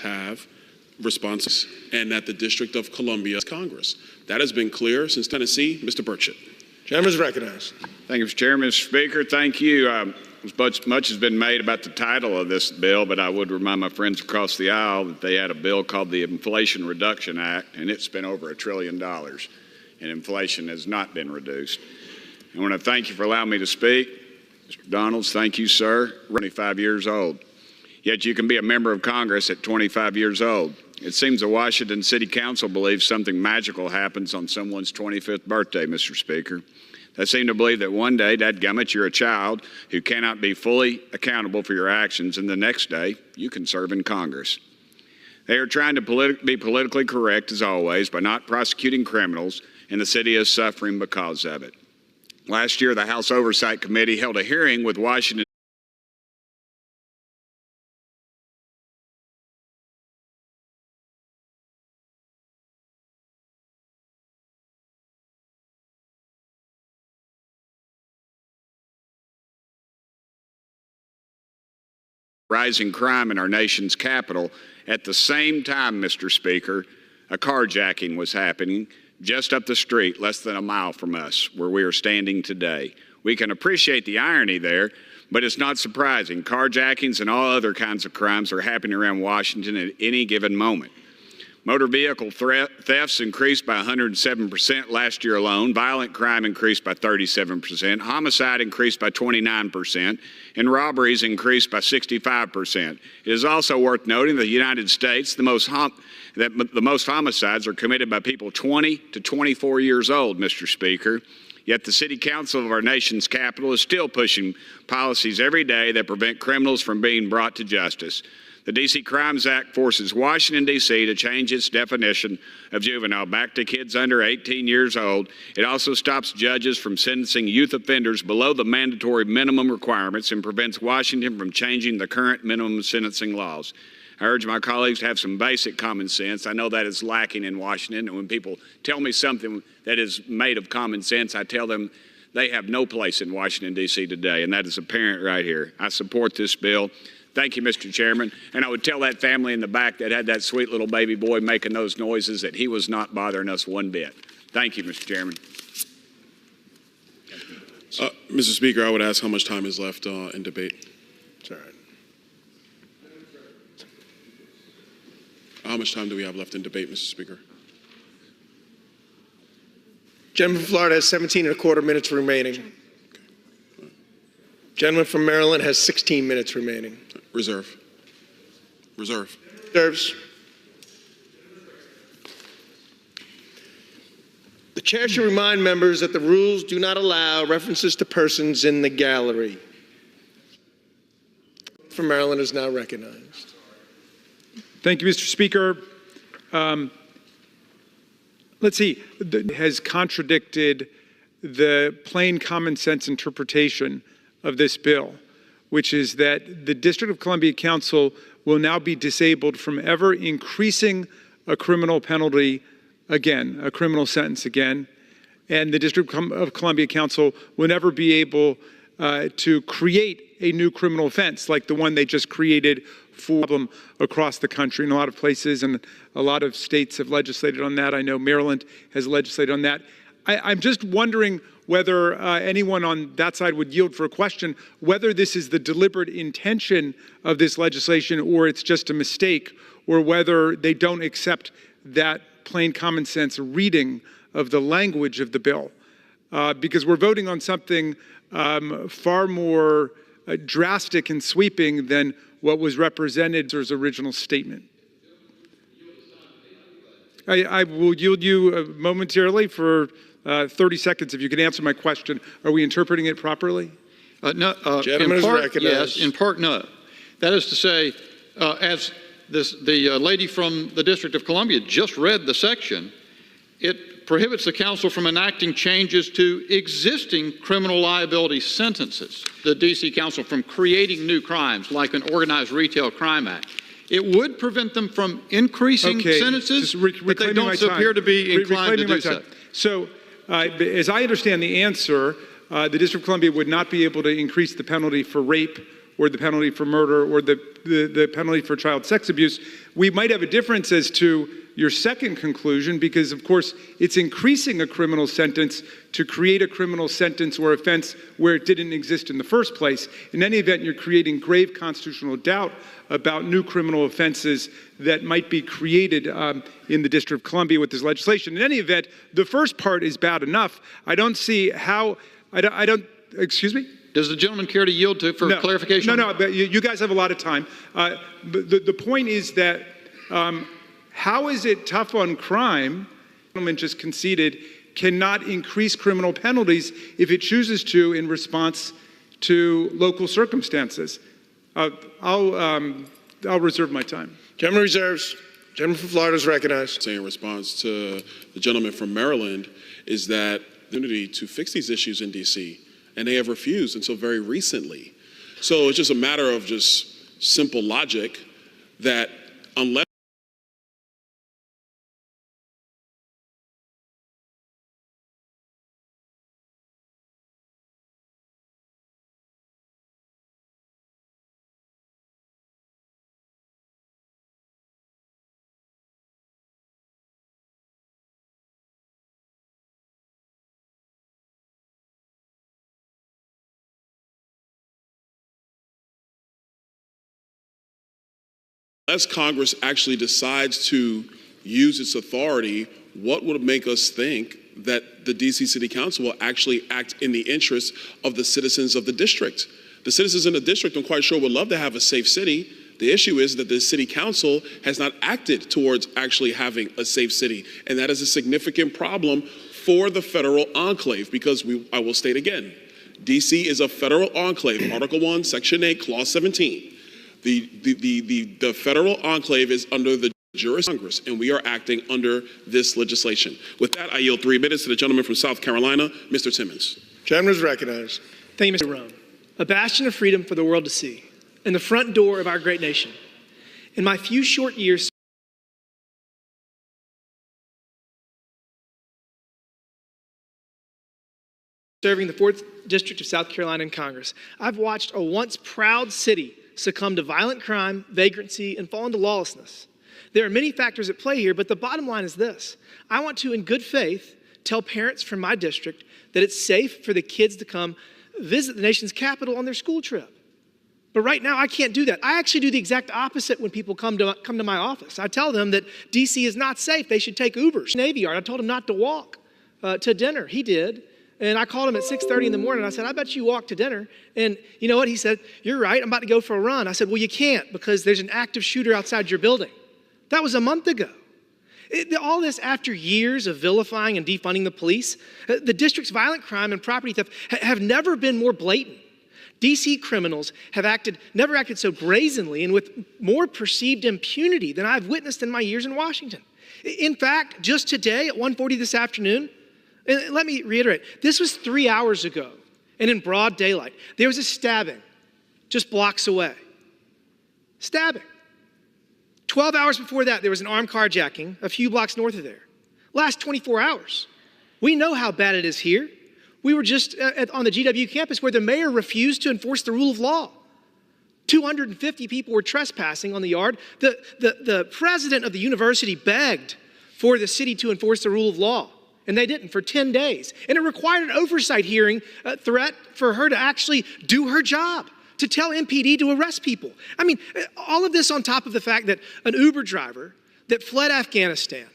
have responsibilities and that the District of Columbia is Congress. That has been clear since Tennessee. Mr. Burchett. Gentleman is recognized. Thank you, Mr. Chairman. Mr. Speaker, thank you. Much has been made about the title of this bill, but I would remind my friends across the aisle that they had a bill called the Inflation Reduction Act, and it's been over $1 trillion, and inflation has not been reduced. I want to thank you for allowing me to speak. Mr. Donalds, thank you, sir. 25 years old. Yet you can be a member of Congress at 25 years old. It seems the Washington City Council believes something magical happens on someone's 25th birthday, Mr. Speaker. They seem to believe that one day, dadgummit, you're a child who cannot be fully accountable for your actions, and the next day, you can serve in Congress. They are trying to be politically correct, as always, by not prosecuting criminals, and the city is suffering because of it. Last year, the House Oversight Committee held a hearing with Washington rising crime in our nation's capital. At the same time, Mr. Speaker, a carjacking was happening just up the street, less than a mile from us, where we are standing today. We can appreciate the irony there, but it's not surprising. Carjackings and all other kinds of crimes are happening around Washington at any given moment. Motor vehicle thefts increased by 107% last year alone. Violent crime increased by 37%. Homicide increased by 29%. And robberies increased by 65%. It is also worth noting that the United States, the most homicides are committed by people 20 to 24 years old, Mr. Speaker. Yet the City Council of our nation's capital is still pushing policies every day that prevent criminals from being brought to justice. The D.C. Crimes Act forces Washington, D.C. to change its definition of juvenile back to kids under 18 years old. It also stops judges from sentencing youth offenders below the mandatory minimum requirements and prevents Washington from changing the current minimum sentencing laws. I urge my colleagues to have some basic common sense. I know that is lacking in Washington, and when people tell me something that is made of common sense, I tell them they have no place in Washington, D.C. today, and that is apparent right here. I support this bill. Thank you, Mr. Chairman. And I would tell that family in the back that had that sweet little baby boy making those noises that he was not bothering us one bit. Thank you, Mr. Chairman. Mr. Speaker, I would ask how much time is left in debate. It's all right. How much time do we have left in debate, Mr. Speaker? Gentleman from Florida has 17 and a quarter minutes remaining. Gentleman from Maryland has 16 minutes remaining. Reserve. Reserve. Reserves. The chair should remind members that the rules do not allow references to persons in the gallery. From Maryland is now recognized. Thank you, Mr. Speaker. Let's see, has contradicted the plain common sense interpretation of this bill, which is that the District of Columbia Council will now be disabled from ever increasing a criminal penalty again, a criminal sentence again, and the District of Columbia Council will never be able to create a new criminal offense like the one they just created for them across the country in a lot of places, and a lot of states have legislated on that. I know Maryland has legislated on that. I'm just wondering whether anyone on that side would yield for a question, whether this is the deliberate intention of this legislation or it's just a mistake, or whether they don't accept that plain common sense reading of the language of the bill. Because we're voting on something far more drastic and sweeping than what was represented as original statement. I will yield you momentarily for 30 seconds if you can answer my question. Are we interpreting it properly? No. Gentleman is recognized. Yes, in part, no. That is to say, as the lady from the District of Columbia just read the section, it prohibits the council from enacting changes to existing criminal liability sentences, the D.C. Council from creating new crimes like an organized retail crime act. It would prevent them from increasing sentences, but they don't appear to be inclined to do so. So, as I understand the answer, the District of Columbia would not be able to increase the penalty for rape or the penalty for murder, or the penalty for child sex abuse. We might have a difference as to your second conclusion, because of course it's increasing a criminal sentence to create a criminal sentence or offense where it didn't exist in the first place. In any event, you're creating grave constitutional doubt about new criminal offenses that might be created in the District of Columbia with this legislation. In any event, the first part is bad enough. I don't see how, I don't, excuse me? Does the gentleman care to yield for clarification? No, but you guys have a lot of time. The point is that how is it tough on crime, the gentleman just conceded, cannot increase criminal penalties if it chooses to in response to local circumstances? I'll reserve my time. Gentleman reserves. Gentleman from Florida is recognized. In response to the gentleman from Maryland is that the opportunity to fix these issues in D.C., and they have refused until very recently. So it's just a matter of just simple logic that unless Congress actually decides to use its authority, what would make us think that the D.C. City Council will actually act in the interest of the citizens of the district? The citizens in the district, I'm quite sure, would love to have a safe city. The issue is that the City Council has not acted towards actually having a safe city, and that is a significant problem for the federal enclave, because I will state again, D.C. is a federal enclave, Article 1, Section 8, Clause 17. The federal enclave is under the jurisdiction of Congress, and we are acting under this legislation. With that, I yield 3 minutes to the gentleman from South Carolina, Mr. Timmons. Gentleman is recognized. Thank you, Mr. Rome. A bastion of freedom for the world to see, and the front door of our great nation. In my few short years serving the 4th District of South Carolina in Congress, I've watched a once proud city succumb to violent crime, vagrancy, and fall into lawlessness. There are many factors at play here, but the bottom line is this. I want to, in good faith, tell parents from my district that it's safe for the kids to come visit the nation's capital on their school trip. But right now, I can't do that. I actually do the exact opposite when people come to my office. I tell them that D.C. is not safe. They should take Ubers. Navy Yard, I told him not to walk to dinner. He did. And I called him at 6:30 in the morning. I said, I bet you walk to dinner. And you know what? He said, you're right. I'm about to go for a run. I said, well, you can't because there's an active shooter outside your building. That was a month ago. All this after years of vilifying and defunding the police. The district's violent crime and property theft have never been more blatant. D.C. criminals have never acted so brazenly and with more perceived impunity than I've witnessed in my years in Washington. In fact, just today at 1:40 this afternoon, and let me reiterate, this was 3 hours ago, and in broad daylight. There was a stabbing just blocks away. Stabbing. 12 hours before that, there was an armed carjacking a few blocks north of there. Last 24 hours. We know how bad it is here. We were just on the GW campus where the mayor refused to enforce the rule of law. 250 people were trespassing on the yard. The president of the university begged for the city to enforce the rule of law. And they didn't for 10 days. And it required an oversight hearing, a threat for her to actually do her job, to tell MPD to arrest people. I mean, all of this on top of the fact that an Uber driver that fled Afghanistan,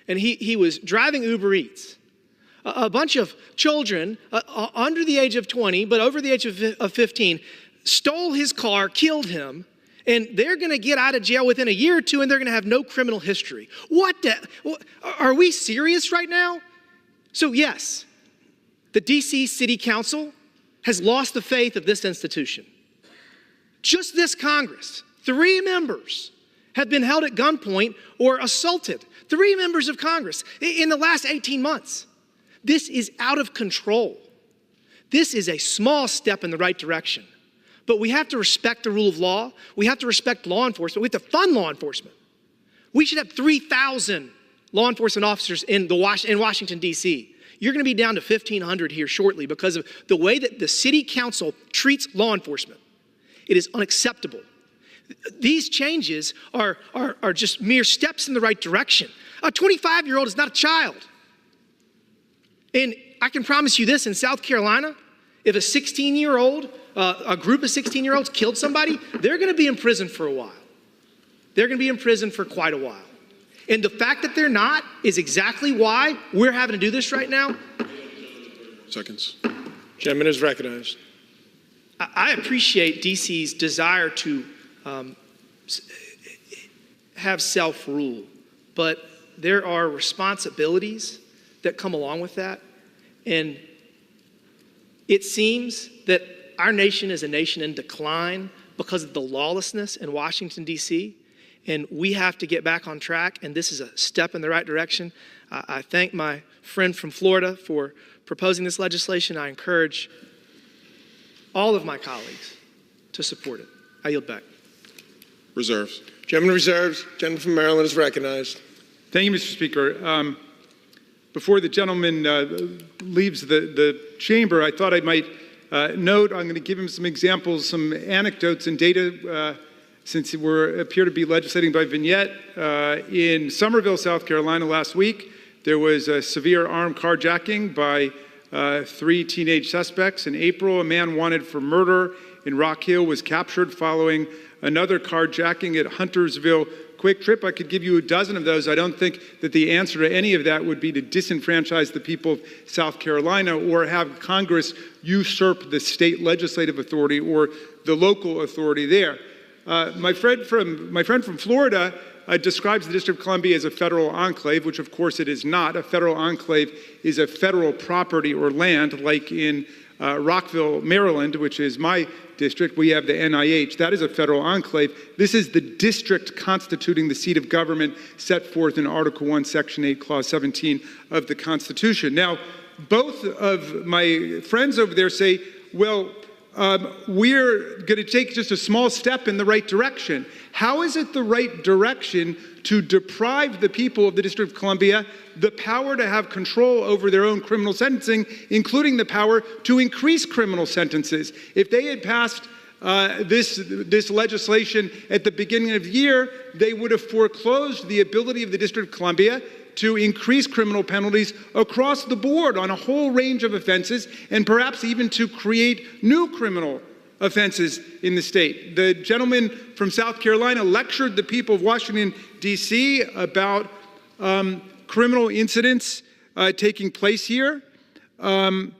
and he was driving Uber Eats. A bunch of children under the age of 20, but over the age of 15, stole his car, killed him, and they're going to get out of jail within a year or two, and they're going to have no criminal history. Are we serious right now? So yes, the D.C. City Council has lost the faith of this institution. Just this Congress, 3 members have been held at gunpoint or assaulted. 3 members of Congress in the last 18 months. This is out of control. This is a small step in the right direction. But we have to respect the rule of law. We have to respect law enforcement. We have to fund law enforcement. We should have 3,000 law enforcement officers in Washington, D.C. You're going to be down to 1,500 here shortly because of the way that the city council treats law enforcement. It is unacceptable. These changes are just mere steps in the right direction. A 25-year-old is not a child. And I can promise you this, in South Carolina, if a 16-year-old, a group of 16-year-olds killed somebody, they're going to be in prison for a while. They're going to be in prison for quite a while. And the fact that they're not is exactly why we're having to do this right now. Seconds. Gentleman is recognized. I appreciate DC's desire to have self-rule, but there are responsibilities that come along with that. And it seems that our nation is a nation in decline because of the lawlessness in Washington, D.C., and we have to get back on track, and this is a step in the right direction. I thank my friend from Florida for proposing this legislation. I encourage all of my colleagues to support it. I yield back. Reserves. Gentleman reserves. Gentleman from Maryland is recognized. Thank you, Mr. Speaker. Before the gentleman leaves the chamber, I thought I might note, I'm going to give him some examples, some anecdotes and data, since we appear to be legislating by vignette. In Somerville, South Carolina last week, there was a severe armed carjacking by 3 teenage suspects. In April, a man wanted for murder in Rock Hill was captured following another carjacking at Huntersville Quick Trip. I could give you a dozen of those. I don't think that the answer to any of that would be to disenfranchise the people of South Carolina or have Congress usurp the state legislative authority or the local authority there. My friend from Florida describes the District of Columbia as a federal enclave, which of course it is not. A federal enclave is a federal property or land, like in Rockville, Maryland, which is my district. We have the NIH. That is a federal enclave. This is the district constituting the seat of government set forth in Article 1, Section 8, Clause 17 of the Constitution. Now, both of my friends over there say, well, we're going to take just a small step in the right direction. How is it the right direction to deprive the people of the District of Columbia the power to have control over their own criminal sentencing, including the power to increase criminal sentences? If they had passed this legislation at the beginning of the year, they would have foreclosed the ability of the District of Columbia to increase criminal penalties across the board on a whole range of offenses, and perhaps even to create new criminal offenses in the state. The gentleman from South Carolina lectured the people of Washington, D.C. about criminal incidents taking place here. Of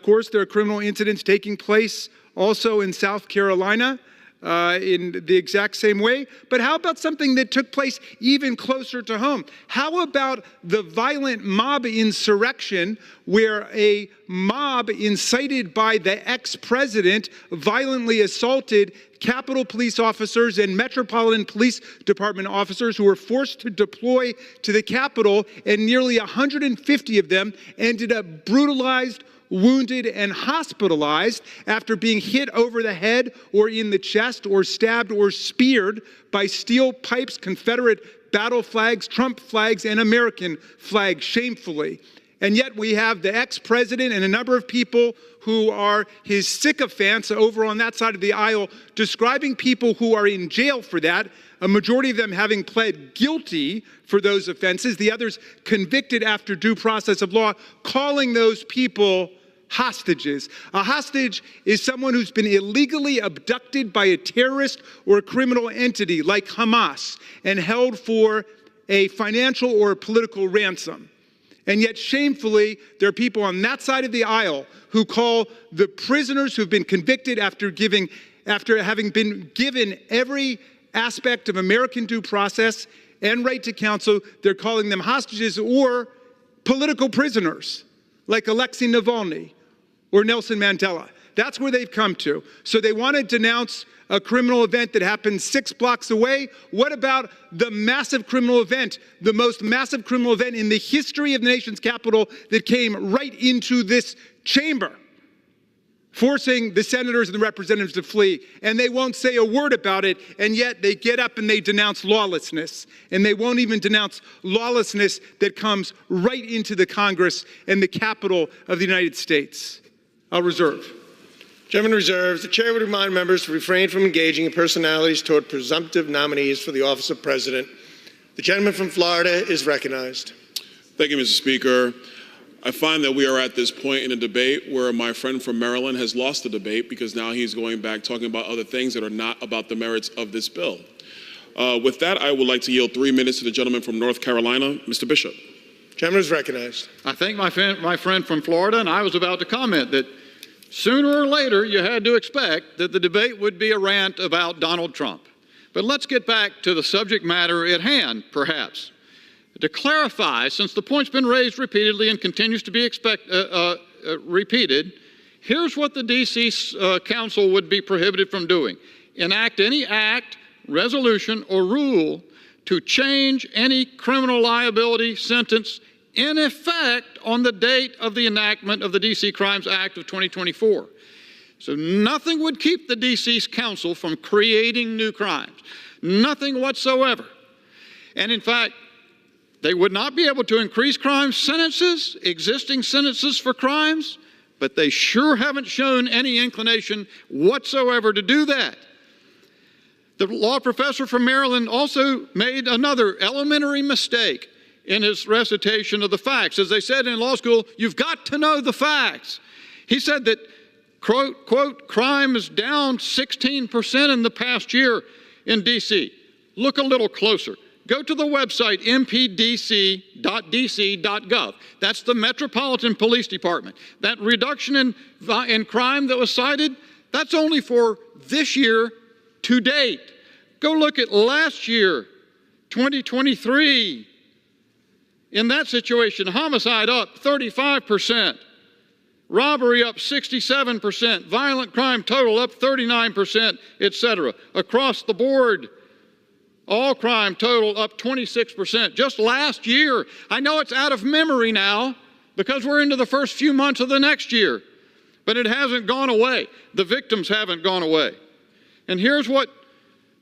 course, there are criminal incidents taking place also in South Carolina in the exact same way. But how about something that took place even closer to home? How about the violent mob insurrection where a mob incited by the ex-president violently assaulted Capitol Police officers and Metropolitan Police Department officers who were forced to deploy to the Capitol, and nearly 150 of them ended up brutalized, wounded, and hospitalized after being hit over the head or in the chest or stabbed or speared by steel pipes, Confederate battle flags, Trump flags, and American flags, shamefully. And yet we have the ex-president and a number of people who are his sycophants over on that side of the aisle describing people who are in jail for that, a majority of them having pled guilty for those offenses, the others convicted after due process of law, calling those people hostages. A hostage is someone who's been illegally abducted by a terrorist or a criminal entity like Hamas and held for a financial or political ransom. And yet, shamefully, there are people on that side of the aisle who call the prisoners who've been convicted after having been given every aspect of American due process and right to counsel, they're calling them hostages or political prisoners, like Alexei Navalny or Nelson Mandela. That's where they've come to. So they want to denounce a criminal event that happened 6 blocks away. What about the massive criminal event, the most massive criminal event in the history of the nation's capital that came right into this chamber? forcing the senators and the representatives to flee, and they won't say a word about it, and yet they get up and they denounce lawlessness, and they won't even denounce lawlessness that comes right into the Congress and the Capitol of the United States. I'll reserve. Gentleman reserves. The chair would remind members to refrain from engaging in personalities toward presumptive nominees for the office of president. The gentleman from Florida is recognized. Thank you, Mr. Speaker. I find that we are at this point in a debate where my friend from Maryland has lost the debate because now he's going back talking about other things that are not about the merits of this bill. With that, I would like to yield 3 minutes to the gentleman from North Carolina, Mr. Bishop. Gentleman is recognized. I thank my friend from Florida, and I was about to comment that sooner or later you had to expect that the debate would be a rant about Donald Trump. But let's get back to the subject matter at hand, perhaps. To clarify, since the point's been raised repeatedly and continues to be repeated, here's what the D.C. Council would be prohibited from doing. Enact any act, resolution, or rule to change any criminal liability sentence in effect on the date of the enactment of the D.C. Crimes Act of 2024. So nothing would keep the D.C. Council from creating new crimes. Nothing whatsoever. And in fact, they would not be able to increase crime sentences, existing sentences for crimes, but they sure haven't shown any inclination whatsoever to do that. The law professor from Maryland also made another elementary mistake in his recitation of the facts. As they said in law school, you've got to know the facts. He said that, quote, crime is down 16% in the past year in D.C. Look a little closer. Go to the website mpdc.dc.gov. That's the Metropolitan Police Department. That reduction in crime that was cited, that's only for this year to date. Go look at last year, 2023. In that situation, homicide up 35%, robbery up 67%, violent crime total up 39%, etc. Across the board, all crime total up 26%. Just last year, I know it's out of memory now because we're into the first few months of the next year, but it hasn't gone away. The victims haven't gone away. And here's what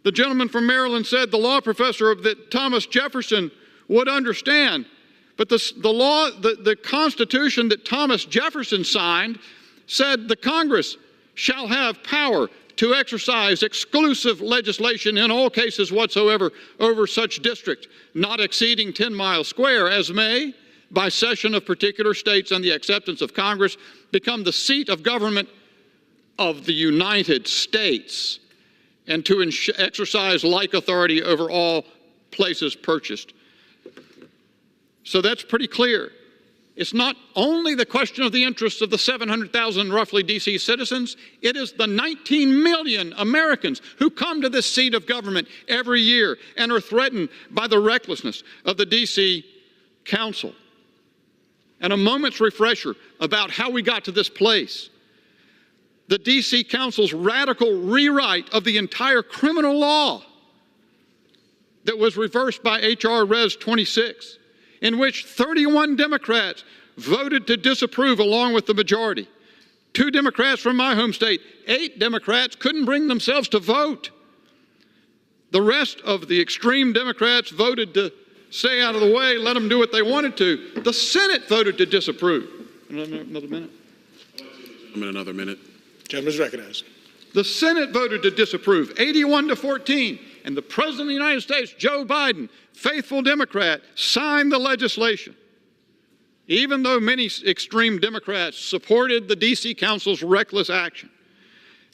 the gentleman from Maryland said, the law professor that Thomas Jefferson would understand. But the Constitution that Thomas Jefferson signed said the Congress shall have power to exercise exclusive legislation in all cases whatsoever over such district, not exceeding 10 miles square, as may, by cession of particular states and the acceptance of Congress, become the seat of government of the United States, and to exercise like authority over all places purchased. So that's pretty clear. It's not only the question of the interests of the 700,000 roughly D.C. citizens, it is the 19 million Americans who come to this seat of government every year and are threatened by the recklessness of the D.C. Council. And a moment's refresher about how we got to this place. The D.C. Council's radical rewrite of the entire criminal law that was reversed by H.R. Res. 26. In which 31 Democrats voted to disapprove along with the majority. 2 Democrats from my home state, 8 Democrats couldn't bring themselves to vote. The rest of the extreme Democrats voted to stay out of the way, let them do what they wanted to. The Senate voted to disapprove. Another minute? Another minute. Gentleman is recognized. The Senate voted to disapprove, 81-14. And the President of the United States, Joe Biden, faithful Democrat, signed the legislation, even though many extreme Democrats supported the D.C. Council's reckless action.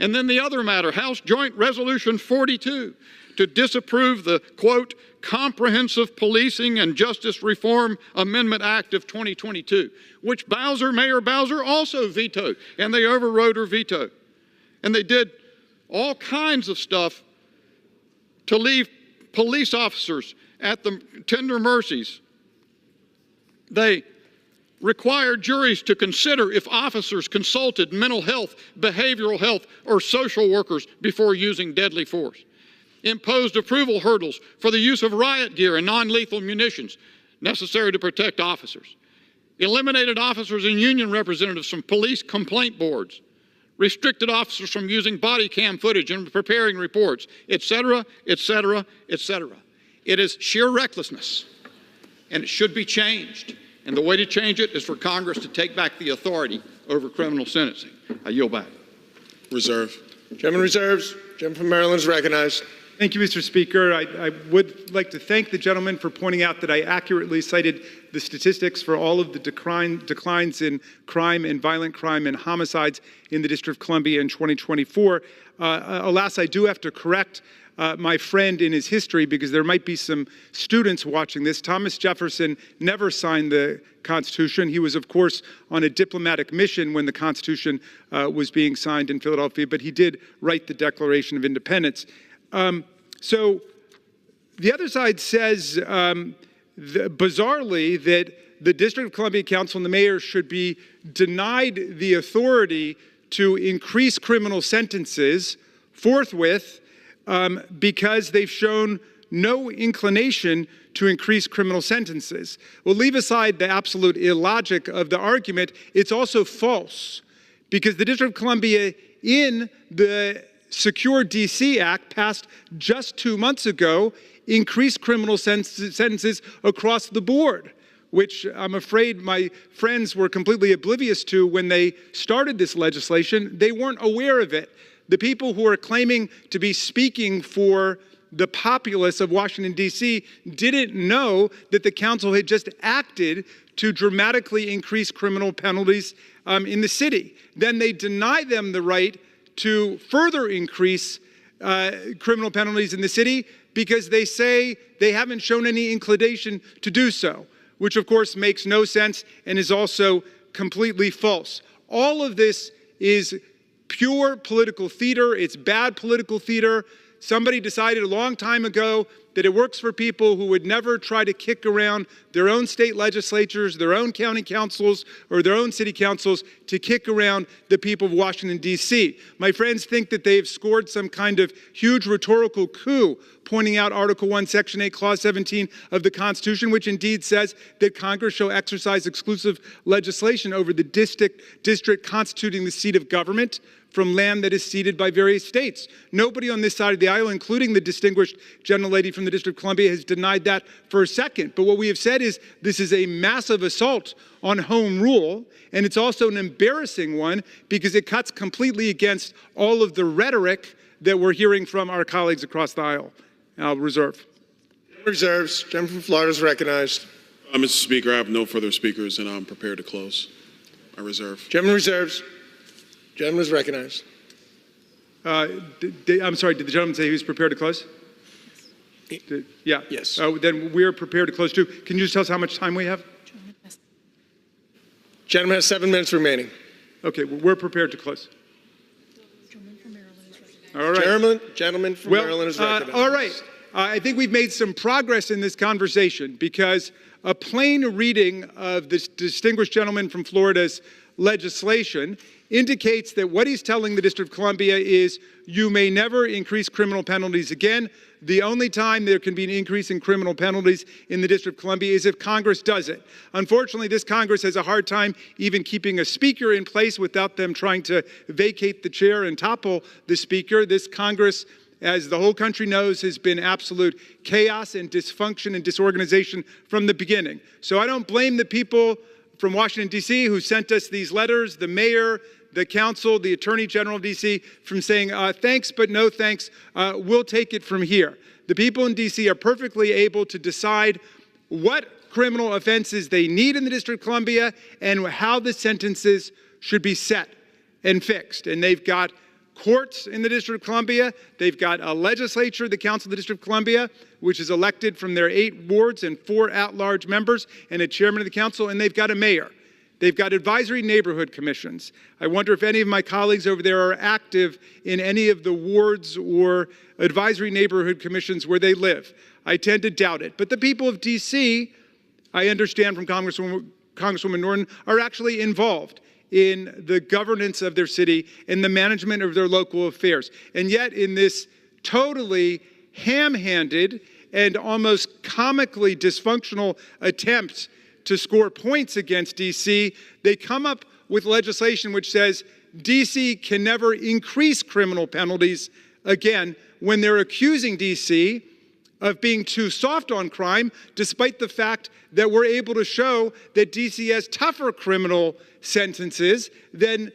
And then the other matter, House Joint Resolution 42, to disapprove the, quote, Comprehensive Policing and Justice Reform Amendment Act of 2022, which Mayor Bowser also vetoed, and they overrode her veto. And they did all kinds of stuff to leave police officers at the tender mercies. They required juries to consider if officers consulted mental health, behavioral health, or social workers before using deadly force. Imposed approval hurdles for the use of riot gear and non-lethal munitions necessary to protect officers. Eliminated officers and union representatives from police complaint boards. restricted officers from using body cam footage and preparing reports, et cetera, et cetera, et cetera. It is sheer recklessness, and it should be changed. And the way to change it is for Congress to take back the authority over criminal sentencing. I yield back. Reserve. Gentleman reserves. Gentleman from Maryland is recognized. Thank you, Mr. Speaker. I would like to thank the gentleman for pointing out that I accurately cited the statistics for all of the declines in crime and violent crime and homicides in the District of Columbia in 2024. Alas, I do have to correct my friend in his history, because there might be some students watching this. Thomas Jefferson never signed the Constitution. He was, of course, on a diplomatic mission when the Constitution was being signed in Philadelphia, but he did write the Declaration of Independence. So the other side says, bizarrely, that the District of Columbia Council and the mayor should be denied the authority to increase criminal sentences forthwith because they've shown no inclination to increase criminal sentences. Well, leave aside the absolute illogic of the argument, it's also false, because the District of Columbia, in the Secure DC Act, passed just 2 months ago, increased criminal sentences across the board, which I'm afraid my friends were completely oblivious to when they started this legislation. They weren't aware of it. The people who are claiming to be speaking for the populace of Washington, D.C. didn't know that the council had just acted to dramatically increase criminal penalties in the city. Then they deny them the right to further increase criminal penalties in the city because they say they haven't shown any inclination to do so, which of course makes no sense and is also completely false. All of this is pure political theater. It's bad political theater. Somebody decided a long time ago that it works for people who would never try to kick around their own state legislatures, their own county councils, or their own city councils to kick around the people of Washington, D.C. My friends think that they've scored some kind of huge rhetorical coup, pointing out Article 1, Section 8, Clause 17 of the Constitution, which indeed says that Congress shall exercise exclusive legislation over the district constituting the seat of government from land that is ceded by various states. Nobody on this side of the aisle, including the distinguished gentlelady from the District of Columbia, has denied that for a second. But what we have said is this is a massive assault on home rule, and it's also an embarrassing one because it cuts completely against all of the rhetoric that we're hearing from our colleagues across the aisle. I'll reserve. Reserves. Gentleman from Florida is recognized. Mr. Speaker, I have no further speakers, and I'm prepared to close. I reserve. Gentleman reserves. Gentleman is recognized. I'm sorry, did the gentleman say he was prepared to close? Yeah. Yes. Then we're prepared to close too. Can you just tell us how much time we have? Gentleman has 7 minutes remaining. Okay, well, we're prepared to close. All right. Gentleman from Maryland is recognized. All right. I think we've made some progress in this conversation because a plain reading of this distinguished gentleman from Florida's legislation indicates that what he's telling the District of Columbia is you may never increase criminal penalties again. The only time there can be an increase in criminal penalties in the District of Columbia is if Congress does it. Unfortunately, this Congress has a hard time even keeping a speaker in place without them trying to vacate the chair and topple the speaker. This Congress, as the whole country knows, has been absolute chaos and dysfunction and disorganization from the beginning. So I don't blame the people from Washington, D.C. who sent us these letters, the mayor, the council, the attorney general of D.C. from saying, thanks, but no thanks, we'll take it from here. The people in D.C. are perfectly able to decide what criminal offenses they need in the District of Columbia and how the sentences should be set and fixed. And they've got courts in the District of Columbia. They've got a legislature, the Council of the District of Columbia, which is elected from their 8 wards and 4 at-large members and a chairman of the council, and they've got a mayor. They've got advisory neighborhood commissions. I wonder if any of my colleagues over there are active in any of the wards or advisory neighborhood commissions where they live. I tend to doubt it. But the people of D.C., I understand from Congresswoman Norton, are actually involved in the governance of their city and the management of their local affairs. And yet in this totally ham-handed and almost comically dysfunctional attempt to score points against D.C., they come up with legislation which says D.C. can never increase criminal penalties. Again, when they're accusing D.C. of being too soft on crime, despite the fact that we're able to show that D.C. has tougher criminal sentences than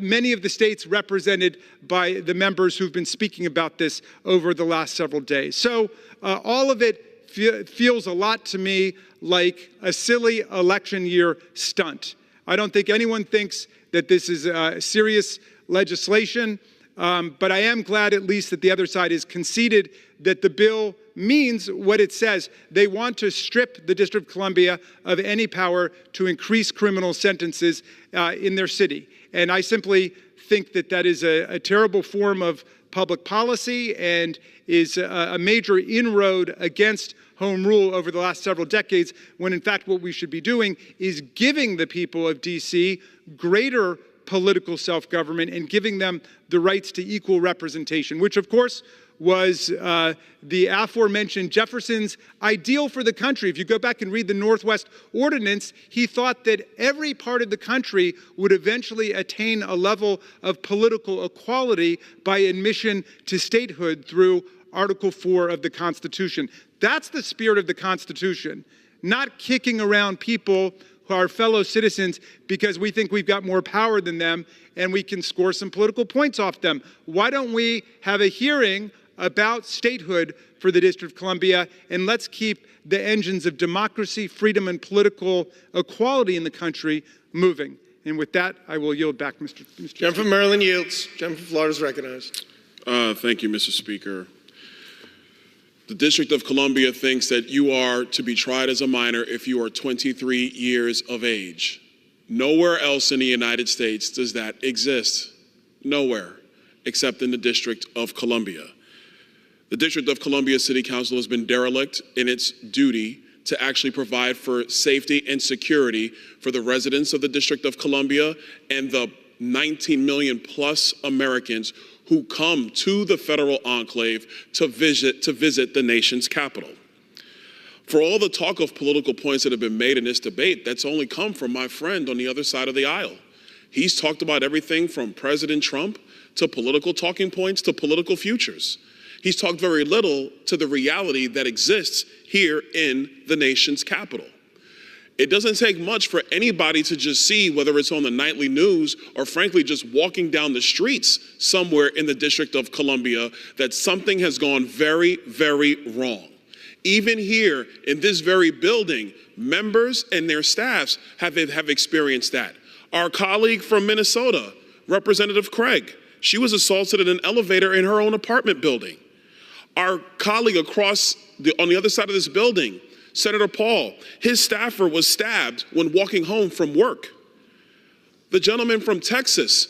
many of the states represented by the members who've been speaking about this over the last several days. So all of it feels a lot to me like a silly election year stunt. I don't think anyone thinks that this is serious legislation, but I am glad at least that the other side has conceded that the bill means what it says. They want to strip the District of Columbia of any power to increase criminal sentences in their city. And I simply think that that is a terrible form of public policy and is a major inroad against home rule over the last several decades, when in fact what we should be doing is giving the people of D.C. greater political self-government and giving them the rights to equal representation, which of course was the aforementioned Jefferson's ideal for the country. If you go back and read the Northwest Ordinance, he thought that every part of the country would eventually attain a level of political equality by admission to statehood through Article 4 of the Constitution. That's the spirit of the Constitution, not kicking around people who are fellow citizens because we think we've got more power than them and we can score some political points off them. Why don't we have a hearing about statehood for the District of Columbia, and let's keep the engines of democracy, freedom, and political equality in the country moving. And with that, I will yield back, Mr. Gentleman from Maryland yields. Gentleman from Florida is recognized. Thank you, Mr. Speaker. The District of Columbia thinks that you are to be tried as a minor if you are 23 years of age. Nowhere else in the United States does that exist. Nowhere, except in the District of Columbia. The District of Columbia City Council has been derelict in its duty to actually provide for safety and security for the residents of the District of Columbia and the 19 million plus Americans who come to the federal enclave to visit the nation's capital. For all the talk of political points that have been made in this debate, that's only come from my friend on the other side of the aisle. He's talked about everything from President Trump to political talking points to political futures. He's talked very little to the reality that exists here in the nation's capital. It doesn't take much for anybody to just see, whether it's on the nightly news or frankly just walking down the streets somewhere in the District of Columbia, that something has gone very, very wrong. Even here in this very building, members and their staffs have experienced that. Our colleague from Minnesota, Representative Craig, she was assaulted in an elevator in her own apartment building. Our colleague on the other side of this building, Senator Paul, his staffer was stabbed when walking home from work. The gentleman from Texas,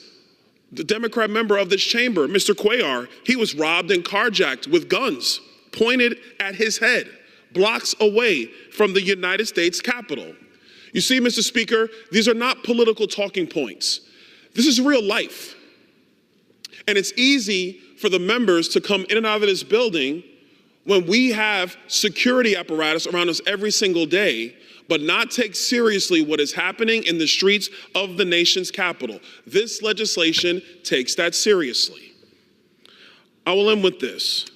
the Democrat member of this chamber, Mr. Cuellar, he was robbed and carjacked with guns pointed at his head, blocks away from the United States Capitol. You see, Mr. Speaker, these are not political talking points. This is real life. And it's easy for the members to come in and out of this building when we have security apparatus around us every single day, but not take seriously what is happening in the streets of the nation's capital. This legislation takes that seriously. I will end with this.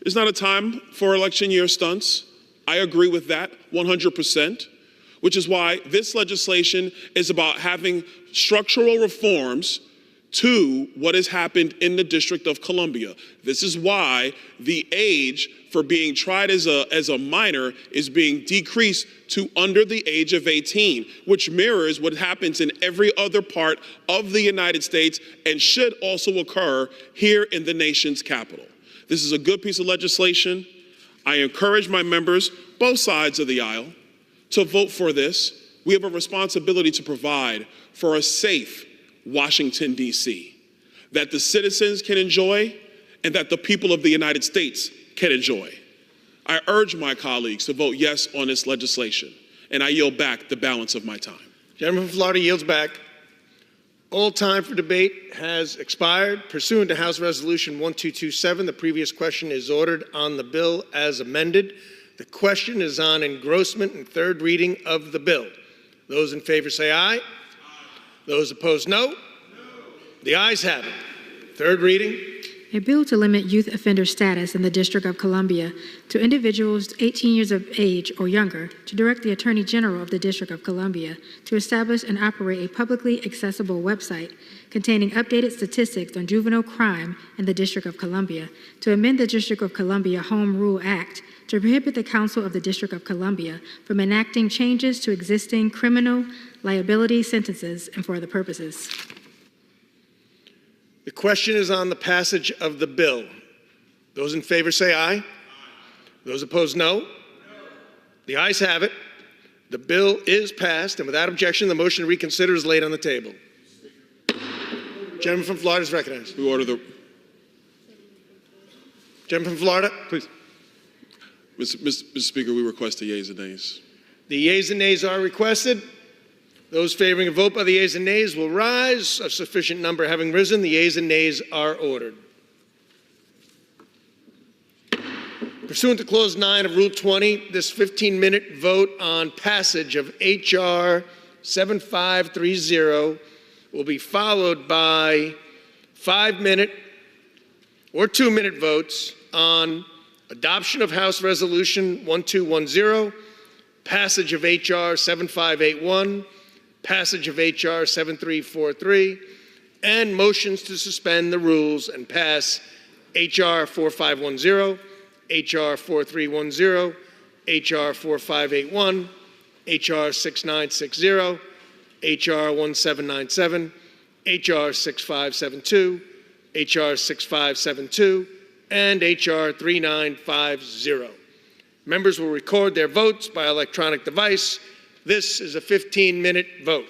It's not a time for election year stunts. I agree with that 100%, which is why this legislation is about having structural reforms to what has happened in the District of Columbia. This is why the age for being tried as a minor is being decreased to under the age of 18, which mirrors what happens in every other part of the United States and should also occur here in the nation's capital. This is a good piece of legislation. I encourage my members, both sides of the aisle, to vote for this. We have a responsibility to provide for a safe Washington, D.C., that the citizens can enjoy and that the people of the United States can enjoy. I urge my colleagues to vote yes on this legislation, and I yield back the balance of my time. Gentleman from Florida yields back. All time for debate has expired. Pursuant to House Resolution 1227, the previous question is ordered on the bill as amended. The question is on engrossment and third reading of the bill. Those in favor say aye. Those opposed, no. The ayes have it. Third reading. A bill to limit youth offender status in the District of Columbia to individuals 18 years of age or younger, to direct the Attorney General of the District of Columbia to establish and operate a publicly accessible website containing updated statistics on juvenile crime in the District of Columbia, to amend the District of Columbia Home Rule Act to prohibit the Council of the District of Columbia from enacting changes to existing criminal liability sentences and for other purposes. The question is on the passage of the bill. Those in favor say aye. Those opposed, no. The ayes have it. The bill is passed, and without objection, the motion to reconsider is laid on the table. Gentleman from Florida is recognized. We order the. Gentleman from Florida. Please. Mr. Speaker, we request the yeas and nays. The yeas and nays are requested. Those favoring a vote by the yeas and nays will rise. A sufficient number having risen, the yeas and nays are ordered. Pursuant to Clause 9 of Rule 20, this 15-minute vote on passage of H.R. 7530 will be followed by 5-minute or 2-minute votes on adoption of House Resolution 1210, passage of H.R. 7581, passage of H.R. 7343, and motions to suspend the rules and pass H.R. 4510, H.R. 4310, H.R. 4581, H.R. 6960, H.R. 1797, H.R. 6572, H.R. 6572, and H.R. 3950. Members will record their votes by electronic device. This is a 15-minute vote.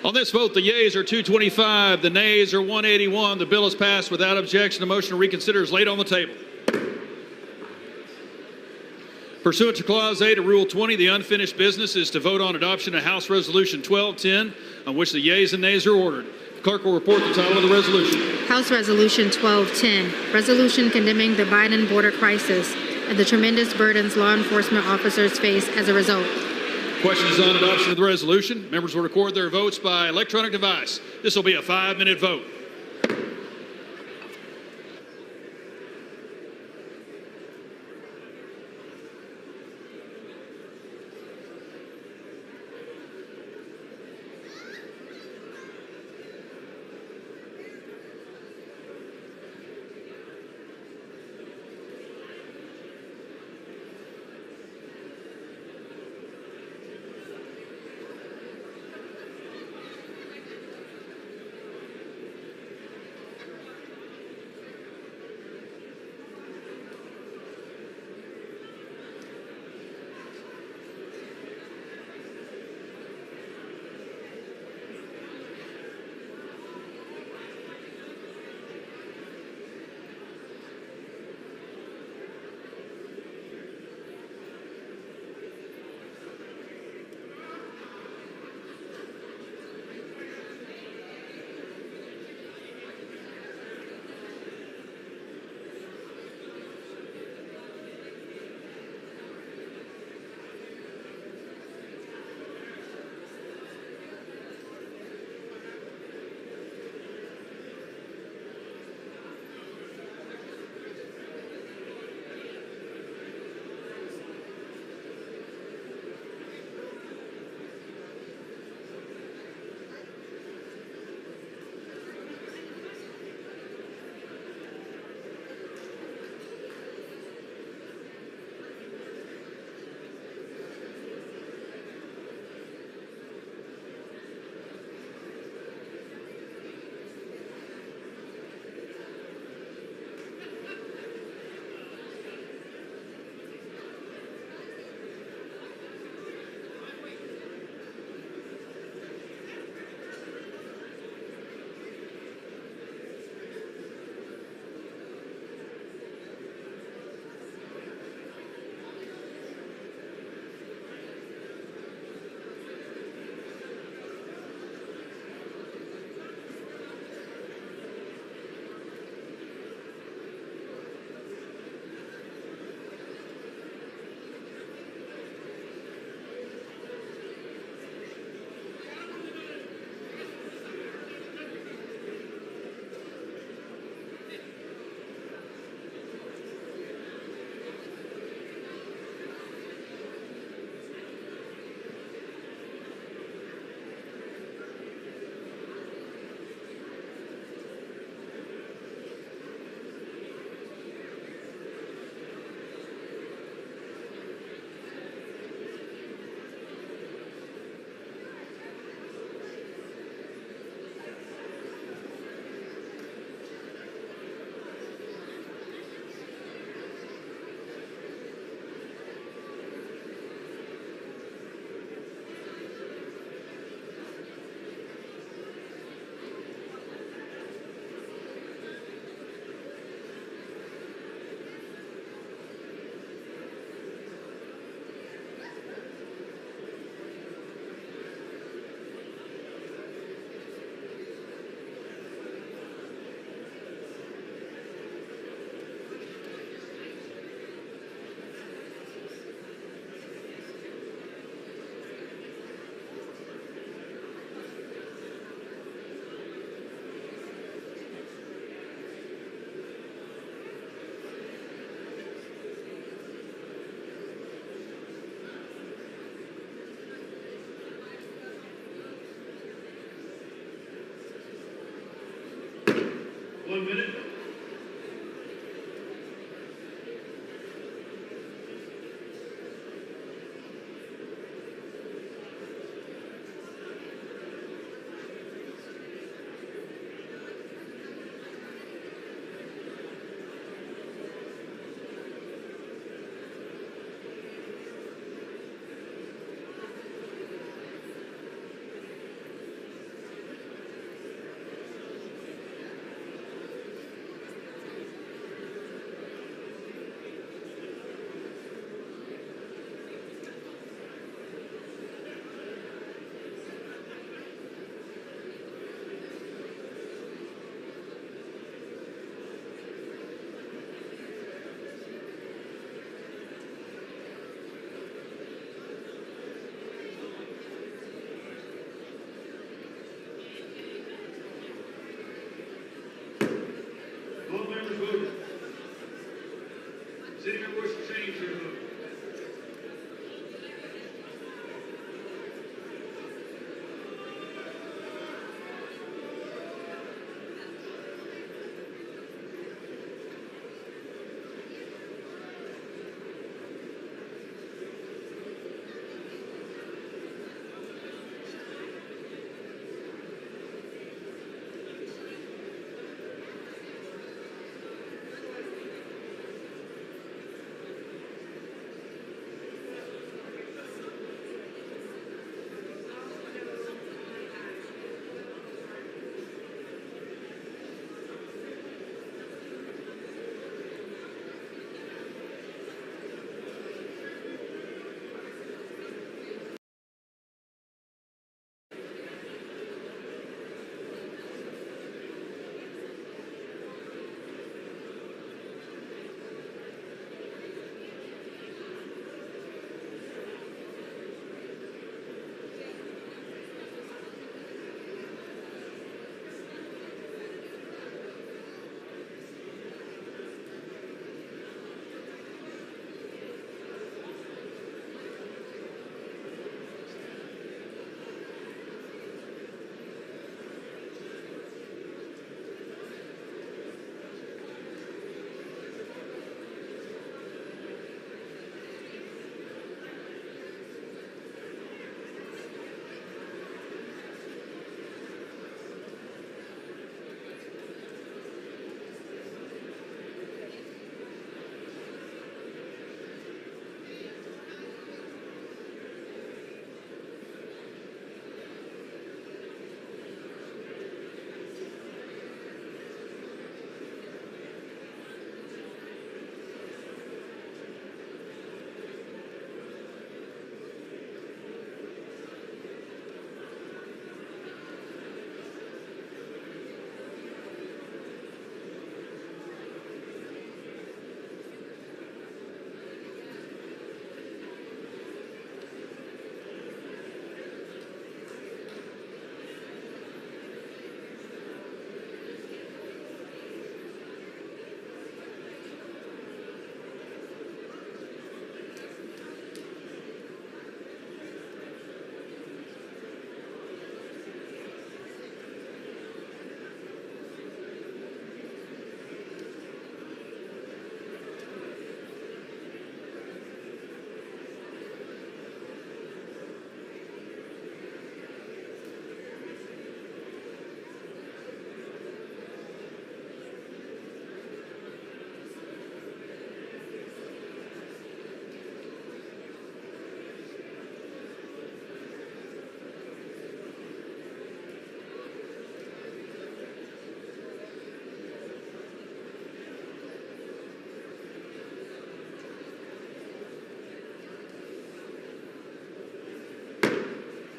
On this vote, the yeas are 225, the nays are 181. The bill is passed without objection. The motion to reconsider is laid on the table. Pursuant to Clause 8 of Rule 20, the unfinished business is to vote on adoption of House Resolution 1210, on which the yeas and nays are ordered. The clerk will report the title of the resolution. House Resolution 1210, resolution condemning the Biden border crisis and the tremendous burdens law enforcement officers face as a result. Questions on adoption of the resolution? Members will record their votes by electronic device. This will be a 5-minute vote.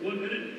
1 minute.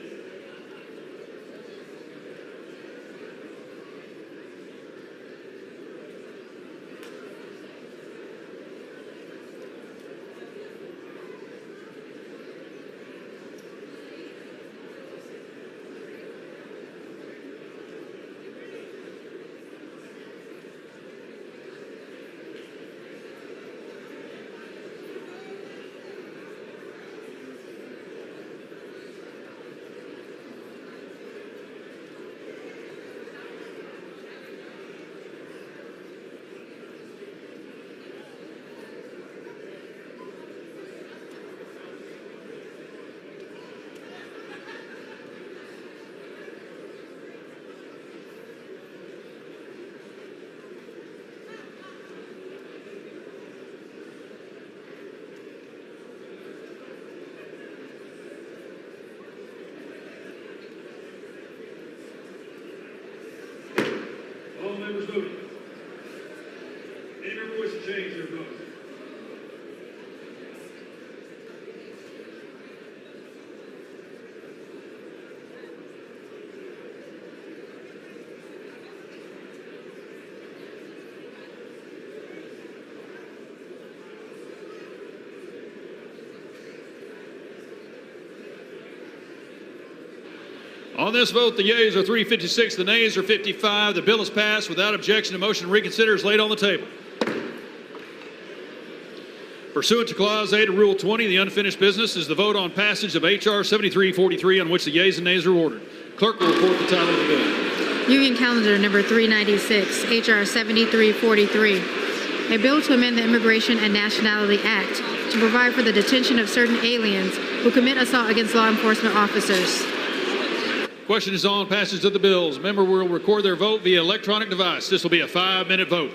All members voting. Any member wish to change their vote? On this vote, the yeas are 356, the nays are 55. The bill is passed without objection. A motion to reconsider is laid on the table. Pursuant to Clause 8 of Rule 20, the unfinished business is the vote on passage of H.R. 7343, on which the yeas and nays are ordered. Clerk will report the title of the bill. Union Calendar number 396, H.R. 7343. A bill to amend the Immigration and Nationality Act to provide for the detention of certain aliens who commit assault against law enforcement officers. Question is on passage of the bills. Member will record their vote via electronic device. This will be a 5-minute vote.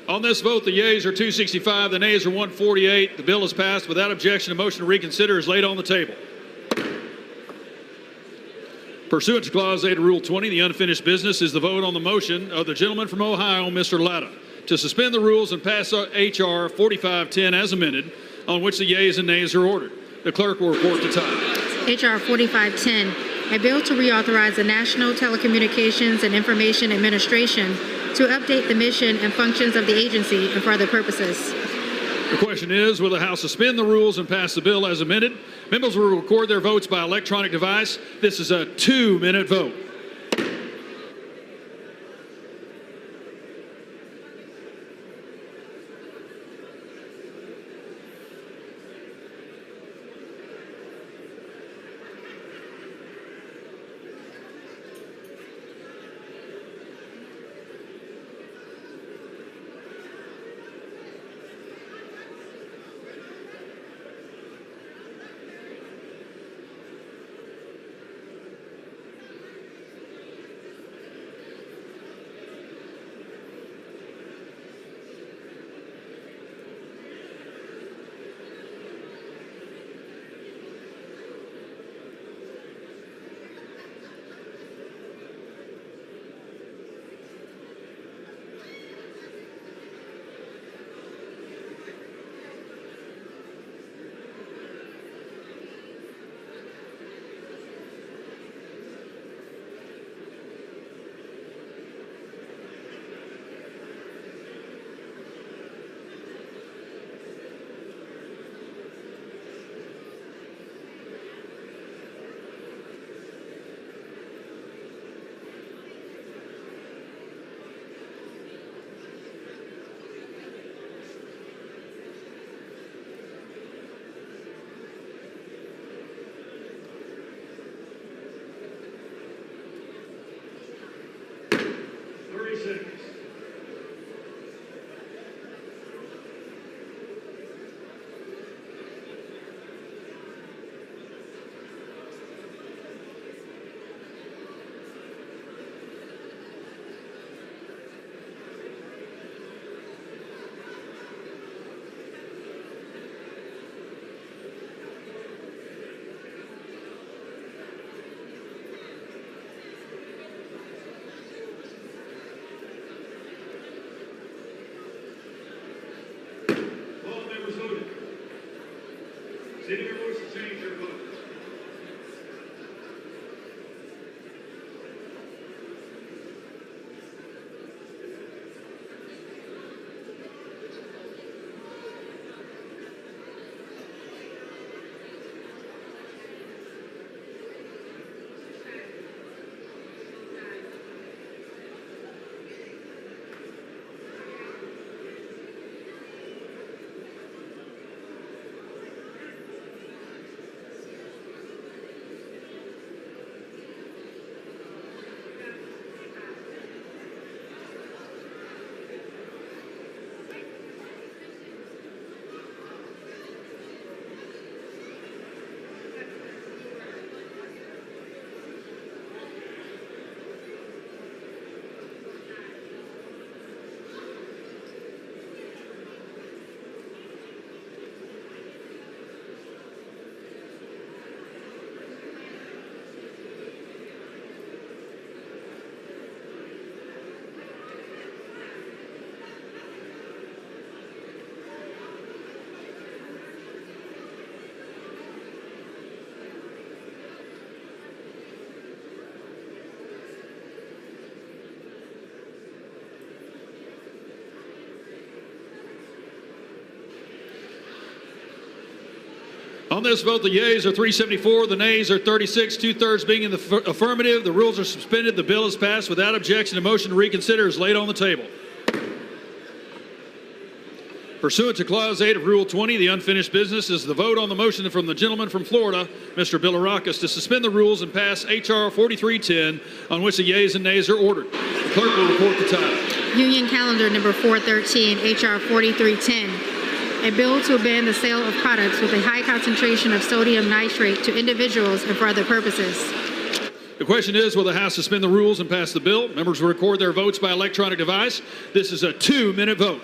On this vote, the yeas are 265, the nays are 148. The bill is passed without objection. A motion to reconsider is laid on the table. Pursuant to Clause 8 of Rule 20, the unfinished business is the vote on the motion of the gentleman from Ohio, Mr. Latta, to suspend the rules and pass H.R. 4510 as amended, on which the yeas and nays are ordered. The clerk will report the time. H.R. 4510, a bill to reauthorize the National Telecommunications and Information Administration to update the mission and functions of the agency and for other purposes. The question is, will the House suspend the rules and pass the bill as amended? Members will record their votes by electronic device. This is a 2-minute vote. City members to change their vote. On this vote, the yeas are 374, the nays are 36, 2/3 being in the affirmative. The rules are suspended. The bill is passed without objection. A motion to reconsider is laid on the table. Pursuant to Clause 8 of Rule 20, the unfinished business is the vote on the motion from the gentleman from Florida, Mr. Bilirakis, to suspend the rules and pass H.R. 4310, on which the yeas and nays are ordered. The clerk will report the time. Union Calendar number 413, H.R. 4310. a bill to ban the sale of products with a high concentration of sodium nitrate to individuals and for other purposes. The question is, will the House suspend the rules and pass the bill? Members will record their votes by electronic device. This is a 2-minute vote.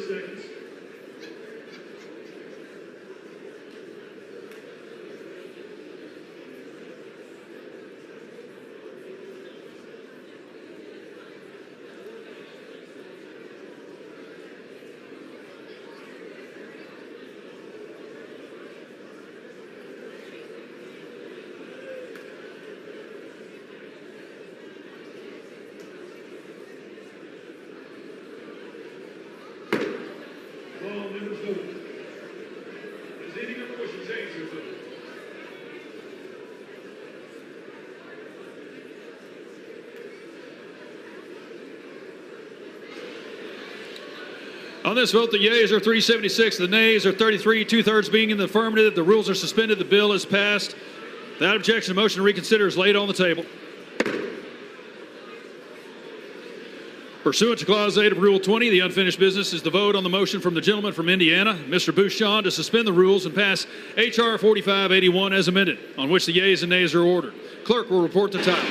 Seconds. All members vote. Does any member wish to change their vote? On this vote, the yeas are 376, the nays are 33, 2/3 being in the affirmative. The rules are suspended. The bill is passed. Without objection, the motion to reconsider is laid on the table. Pursuant to Clause 8 of Rule 20, the unfinished business is the vote on the motion from the gentleman from Indiana, Mr. Bouchon, to suspend the rules and pass H.R. 4581 as amended, on which the yeas and nays are ordered. Clerk will report the title.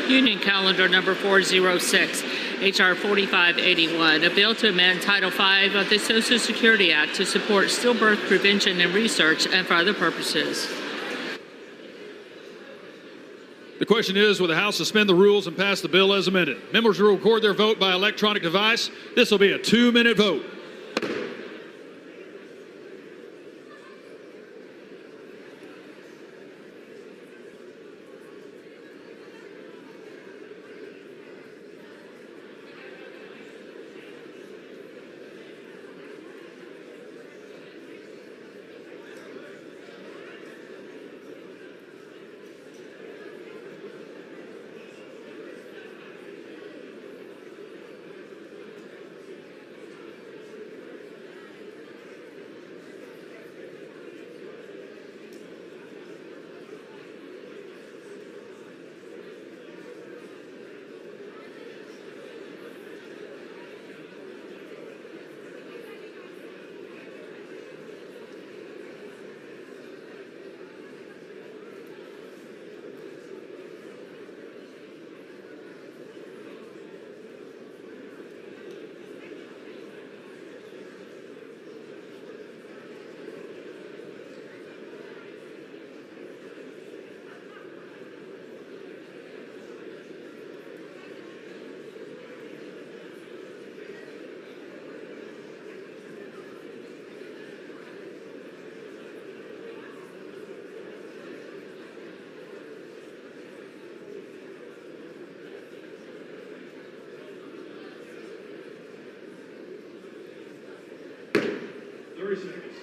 Union Calendar Number 406, H.R. 4581, a bill to amend Title V of the Social Security Act to support stillbirth prevention and research and for other purposes. The question is, will the House suspend the rules and pass the bill as amended? Members will record their vote by electronic device. This will be a 2-minute vote. Seconds.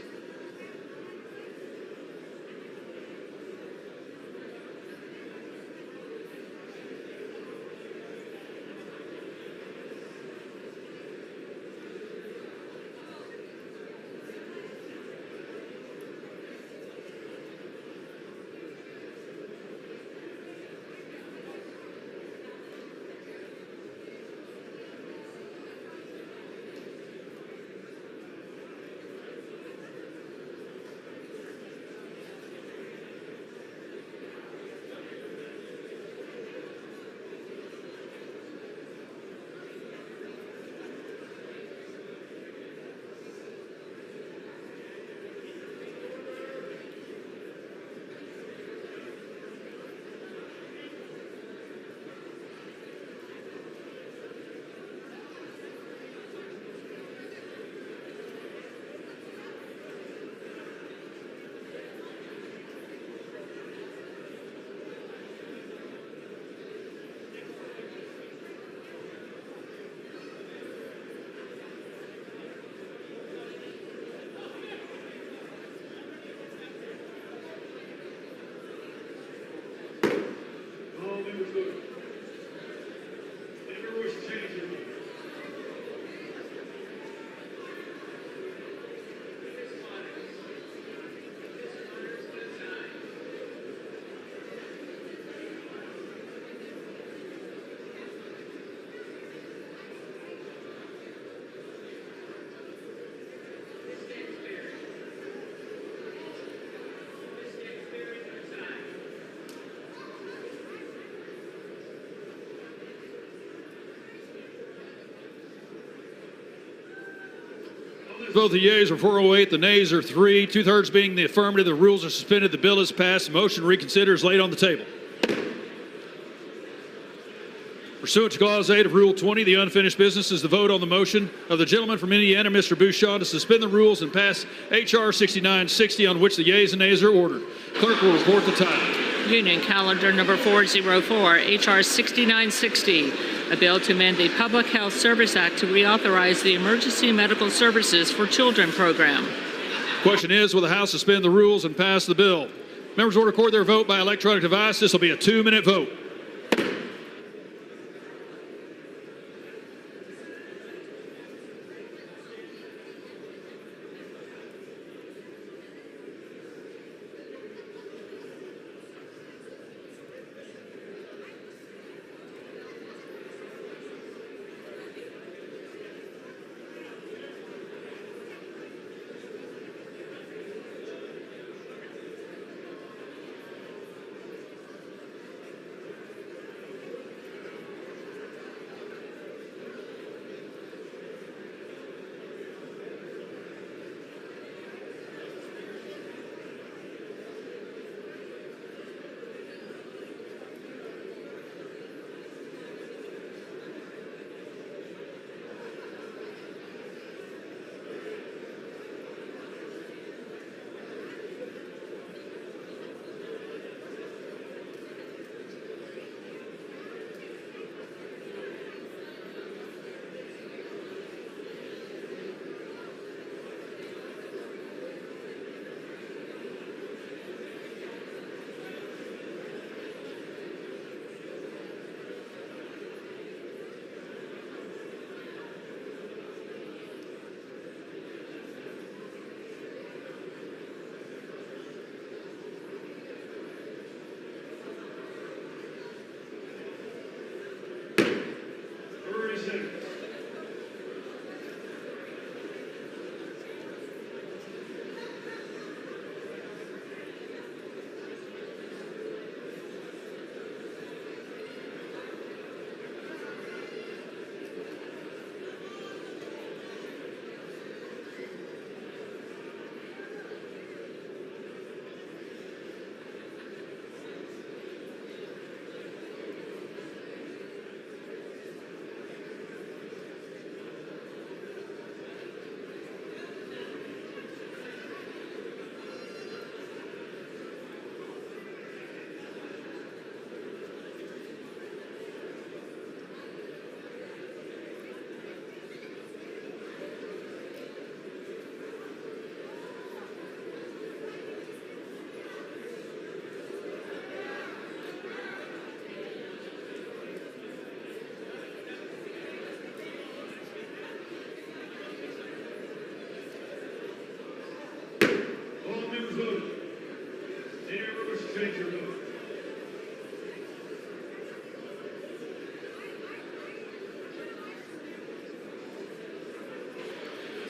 Both the yeas are 408, the nays are 3, two-thirds being the affirmative. The rules are suspended. The bill is passed. The motion to reconsider is laid on the table. Pursuant to Clause 8 of Rule 20, the unfinished business is the vote on the motion of the gentleman from Indiana, Mr. Bouchon, to suspend the rules and pass H.R. 6960, on which the yeas and nays are ordered. Clerk will report the title. Union Calendar number 404, H.R. 6960, a bill to amend the Public Health Service Act to reauthorize the Emergency Medical Services for Children program. Question is, will the House suspend the rules and pass the bill? Members will record their vote by electronic device. This will be a 2-minute vote.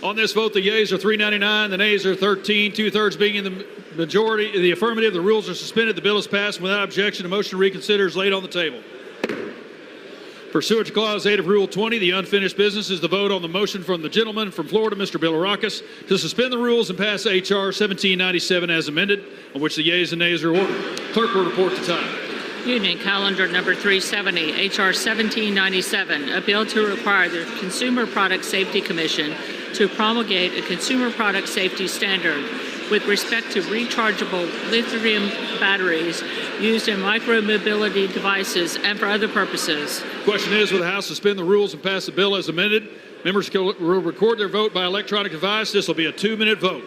On this vote, the yeas are 399, the nays are 13, two-thirds being in the majority, the affirmative. The rules are suspended. The bill is passed without objection. A motion to reconsider is laid on the table. Pursuant to Clause 8 of Rule 20, the unfinished business is the vote on the motion from the gentleman from Florida, Mr. Bilirakis, to suspend the rules and pass H.R. 1797 as amended, on which the yeas and nays are ordered. Clerk will report the time. Union Calendar number 370, H.R. 1797, a bill to require the Consumer Product Safety Commission to promulgate a consumer product safety standard with respect to rechargeable lithium batteries used in micro-mobility devices and for other purposes. Question is, will the House suspend the rules and pass the bill as amended? Members will record their vote by electronic device. This will be a 2-minute vote.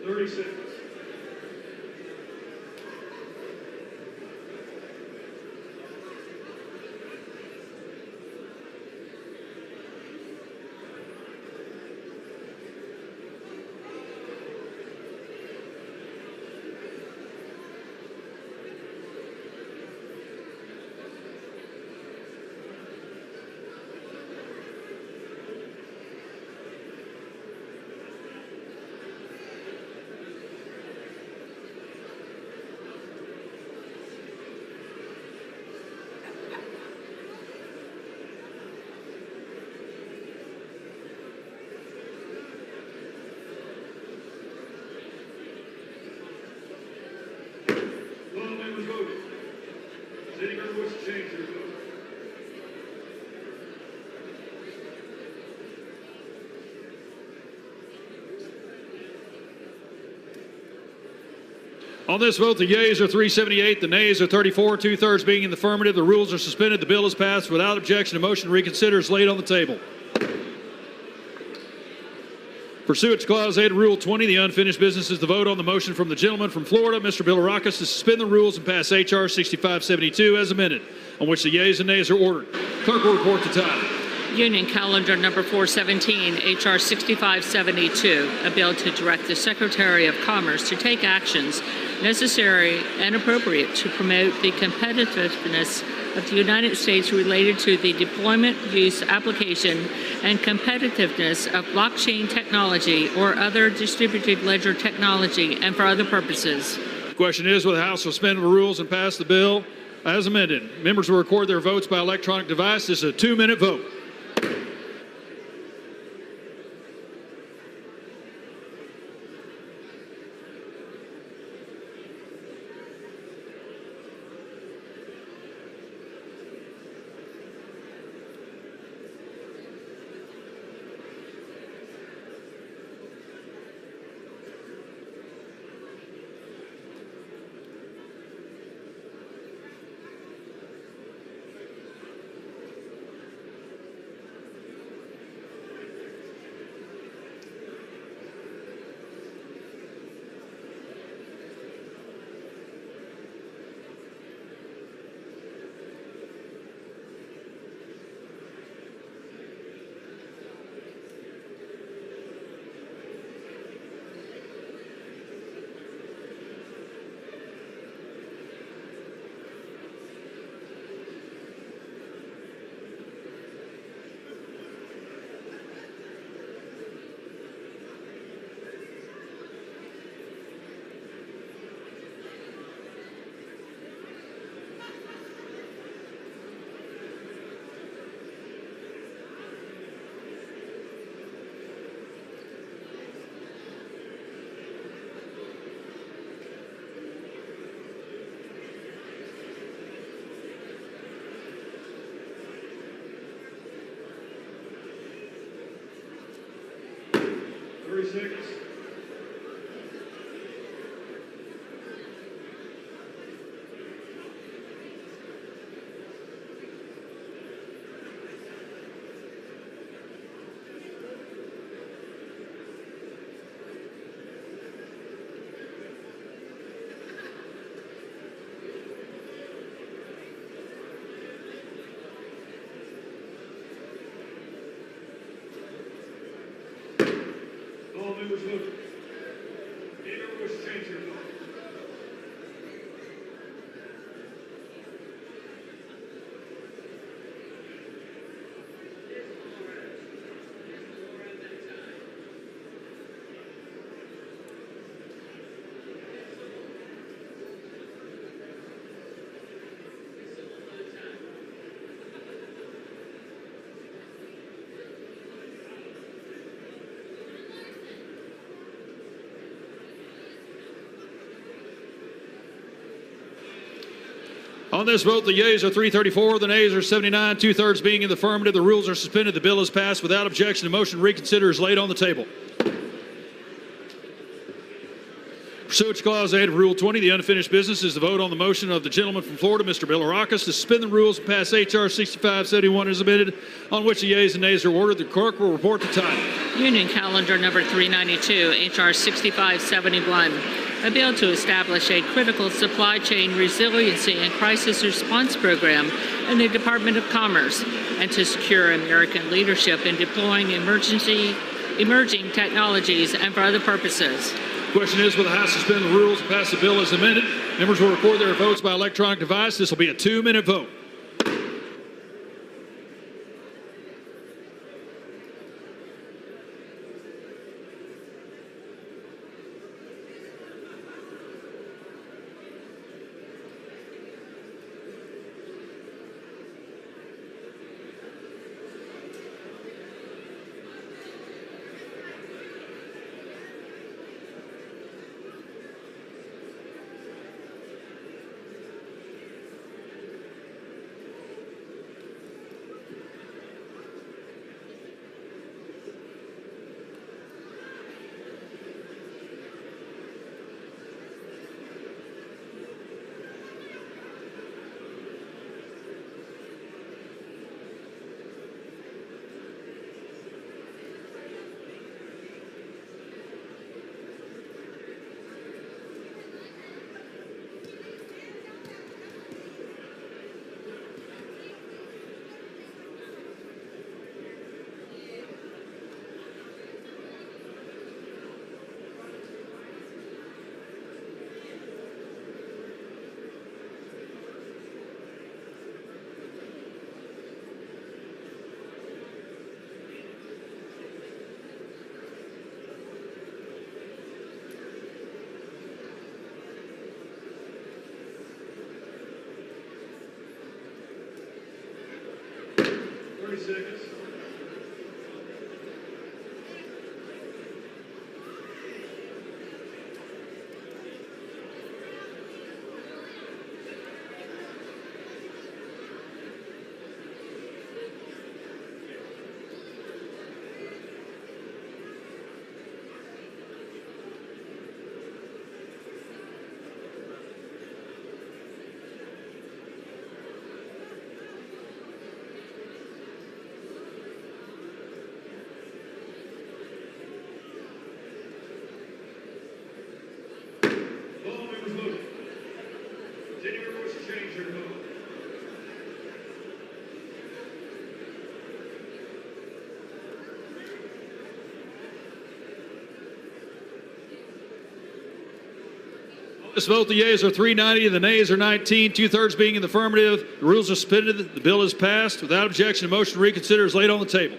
30 seconds. All members voted. Does anyone wish to change their vote? On this vote, the yeas are 378, the nays are 34, two-thirds being in the affirmative. The rules are suspended. The bill is passed without objection. A motion to reconsider is laid on the table. Pursuant to Clause 8 of Rule 20, the unfinished business is the vote on the motion from the gentleman from Florida, Mr. Bilirakis, to suspend the rules and pass H.R. 6572 as amended, on which the yeas and nays are ordered. Clerk will report the title. Union Calendar Number 417, H.R. 6572, a bill to direct the Secretary of Commerce to take actions necessary and appropriate to promote the competitiveness of the United States related to the deployment, use, application, and competitiveness of blockchain technology or other distributed ledger technology and for other purposes. The question is, will the House suspend the rules and pass the bill as amended? Members will record their votes by electronic device. This is a 2-minute vote. Seconds. All members voted. Any member wish to change their vote? On this vote, the yeas are 334, the nays are 79, two-thirds being in the affirmative. The rules are suspended. The bill is passed without objection. A motion to reconsider is laid on the table. Pursuant to Clause 8 of Rule 20, the unfinished business is the vote on the motion of the gentleman from Florida, Mr. Bilirakis, to suspend the rules and pass H.R. 6571 as amended, on which the yeas and nays are ordered. The clerk will report the title. Union Calendar Number 392, H.R. 6571, a bill to establish a critical supply chain resiliency and crisis response program in the Department of Commerce and to secure American leadership in deploying emerging technologies and for other purposes. Question is, will the House suspend the rules and pass the bill as amended? Members will record their votes by electronic device. This will be a 2-minute vote. Seconds. This vote, the yeas are 390 and the nays are 19, 2/3 being in the affirmative. The rules are suspended. The bill is passed. Without objection, a motion to reconsider is laid on the table.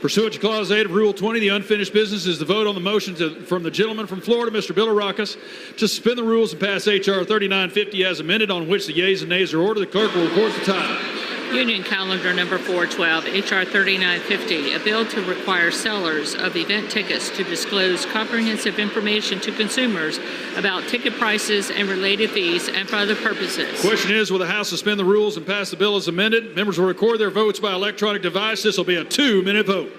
Pursuant to Clause 8 of Rule 20, the unfinished business is the vote on the motion from the gentleman from Florida, Mr. Bilirakis, to suspend the rules and pass H.R. 3950 as amended, on which the yeas and nays are ordered. The clerk will report the time. Union Calendar Number 412, H.R. 3950, a bill to require sellers of event tickets to disclose comprehensive information to consumers about ticket prices and related fees and for other purposes. Question is, will the House suspend the rules and pass the bill as amended? Members will record their votes by electronic device. This will be a 2-minute vote.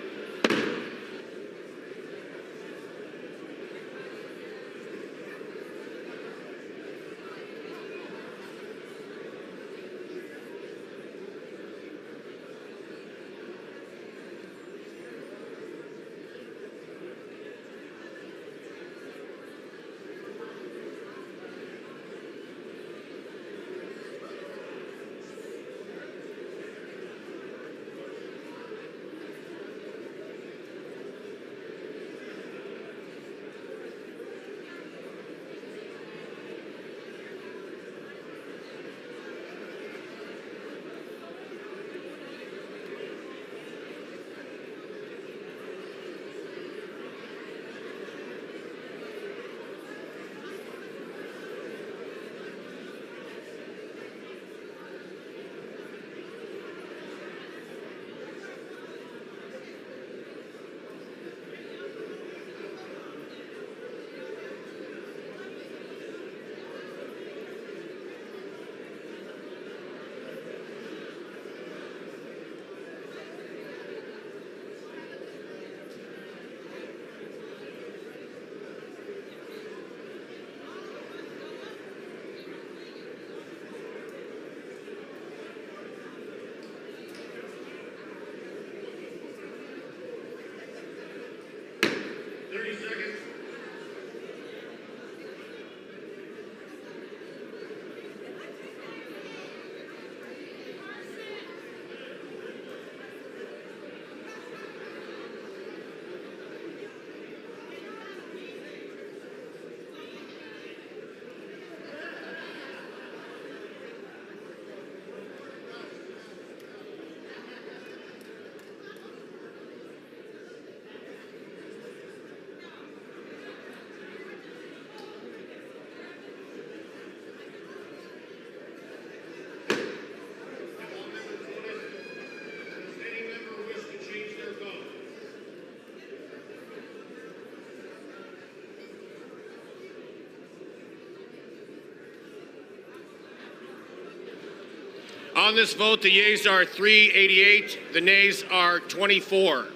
On this vote, the yeas are 388, the nays are 24.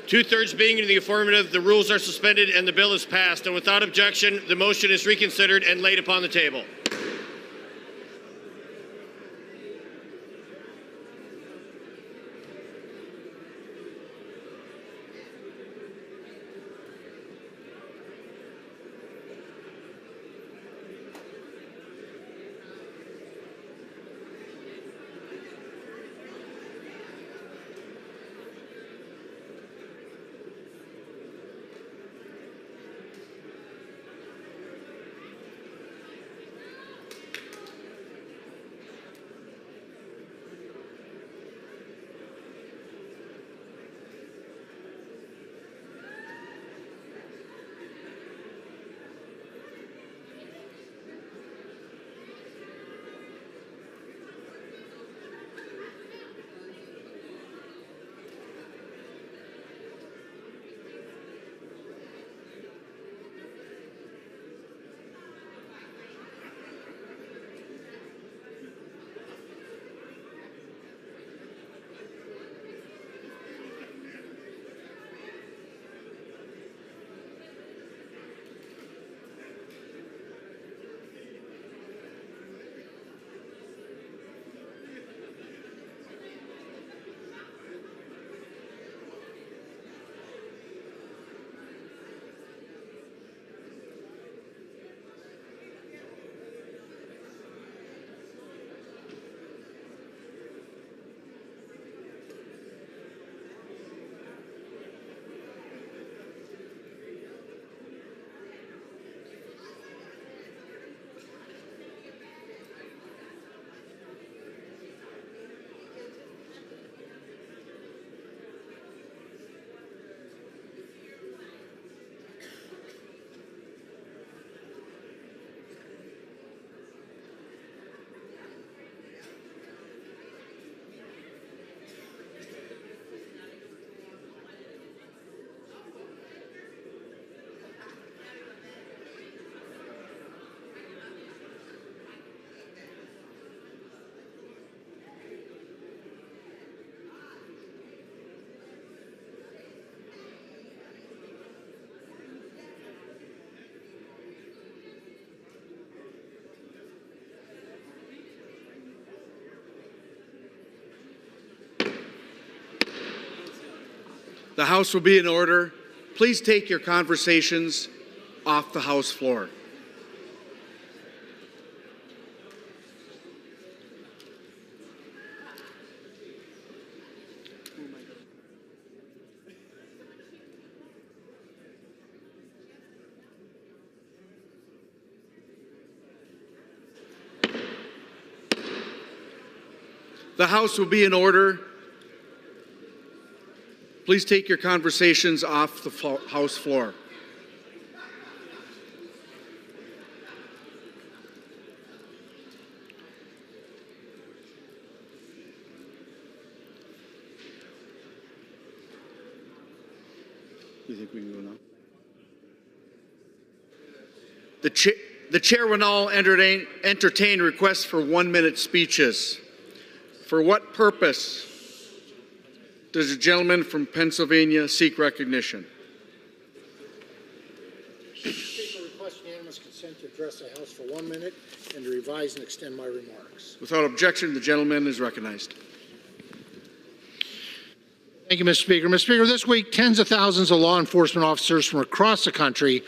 Two-thirds being in the affirmative, the rules are suspended and the bill is passed. And without objection, the motion is reconsidered and laid upon the table. The House will be in order. Please take your conversations off the House floor. The House will be in order. Please take your conversations off the House floor. You think we can go now? The chair will now entertain requests for 1-minute speeches. For what purpose does the gentleman from Pennsylvania seek recognition? Mr. Speaker, request unanimous consent to address the House for 1 minute and to revise and extend my remarks. Without objection, the gentleman is recognized. Thank you, Mr. Speaker. Mr. Speaker, this week, tens of thousands of law enforcement officers from across the country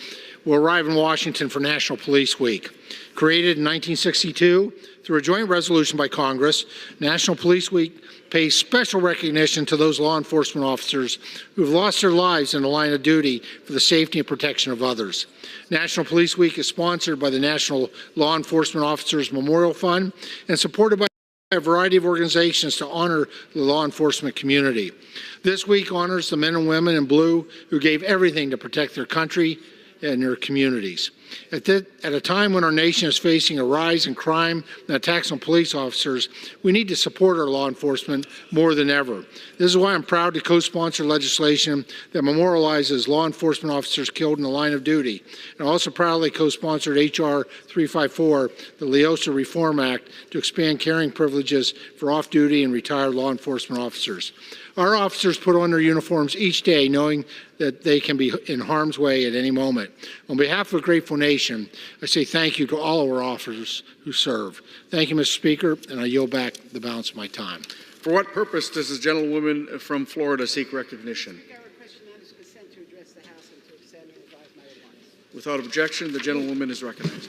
will arrive in Washington for National Police Week. Created in 1962 through a joint resolution by Congress, National Police Week pays special recognition to those law enforcement officers who have lost their lives in the line of duty for the safety and protection of others. National Police Week is sponsored by the National Law Enforcement Officers Memorial Fund and supported by a variety of organizations to honor the law enforcement community. This week honors the men and women in blue who gave everything to protect their country and their communities. At a time when our nation is facing a rise in crime and attacks on police officers, we need to support our law enforcement more than ever. This is why I'm proud to co-sponsor legislation that memorializes law enforcement officers killed in the line of duty. And I also proudly co-sponsored H.R. 354, the LEOSA Reform Act, to expand carrying privileges for off-duty and retired law enforcement officers. Our officers put on their uniforms each day knowing that they can be in harm's way at any moment. On behalf of a grateful nation, I say thank you to all of our officers who serve. Thank you, Mr. Speaker, and I yield back the balance of my time. For what purpose does the gentlewoman from Florida seek recognition? Without objection, the gentlewoman is recognized.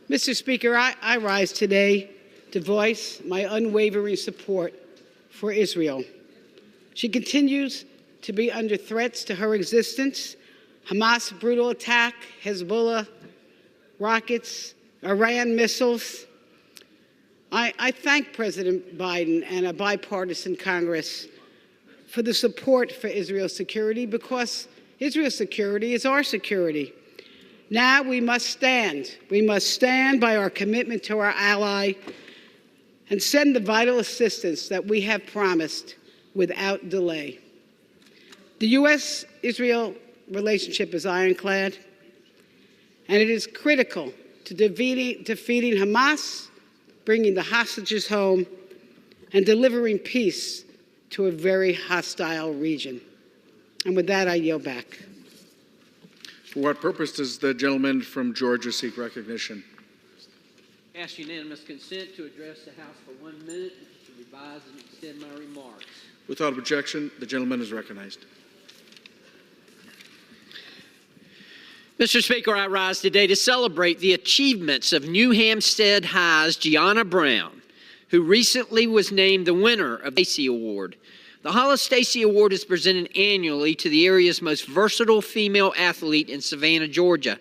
Mr. Speaker, I rise today to voice my unwavering support for Israel. She continues to be under threats to her existence. Hamas brutal attack, Hezbollah rockets, Iran missiles. I thank President Biden and a bipartisan Congress for the support for Israel's security, because Israel's security is our security. Now we must stand. We must stand by our commitment to our ally and send the vital assistance that we have promised without delay. The U.S.-Israel relationship is ironclad, and it is critical to defeating Hamas, bringing the hostages home, and delivering peace to a very hostile region. And with that, I yield back. For what purpose does the gentleman from Georgia seek recognition? Ask unanimous consent to address the House for 1 minute to revise and extend my remarks. Without objection, the gentleman is recognized. Mr. Speaker, I rise today to celebrate the achievements of New Hampstead High's Gianna Brown, who recently was named the winner of the Stacey Award. The Hollis Stacey Award is presented annually to the area's most versatile female athlete in Savannah, Georgia.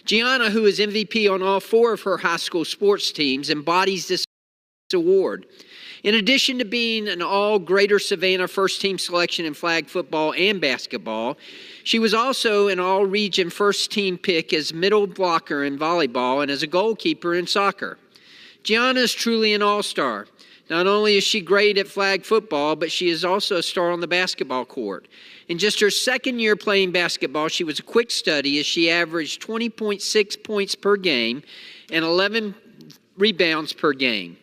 Gianna, who is MVP on all 4 of her high school sports teams, embodies this award. In addition to being an all-Greater Savannah first-team selection in flag football and basketball, she was also an all-region first-team pick as middle blocker in volleyball and as a goalkeeper in soccer. Gianna is truly an all-star. Not only is she great at flag football, but she is also a star on the basketball court. In just her second year playing basketball, she was a quick study as she averaged 20.6 points per game and 11 rebounds per game.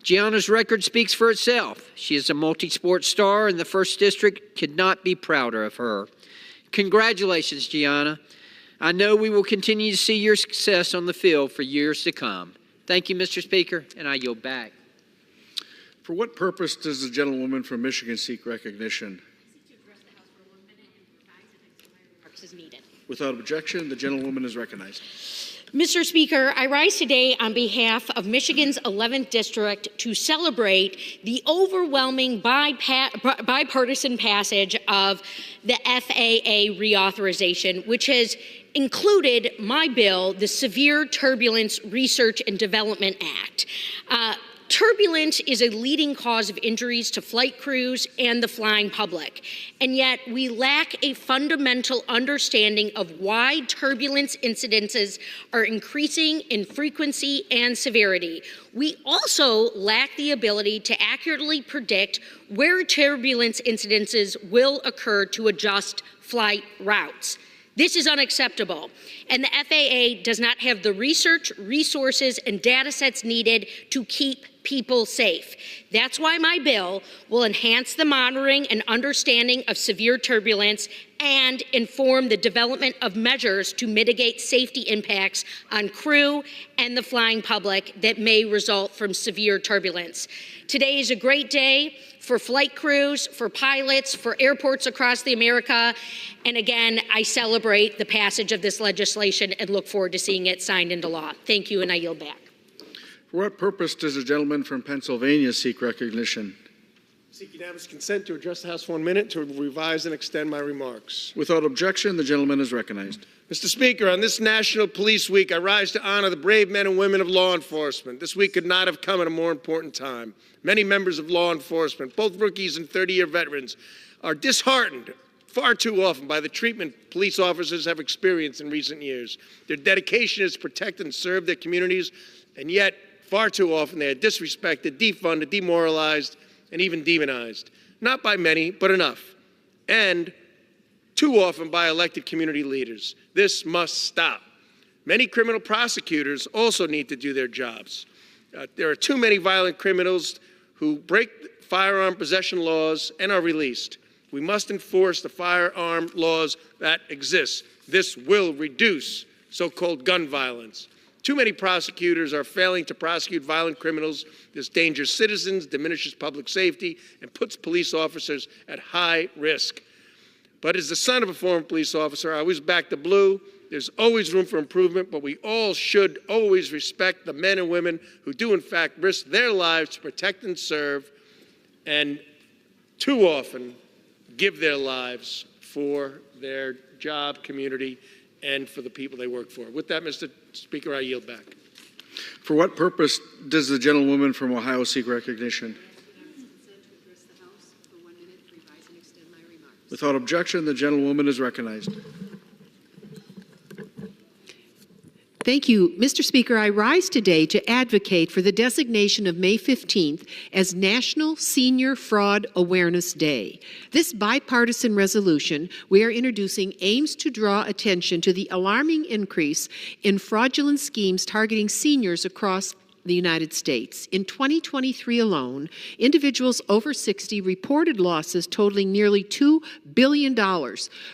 Gianna's record speaks for itself. She is a multi-sport star, and the 1st District could not be prouder of her. Congratulations, Gianna. I know we will continue to see your success on the field for years to come. Thank you, Mr. Speaker, and I yield back. For what purpose does the gentlewoman from Michigan seek recognition? Without objection, the gentlewoman is recognized. Mr. Speaker, I rise today on behalf of Michigan's 11th District to celebrate the overwhelming bipartisan passage of the FAA reauthorization, which has included my bill, the Severe Turbulence Research and Development Act. Turbulence is a leading cause of injuries to flight crews and the flying public, and yet we lack a fundamental understanding of why turbulence incidences are increasing in frequency and severity. We also lack the ability to accurately predict where turbulence incidences will occur to adjust flight routes. This is unacceptable, and the FAA does not have the research, resources, and data sets needed to keep people safe. That's why my bill will enhance the monitoring and understanding of severe turbulence and inform the development of measures to mitigate safety impacts on crew and the flying public that may result from severe turbulence. Today is a great day for flight crews, for pilots, for airports across the America. And again, I celebrate the passage of this legislation and look forward to seeing it signed into law. Thank you, and I yield back. For what purpose does the gentleman from Pennsylvania seek recognition? Seek unanimous consent to address the House for 1 minute to revise and extend my remarks. Without objection, the gentleman is recognized. Mr. Speaker, on this National Police Week, I rise to honor the brave men and women of law enforcement. This week could not have come at a more important time. Many members of law enforcement, both rookies and 30-year veterans, are disheartened far too often by the treatment police officers have experienced in recent years. Their dedication is to protect and serve their communities, and yet far too often they are disrespected, defunded, demoralized, and even demonized. Not by many, but enough. And too often by elected community leaders. This must stop. Many criminal prosecutors also need to do their jobs. There are too many violent criminals who break firearm possession laws and are released. We must enforce the firearm laws that exist. This will reduce so-called gun violence. Too many prosecutors are failing to prosecute violent criminals. This endangers citizens, diminishes public safety, and puts police officers at high risk. But as the son of a former police officer, I always back the blue. There's always room for improvement, but we all should always respect the men and women who do, in fact, risk their lives to protect and serve, and too often give their lives for their job, community, and for the people they work for. With that, Mr. Speaker, I yield back. For what purpose does the gentlewoman from Ohio seek recognition? Without objection, the gentlewoman is recognized. Thank you. Mr. Speaker, I rise today to advocate for the designation of May 15th as National Senior Fraud Awareness Day. This bipartisan resolution we are introducing aims to draw attention to the alarming increase in fraudulent schemes targeting seniors across the United States. In 2023 alone, individuals over 60 reported losses totaling nearly $2 billion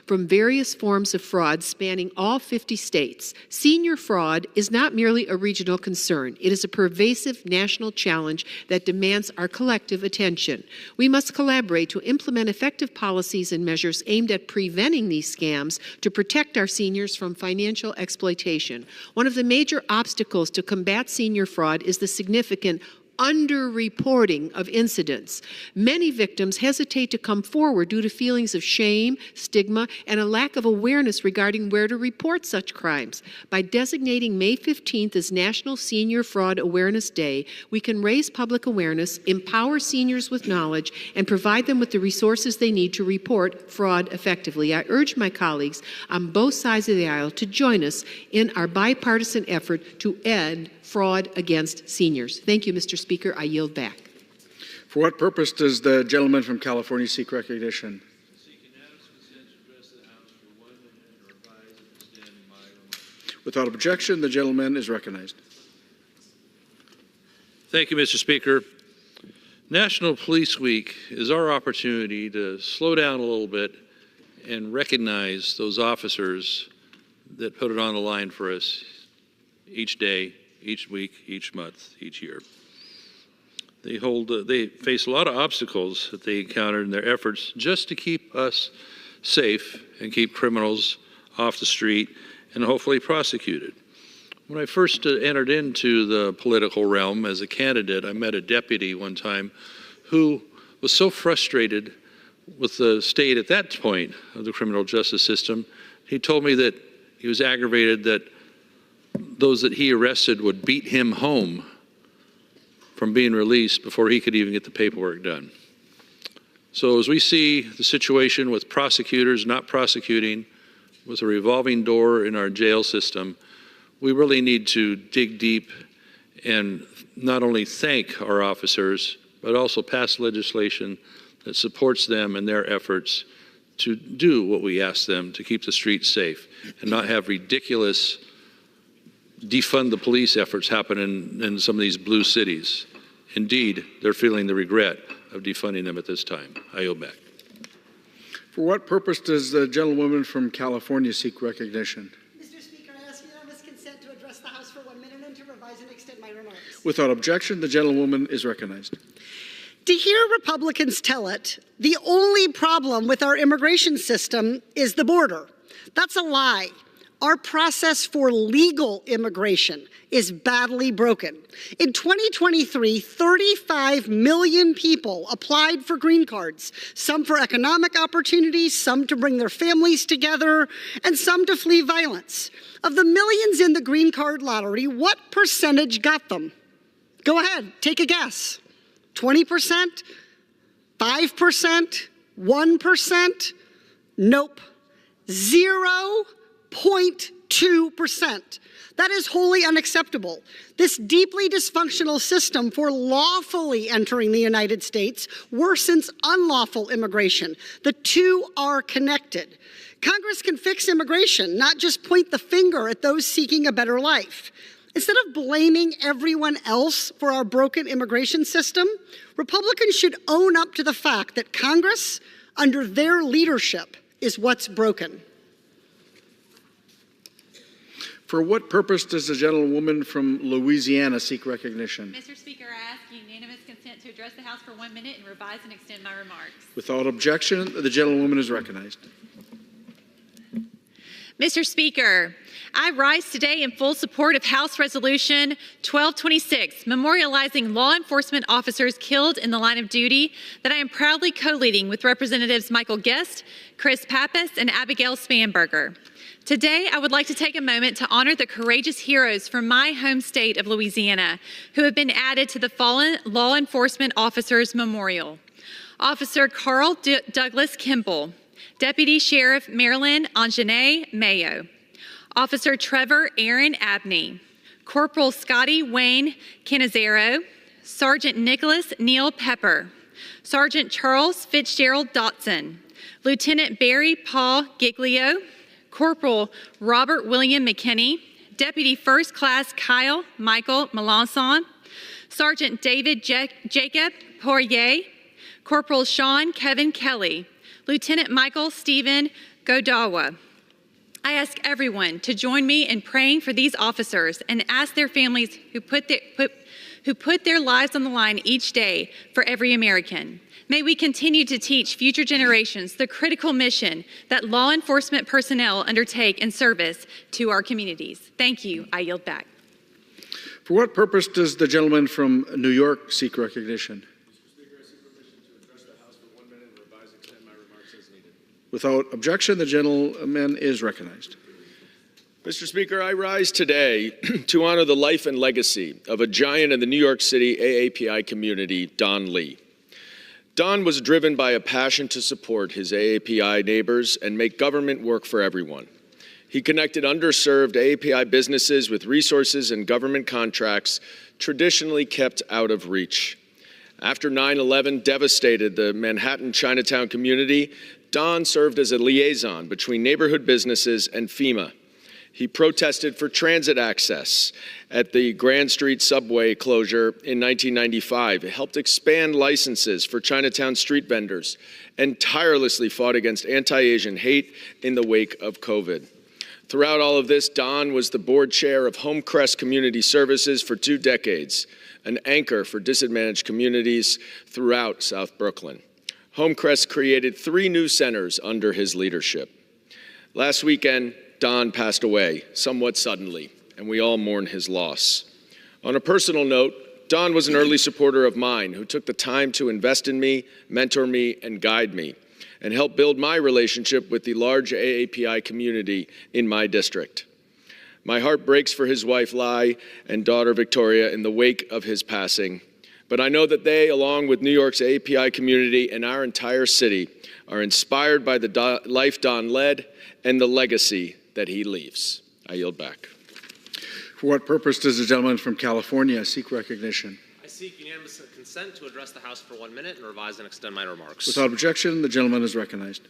from various forms of fraud spanning all 50 states. Senior fraud is not merely a regional concern. It is a pervasive national challenge that demands our collective attention. We must collaborate to implement effective policies and measures aimed at preventing these scams to protect our seniors from financial exploitation. One of the major obstacles to combat senior fraud is the significant underreporting of incidents. Many victims hesitate to come forward due to feelings of shame, stigma, and a lack of awareness regarding where to report such crimes. By designating May 15th as National Senior Fraud Awareness Day, we can raise public awareness, empower seniors with knowledge, and provide them with the resources they need to report fraud effectively. I urge my colleagues on both sides of the aisle to join us in our bipartisan effort to end fraud against seniors. Thank you, Mr. Speaker. I yield back. For what purpose does the gentleman from California seek recognition? Without objection, the gentleman is recognized. Thank you, Mr. Speaker. National Police Week is our opportunity to slow down a little bit and recognize those officers that put it on the line for us each day, each week, each month, each year. They face a lot of obstacles that they encounter in their efforts just to keep us safe and keep criminals off the street and hopefully prosecuted. When I first entered into the political realm as a candidate, I met a deputy one time who was so frustrated with the state at that point of the criminal justice system. He told me that he was aggravated that those that he arrested would beat him home from being released before he could even get the paperwork done. So as we see the situation with prosecutors not prosecuting, with a revolving door in our jail system, we really need to dig deep and not only thank our officers, but also pass legislation that supports them in their efforts to do what we ask them to keep the streets safe and not have ridiculous defund the police efforts happen in some of these blue cities. Indeed, they're feeling the regret of defunding them at this time. I yield back. For what purpose does the gentlewoman from California seek recognition? Mr. Speaker, I ask unanimous consent to address the House for 1 minute and to revise and extend my remarks. Without objection, the gentlewoman is recognized. To hear Republicans tell it, the only problem with our immigration system is the border. That's a lie. Our process for legal immigration is badly broken. In 2023, 35 million people applied for green cards, some for economic opportunities, some to bring their families together, and some to flee violence. Of the millions in the green card lottery, what percentage got them? Go ahead, take a guess. 20%? 5%? 1%? Nope. 0.2%. That is wholly unacceptable. This deeply dysfunctional system for lawfully entering the United States worsens unlawful immigration. The two are connected. Congress can fix immigration, not just point the finger at those seeking a better life. Instead of blaming everyone else for our broken immigration system, Republicans should own up to the fact that Congress, under their leadership, is what's broken. For what purpose does the gentlewoman from Louisiana seek recognition? Mr. Speaker, I ask unanimous consent to address the House for 1 minute and revise and extend my remarks. Without objection, the gentlewoman is recognized. Mr. Speaker, I rise today in full support of House Resolution 1226, memorializing law enforcement officers killed in the line of duty, that I am proudly co-leading with Representatives Michael Guest, Chris Pappas, and Abigail Spanberger. Today, I would like to take a moment to honor the courageous heroes from my home state of Louisiana who have been added to the Fallen Law Enforcement Officers Memorial. Officer Carl Douglas Kimball, Deputy Sheriff Marilyn Anjanae Mayo, Officer Trevor Aaron Abney, Corporal Scotty Wayne Canizero, Sergeant Nicholas Neil Pepper, Sergeant Charles Fitzgerald Dotson, Lieutenant Barry Paul Giglio, Corporal Robert William McKinney, Deputy First Class Kyle Michael Melanson, Sergeant David Jacob Poirier, Corporal Sean Kevin Kelly, Lieutenant Michael Stephen Godawa. I ask everyone to join me in praying for these officers and ask their families who put their lives on the line each day for every American. May we continue to teach future generations the critical mission that law enforcement personnel undertake in service to our communities. Thank you. I yield back. For what purpose does the gentleman from New York seek recognition? Without objection, the gentleman is recognized. Mr. Speaker, I rise today to honor the life and legacy of a giant in the New York City AAPI community, Don Lee. Don was driven by a passion to support his AAPI neighbors and make government work for everyone. He connected underserved AAPI businesses with resources and government contracts traditionally kept out of reach. After 9/11 devastated the Manhattan Chinatown community, Don served as a liaison between neighborhood businesses and FEMA. He protested for transit access at the Grand Street subway closure in 1995. He helped expand licenses for Chinatown street vendors and tirelessly fought against anti-Asian hate in the wake of COVID. Throughout all of this, Don was the board chair of Homecrest Community Services for 2 decades, an anchor for disadvantaged communities throughout South Brooklyn. Homecrest created 3 new centers under his leadership. Last weekend, Don passed away, somewhat suddenly, and we all mourn his loss. On a personal note, Don was an early supporter of mine who took the time to invest in me, mentor me, and guide me, and help build my relationship with the large AAPI community in my district. My heart breaks for his wife, Lai, and daughter, Victoria, in the wake of his passing, but I know that they, along with New York's AAPI community and our entire city, are inspired by the life Don led and the legacy that he leaves. I yield back. For what purpose does the gentleman from California seek recognition? I seek unanimous consent to address the House for 1 minute and revise and extend my remarks. Without objection, the gentleman is recognized.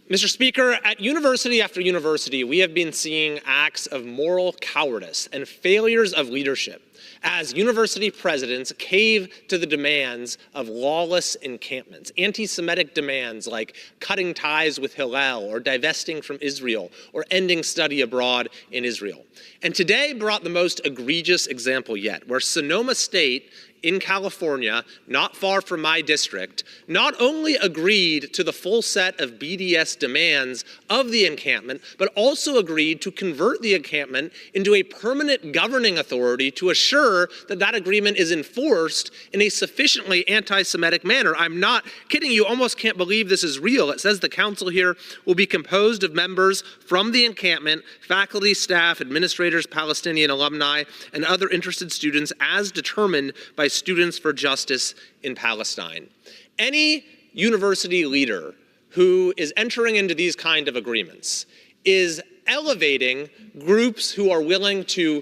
Mr. Speaker, at university after university, we have been seeing acts of moral cowardice and failures of leadership as university presidents cave to the demands of lawless encampments, anti-Semitic demands like cutting ties with Hillel or divesting from Israel or ending study abroad in Israel. And today brought the most egregious example yet, where Sonoma State in California, not far from my district, not only agreed to the full set of BDS demands of the encampment, but also agreed to convert the encampment into a permanent governing authority to assure that that agreement is enforced in a sufficiently anti-Semitic manner. I'm not kidding you, almost can't believe this is real. It says the council here will be composed of members from the encampment, faculty, staff, administrators, Palestinian alumni, and other interested students as determined by Students for Justice in Palestine. Any university leader who is entering into these kind of agreements is elevating groups who are willing to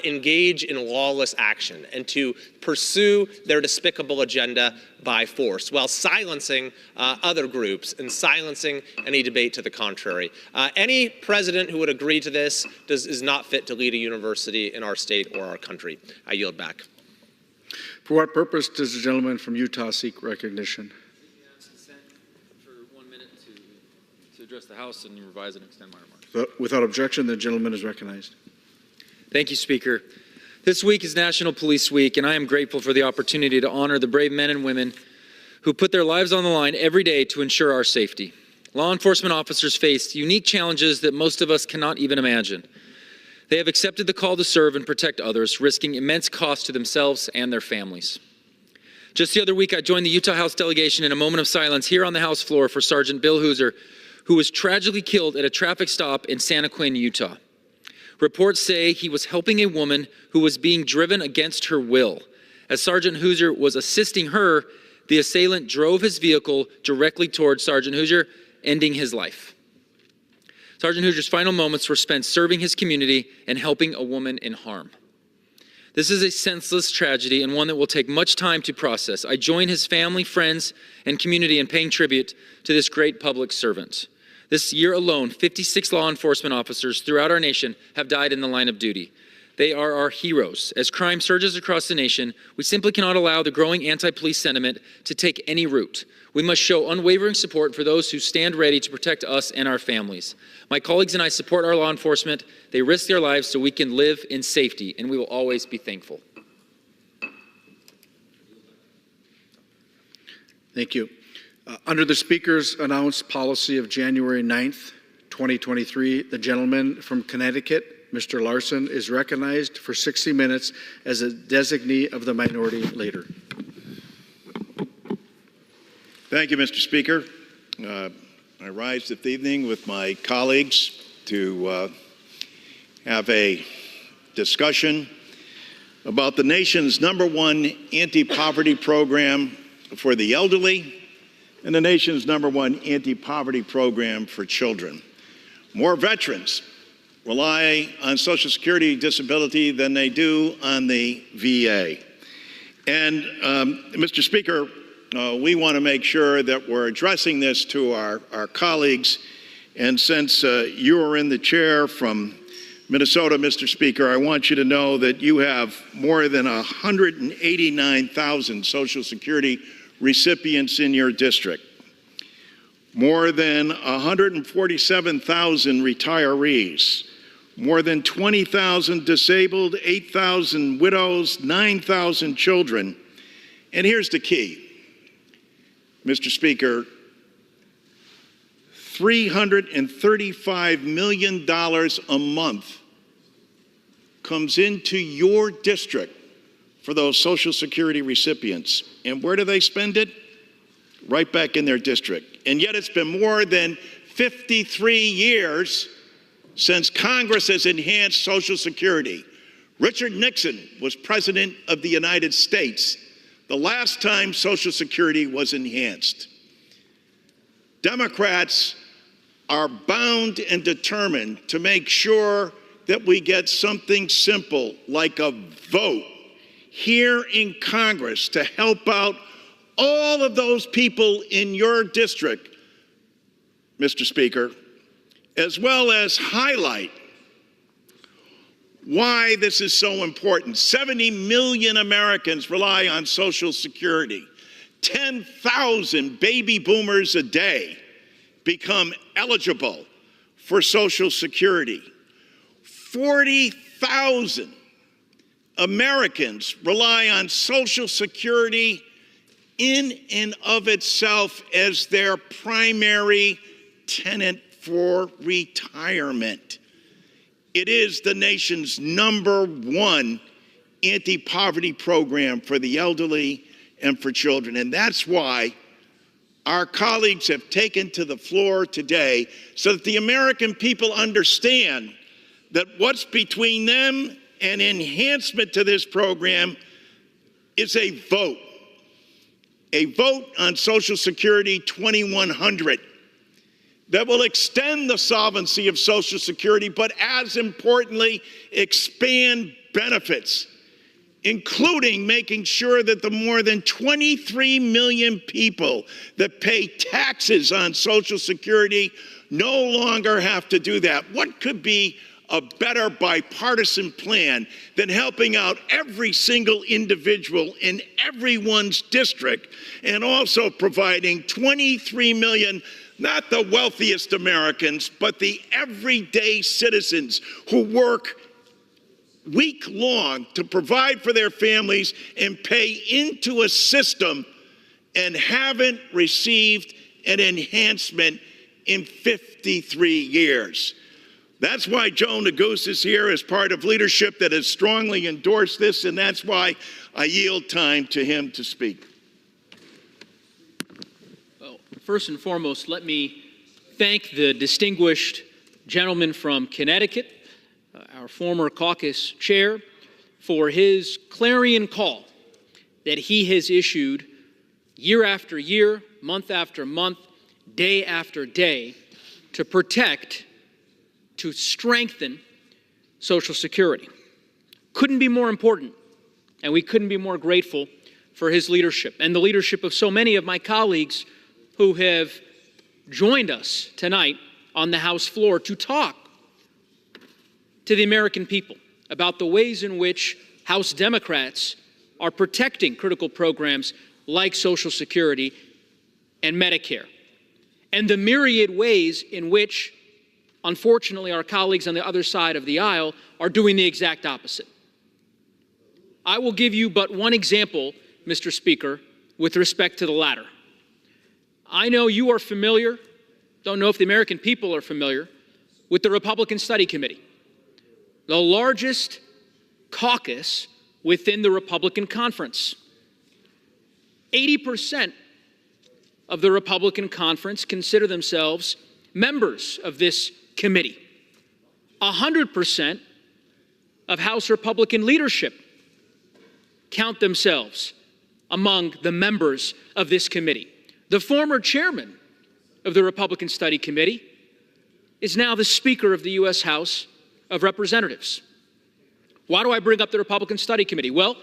engage in lawless action and to pursue their despicable agenda by force, while silencing other groups and silencing any debate to the contrary. Any president who would agree to this is not fit to lead a university in our state or our country. I yield back. For what purpose does the gentleman from Utah seek recognition? For 1 minute to address the House and revise and extend my remarks. Without objection, the gentleman is recognized. Thank you, Speaker. This week is National Police Week, and I am grateful for the opportunity to honor the brave men and women who put their lives on the line every day to ensure our safety. Law enforcement officers face unique challenges that most of us cannot even imagine. They have accepted the call to serve and protect others, risking immense cost to themselves and their families. Just the other week, I joined the Utah House delegation in a moment of silence here on the House floor for Sergeant Bill Hooser, who was tragically killed at a traffic stop in Santa Quin, Utah. Reports say he was helping a woman who was being driven against her will. As Sergeant Hooser was assisting her, the assailant drove his vehicle directly toward Sergeant Hooser, ending his life. Sergeant Hooser's final moments were spent serving his community and helping a woman in harm. This is a senseless tragedy and one that will take much time to process. I join his family, friends, and community in paying tribute to this great public servant. This year alone, 56 law enforcement officers throughout our nation have died in the line of duty. They are our heroes. As crime surges across the nation, we simply cannot allow the growing anti-police sentiment to take any root. We must show unwavering support for those who stand ready to protect us and our families. My colleagues and I support our law enforcement. They risk their lives so we can live in safety, and we will always be thankful. Thank you. Under the Speaker's announced policy of January 9th, 2023, the gentleman from Connecticut, Mr. Larson, is recognized for 60 minutes as a designee of the minority leader. Thank you, Mr. Speaker. I rise this evening with my colleagues to have a discussion about the nation's #1 anti-poverty program for the elderly and the nation's #1 anti-poverty program for children. More veterans rely on Social Security disability than they do on the VA. And, Mr. Speaker, we want to make sure that we're addressing this to our colleagues. And since you are in the chair from Minnesota, Mr. Speaker, I want you to know that you have more than 189,000 Social Security recipients in your district, more than 147,000 retirees, more than 20,000 disabled, 8,000 widows, 9,000 children. And here's the key, Mr. Speaker, $335 million a month comes into your district for those Social Security recipients. And where do they spend it? Right back in their district. And yet it's been more than 53 years since Congress has enhanced Social Security. Richard Nixon was President of the United States the last time Social Security was enhanced. Democrats are bound and determined to make sure that we get something simple like a vote here in Congress to help out all of those people in your district, Mr. Speaker, as well as highlight why this is so important. 70 million Americans rely on Social Security. 10,000 baby boomers a day become eligible for Social Security. 40,000 Americans rely on Social Security in and of itself as their primary tenant for retirement. It is the nation's #1 anti-poverty program for the elderly and for children. And that's why our colleagues have taken to the floor today so that the American people understand that what's between them and enhancement to this program is a vote. a vote on Social Security 2100 that will extend the solvency of Social Security, but as importantly, expand benefits, including making sure that the more than 23 million people that pay taxes on Social Security no longer have to do that. What could be a better bipartisan plan than helping out every single individual in everyone's district and also providing 23 million, not the wealthiest Americans, but the everyday citizens who work week long to provide for their families and pay into a system and haven't received an enhancement in 53 years. That's why Joe Neguse is here as part of leadership that has strongly endorsed this, and that's why I yield time to him to speak. Well, first and foremost, let me thank the distinguished gentleman from Connecticut, our former caucus chair, for his clarion call that he has issued year after year, month after month, day after day to protect, to strengthen Social Security. Couldn't be more important, and we couldn't be more grateful for his leadership and the leadership of so many of my colleagues who have joined us tonight on the House floor to talk to the American people about the ways in which House Democrats are protecting critical programs like Social Security and Medicare, and the myriad ways in which, unfortunately, our colleagues on the other side of the aisle are doing the exact opposite. I will give you but one example, Mr. Speaker, with respect to the latter. I know you are familiar, don't know if the American people are familiar, with the Republican Study Committee, the largest caucus within the Republican Conference. 80% of the Republican Conference consider themselves members of this committee. 100% of House Republican leadership count themselves among the members of this committee. The former chairman of the Republican Study Committee is now the Speaker of the U.S. House of Representatives. Why do I bring up the Republican Study Committee? Well,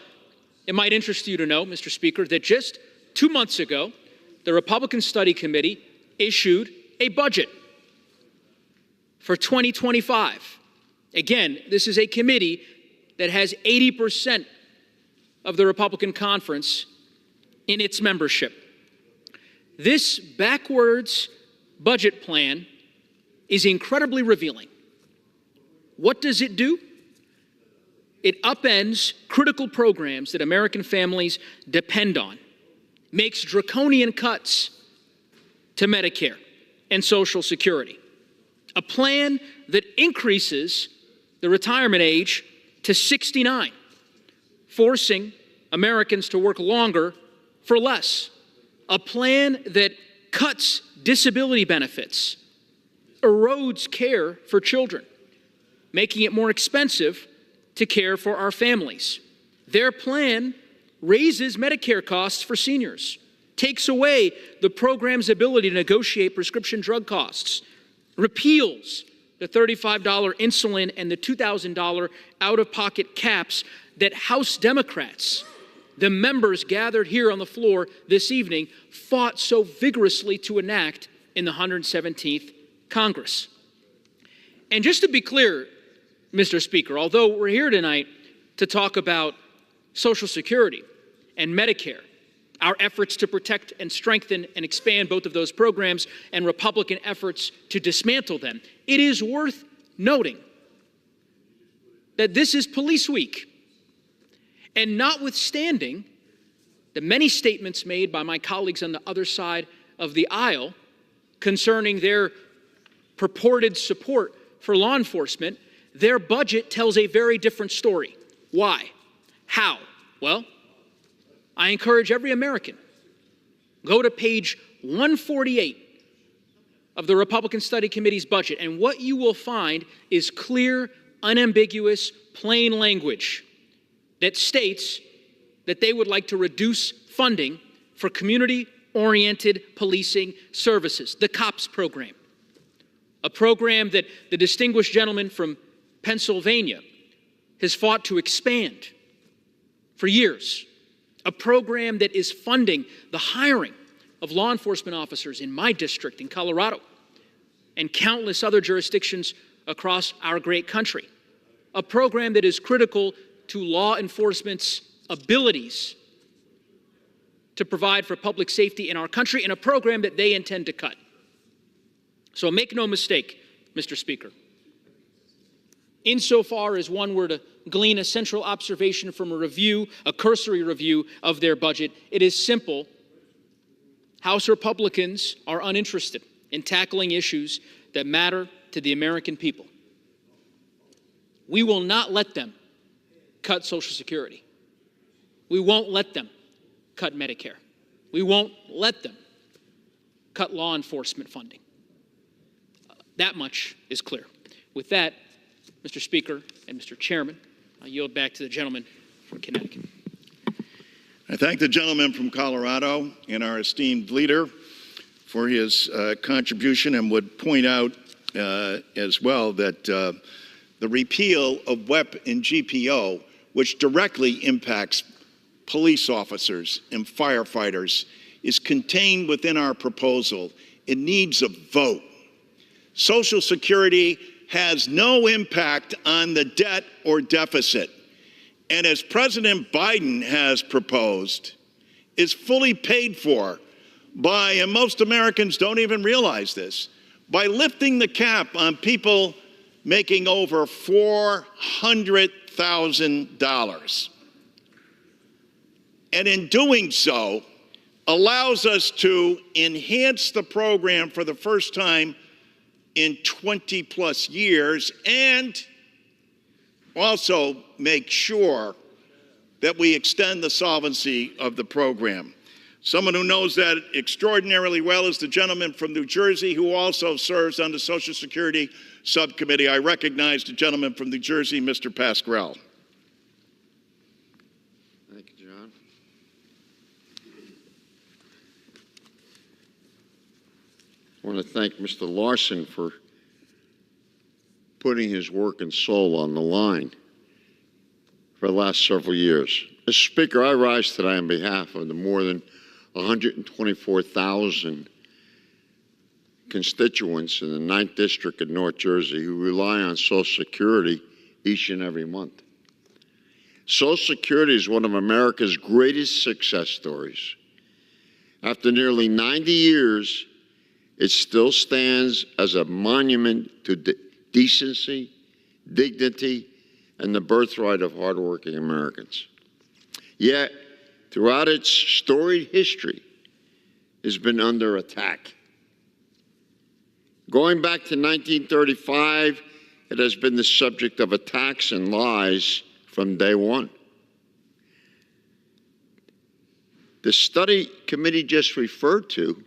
it might interest you to know, Mr. Speaker, that just 2 months ago, the Republican Study Committee issued a budget for 2025. Again, this is a committee that has 80% of the Republican Conference in its membership. This backwards budget plan is incredibly revealing. What does it do? It upends critical programs that American families depend on, makes draconian cuts to Medicare and Social Security, a plan that increases the retirement age to 69, forcing Americans to work longer for less, a plan that cuts disability benefits, erodes care for children, making it more expensive to care for our families. Their plan raises Medicare costs for seniors, takes away the program's ability to negotiate prescription drug costs, repeals the $35 insulin and the $2,000 out-of-pocket caps that House Democrats, the members gathered here on the floor this evening, fought so vigorously to enact in the 117th Congress. And just to be clear, Mr. Speaker, although we're here tonight to talk about Social Security and Medicare, our efforts to protect and strengthen and expand both of those programs and Republican efforts to dismantle them, it is worth noting that this is Police Week. And notwithstanding the many statements made by my colleagues on the other side of the aisle concerning their purported support for law enforcement, their budget tells a very different story. Why? How? Well, I encourage every American, go to page 148 of the Republican Study Committee's budget, and what you will find is clear, unambiguous, plain language that states that they would like to reduce funding for community-oriented policing services, the COPS program, a program that the distinguished gentleman from Pennsylvania has fought to expand for years, a program that is funding the hiring of law enforcement officers in my district in Colorado and countless other jurisdictions across our great country, a program that is critical to law enforcement's abilities to provide for public safety in our country, and a program that they intend to cut. So make no mistake, Mr. Speaker, insofar as one were to glean a central observation from a review, a cursory review of their budget, it is simple. House Republicans are uninterested in tackling issues that matter to the American people. We will not let them cut Social Security. We won't let them cut Medicare. We won't let them cut law enforcement funding. That much is clear. With that, Mr. Speaker and Mr. Chairman, I yield back to the gentleman from Connecticut. I thank the gentleman from Colorado and our esteemed leader for his contribution, and would point out as well that the repeal of WEP and GPO, which directly impacts police officers and firefighters, is contained within our proposal. It needs a vote. Social Security has no impact on the debt or deficit, and as President Biden has proposed, is fully paid for by, and most Americans don't even realize this, by lifting the cap on people making over $400,000. And in doing so, allows us to enhance the program for the first time in 20 plus years, and also make sure that we extend the solvency of the program. Someone who knows that extraordinarily well is the gentleman from New Jersey, who also serves on the Social Security Subcommittee. I recognize the gentleman from New Jersey, Mr. Pascrell. Thank you, John. I want to thank Mr. Larson for putting his work and soul on the line for the last several years. Mr. Speaker, I rise today on behalf of the more than 124,000 constituents in the 9th District of North Jersey who rely on Social Security each and every month. Social Security is one of America's greatest success stories. After nearly 90 years, it still stands as a monument to decency, dignity, and the birthright of hardworking Americans. Yet, throughout its storied history, it has been under attack. Going back to 1935, it has been the subject of attacks and lies from day one. The study committee just referred to,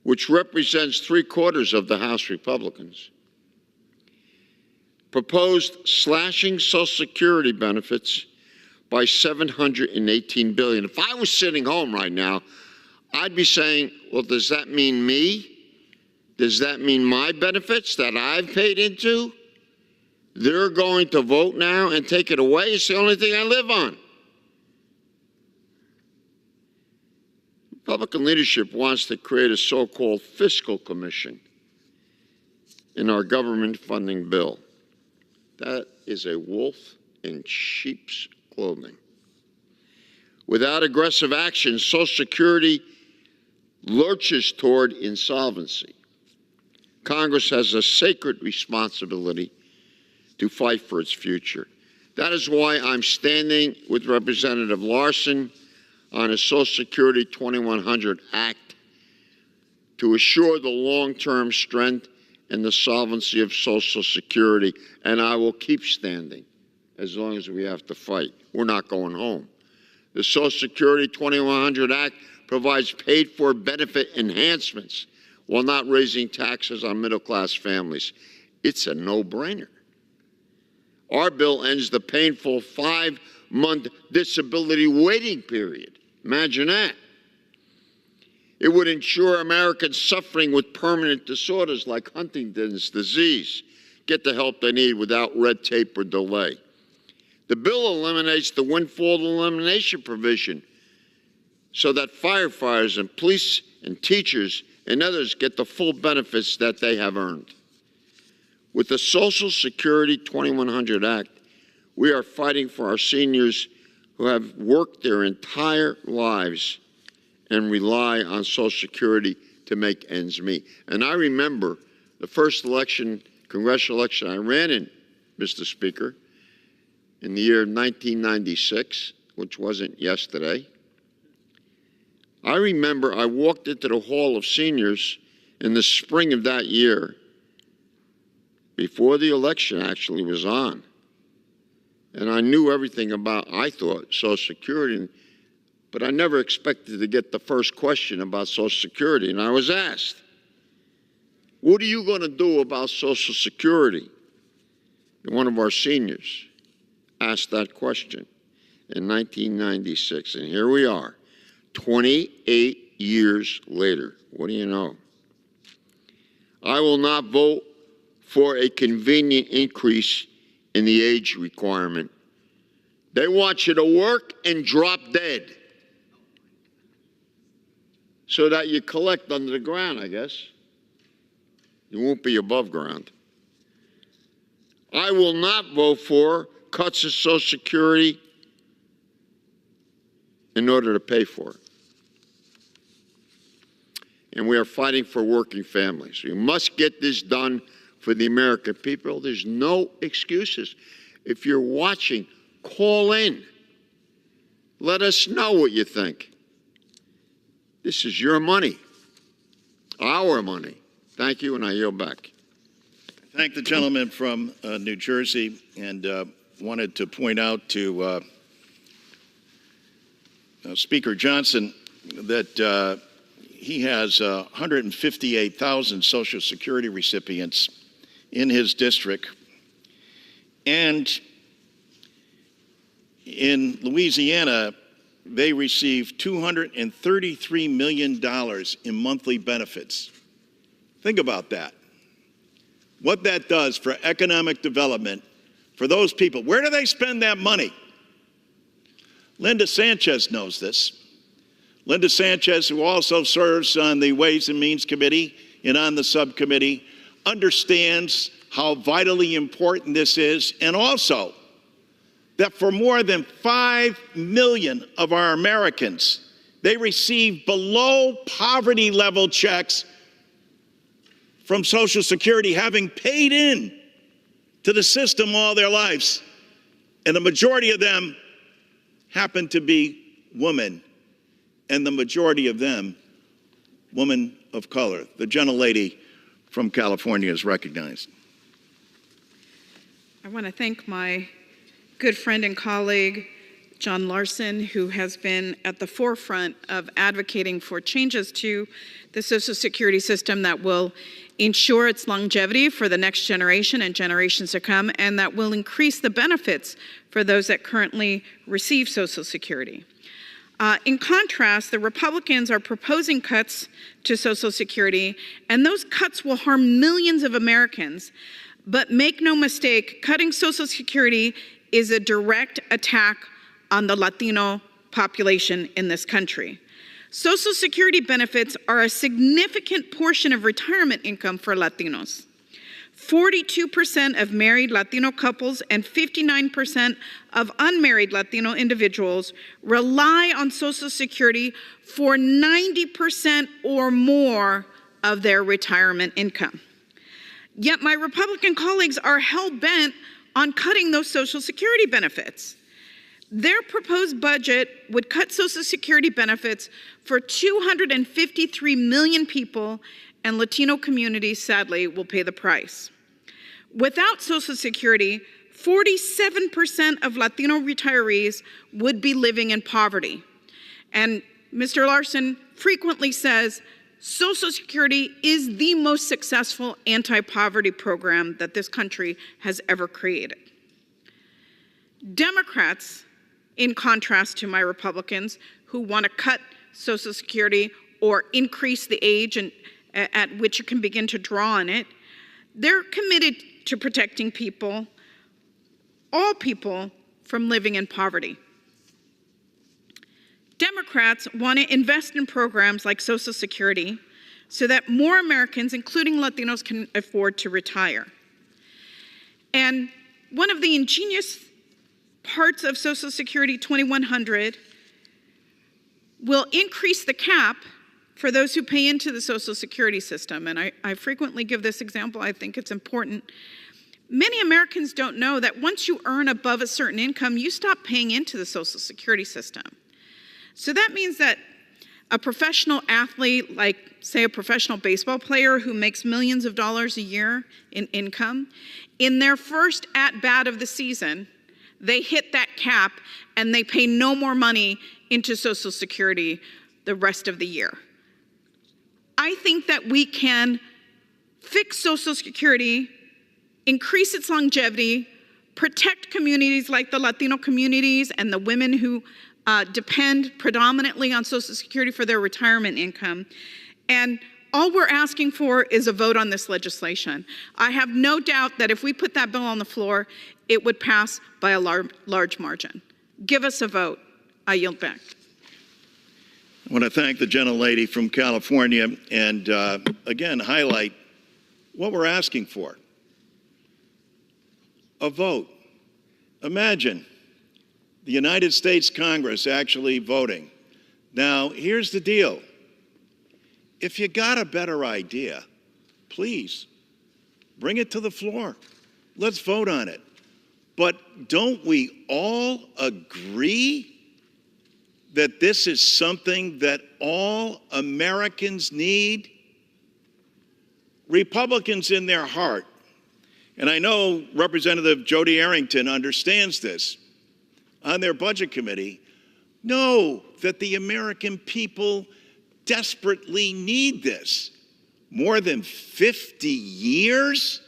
which represents 3/4 of the House Republicans, proposed slashing Social Security benefits by $718 billion. If I was sitting home right now, I'd be saying, well, does that mean me? Does that mean my benefits that I've paid into? They're going to vote now and take it away? It's the only thing I live on. Republican leadership wants to create a so-called fiscal commission in our government funding bill. That is a wolf in sheep's clothing. Without aggressive action, Social Security lurches toward insolvency. Congress has a sacred responsibility to fight for its future. That is why I'm standing with Representative Larson on a Social Security 2100 Act to assure the long-term strength and the solvency of Social Security, and I will keep standing as long as we have to fight. We're not going home. The Social Security 2100 Act provides paid-for benefit enhancements while not raising taxes on middle-class families. It's a no-brainer. Our bill ends the painful 5-month disability waiting period. Imagine that. It would ensure Americans suffering with permanent disorders like Huntington's disease get the help they need without red tape or delay. The bill eliminates the windfall elimination provision so that firefighters and police and teachers and others get the full benefits that they have earned. With the Social Security 2100 Act, we are fighting for our seniors who have worked their entire lives and rely on Social Security to make ends meet. And I remember the first election, congressional election I ran in, Mr. Speaker, in the year 1996, which wasn't yesterday. I remember I walked into the Hall of Seniors in the spring of that year, before the election actually was on. And I knew everything about, I thought, Social Security, but I never expected to get the first question about Social Security. And I was asked, what are you going to do about Social Security? And one of our seniors asked that question in 1996. And here we are, 28 years later. What do you know? I will not vote for a convenient increase in the age requirement. They want you to work and drop dead so that you collect under the ground, I guess. You won't be above ground. I will not vote for cuts to Social Security in order to pay for it. And we are fighting for working families. We must get this done for the American people. There's no excuses. If you're watching, call in. Let us know what you think. This is your money, our money. Thank you, and I yield back. Thank the gentleman from New Jersey, and wanted to point out to Speaker Johnson that he has 158,000 Social Security recipients in his district. And in Louisiana, they receive $233 million in monthly benefits. Think about that. What that does for economic development for those people. Where do they spend that money? Linda Sanchez knows this. Linda Sanchez, who also serves on the Ways and Means Committee and on the subcommittee, understands how vitally important this is, and also that for more than 5 million of our Americans, they receive below poverty level checks from Social Security, having paid in to the system all their lives. And the majority of them happen to be women, and the majority of them women of color. The gentlelady from California is recognized. I want to thank my good friend and colleague, John Larson, who has been at the forefront of advocating for changes to the Social Security system that will ensure its longevity for the next generation and generations to come, and that will increase the benefits for those that currently receive Social Security. In contrast, the Republicans are proposing cuts to Social Security, and those cuts will harm millions of Americans. But make no mistake, cutting Social Security is a direct attack on the Latino population in this country. Social Security benefits are a significant portion of retirement income for Latinos. 42% of married Latino couples and 59% of unmarried Latino individuals rely on Social Security for 90% or more of their retirement income. Yet my Republican colleagues are hell-bent on cutting those Social Security benefits. Their proposed budget would cut Social Security benefits for 253 million people, and Latino communities, sadly, will pay the price. Without Social Security, 47% of Latino retirees would be living in poverty. And Mr. Larson frequently says, Social Security is the most successful anti-poverty program that this country has ever created. Democrats, in contrast to my Republicans, who want to cut Social Security or increase the age at which you can begin to draw on it. They're committed to protecting people, all people, from living in poverty. Democrats want to invest in programs like Social Security so that more Americans, including Latinos, can afford to retire. And one of the ingenious parts of Social Security 2100 will increase the cap for those who pay into the Social Security system. And I frequently give this example. I think it's important. Many Americans don't know that once you earn above a certain income, you stop paying into the Social Security system. So that means that a professional athlete, like say a professional baseball player who makes millions of dollars a year in income, in their first at-bat of the season, they hit that cap and they pay no more money into Social Security the rest of the year. I think that we can fix Social Security, increase its longevity, protect communities like the Latino communities and the women who depend predominantly on Social Security for their retirement income. And all we're asking for is a vote on this legislation. I have no doubt that if we put that bill on the floor, it would pass by a large margin. Give us a vote. I yield back. I want to thank the gentlelady from California and again highlight what we're asking for. A vote. Imagine the United States Congress actually voting. Now, here's the deal. If you got a better idea, please bring it to the floor. Let's vote on it. But don't we all agree that this is something that all Americans need? Republicans in their heart, and I know Representative Jody Arrington understands this, on their budget committee, know that the American people desperately need this. More than 50 years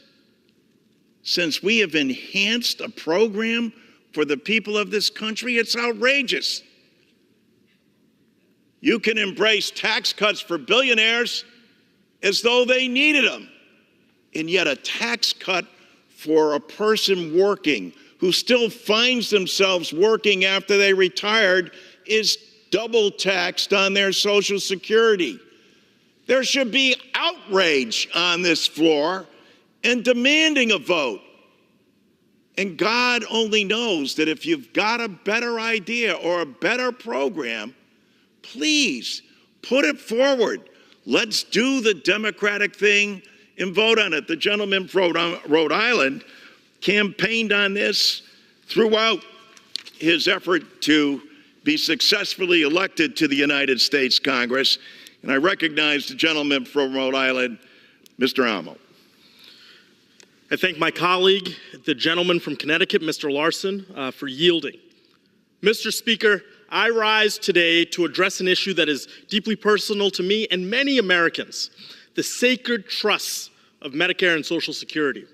since we have enhanced a program for the people of this country, it's outrageous. You can embrace tax cuts for billionaires as though they needed them, and yet a tax cut for a person working who still finds themselves working after they retired is double taxed on their Social Security. There should be outrage on this floor and demanding a vote. And God only knows that if you've got a better idea or a better program, please put it forward. Let's do the democratic thing and vote on it. The gentleman from Rhode Island campaigned on this throughout his effort to be successfully elected to the United States Congress. And I recognize the gentleman from Rhode Island, Mr. Amo. I thank my colleague, the gentleman from Connecticut, Mr. Larson, for yielding. Mr. Speaker, I rise today to address an issue that is deeply personal to me and many Americans, the sacred trusts of Medicare and Social Security.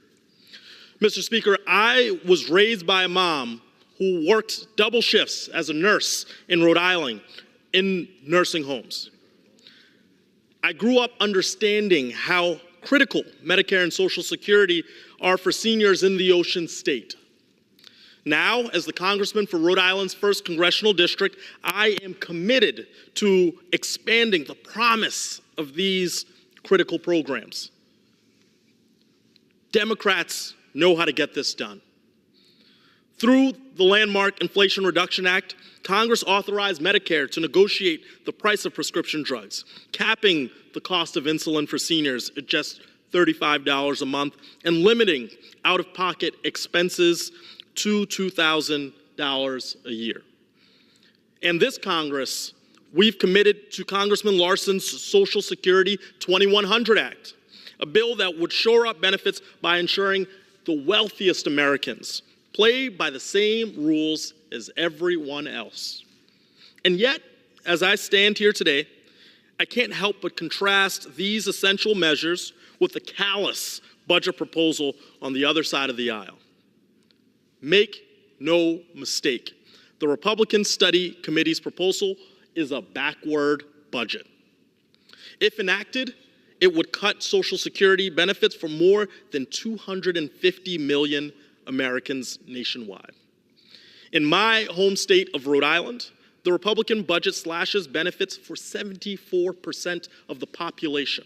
Mr. Speaker, I was raised by a mom who worked double shifts as a nurse in Rhode Island in nursing homes. I grew up understanding how critical Medicare and Social Security are for seniors in the Ocean State. Now, as the congressman for Rhode Island's 1st Congressional District, I am committed to expanding the promise of these critical programs. Democrats know how to get this done. Through the landmark Inflation Reduction Act, Congress authorized Medicare to negotiate the price of prescription drugs, capping the cost of insulin for seniors at just $35 a month and limiting out-of-pocket expenses to $2,000 a year. And this Congress, we've committed to Congressman Larson's Social Security 2100 Act, a bill that would shore up benefits by ensuring the wealthiest Americans play by the same rules as everyone else. And yet, as I stand here today, I can't help but contrast these essential measures with the callous budget proposal on the other side of the aisle. Make no mistake, the Republican Study Committee's proposal is a backward budget. If enacted, it would cut Social Security benefits for more than 250 million Americans nationwide. In my home state of Rhode Island, the Republican budget slashes benefits for 74% of the population,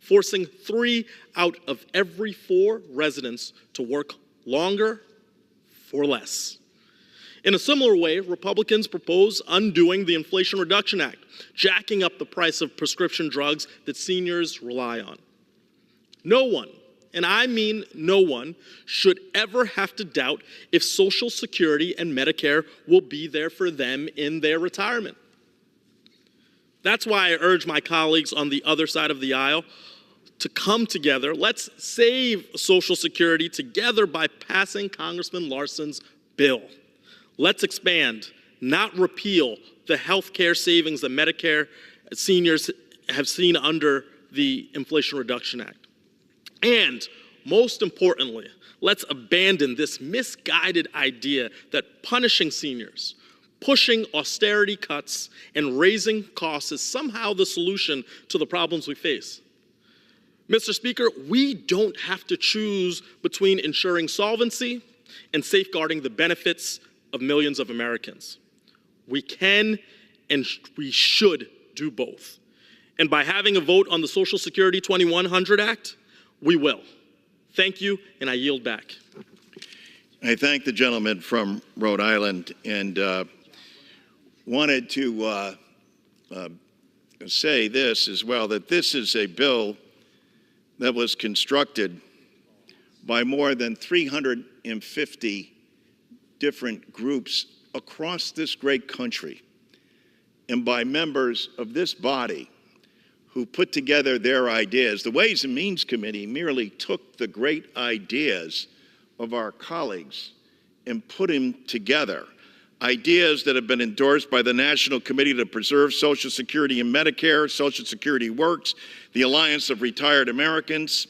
forcing 3 out of every 4 residents to work longer for less. In a similar way, Republicans propose undoing the Inflation Reduction Act, jacking up the price of prescription drugs that seniors rely on. No one, and I mean no one, should ever have to doubt if Social Security and Medicare will be there for them in their retirement. That's why I urge my colleagues on the other side of the aisle to come together. Let's save Social Security together by passing Congressman Larson's bill. Let's expand, not repeal, the health care savings that Medicare seniors have seen under the Inflation Reduction Act. And most importantly, let's abandon this misguided idea that punishing seniors, pushing austerity cuts, and raising costs is somehow the solution to the problems we face. Mr. Speaker, we don't have to choose between ensuring solvency and safeguarding the benefits of millions of Americans. We can and we should do both. And by having a vote on the Social Security 2100 Act, we will. Thank you, and I yield back. I thank the gentleman from Rhode Island and wanted to say this as well, that this is a bill that was constructed by more than 350 different groups across this great country and by members of this body who put together their ideas. The Ways and Means Committee merely took the great ideas of our colleagues and put them together. Ideas that have been endorsed by the National Committee to Preserve Social Security and Medicare, Social Security Works, the Alliance of Retired Americans,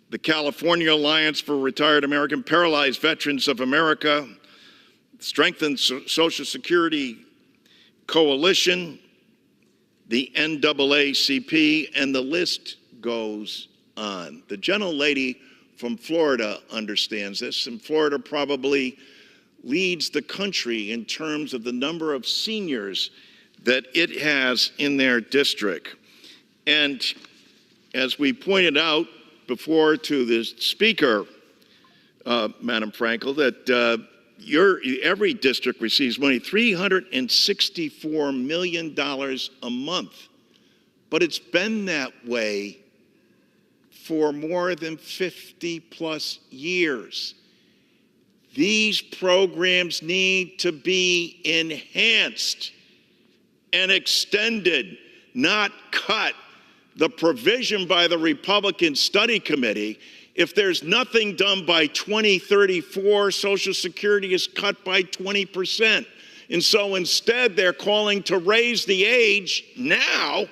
the California Alliance for Retired American Paralyzed Veterans of America, Strengthened Social Security Coalition, the NAACP, and the list goes on. The gentlelady from Florida understands this, and Florida probably leads the country in terms of the number of seniors that it has in their district. And as we pointed out before to the Speaker, Madam Frankel, that every district receives money, $364 million a month. But it's been that way for more than 50 plus years. These programs need to be enhanced and extended, not cut. The provision by the Republican Study Committee, if there's nothing done by 2034, Social Security is cut by 20%. And so instead, they're calling to raise the age now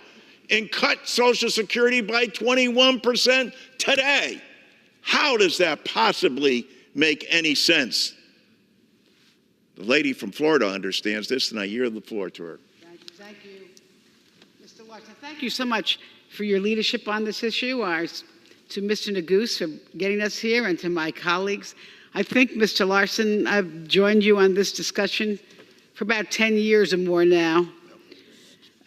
and cut Social Security by 21% today. How does that possibly make any sense? The lady from Florida understands this, and I yield the floor to her. Thank you. Mr. Larson, thank you so much for your leadership on this issue. To Mr. Neguse for getting us here, and to my colleagues. I think, Mr. Larson, I've joined you on this discussion for about 10 years or more now.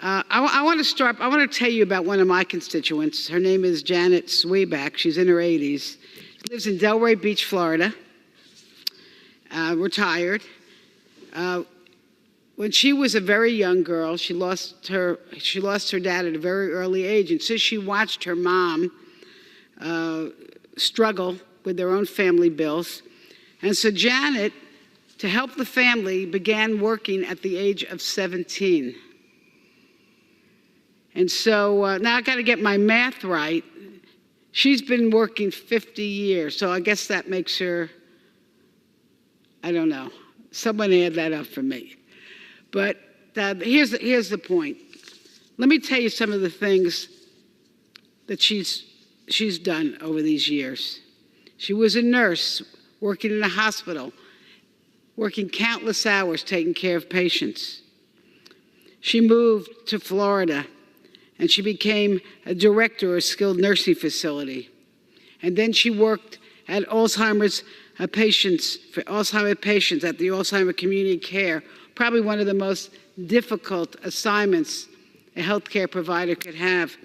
I want to tell you about one of my constituents. Her name is Janet Swayback. She's in her 80s. She lives in Delray Beach, Florida, retired. When she was a very young girl, she lost her dad at a very early age, and so she watched her mom struggle with their own family bills. And so Janet, to help the family, began working at the age of 17. And so now I got to get my math right. She's been working 50 years, so I guess that makes her, I don't know. Someone add that up for me. But here's the point. Let me tell you some of the things that she's done over these years. She was a nurse working in a hospital, working countless hours taking care of patients. She moved to Florida and she became a director of a skilled nursing facility. And then she worked at Alzheimer's patients at the Alzheimer Community Care, probably one of the most difficult assignments a healthcare provider could have.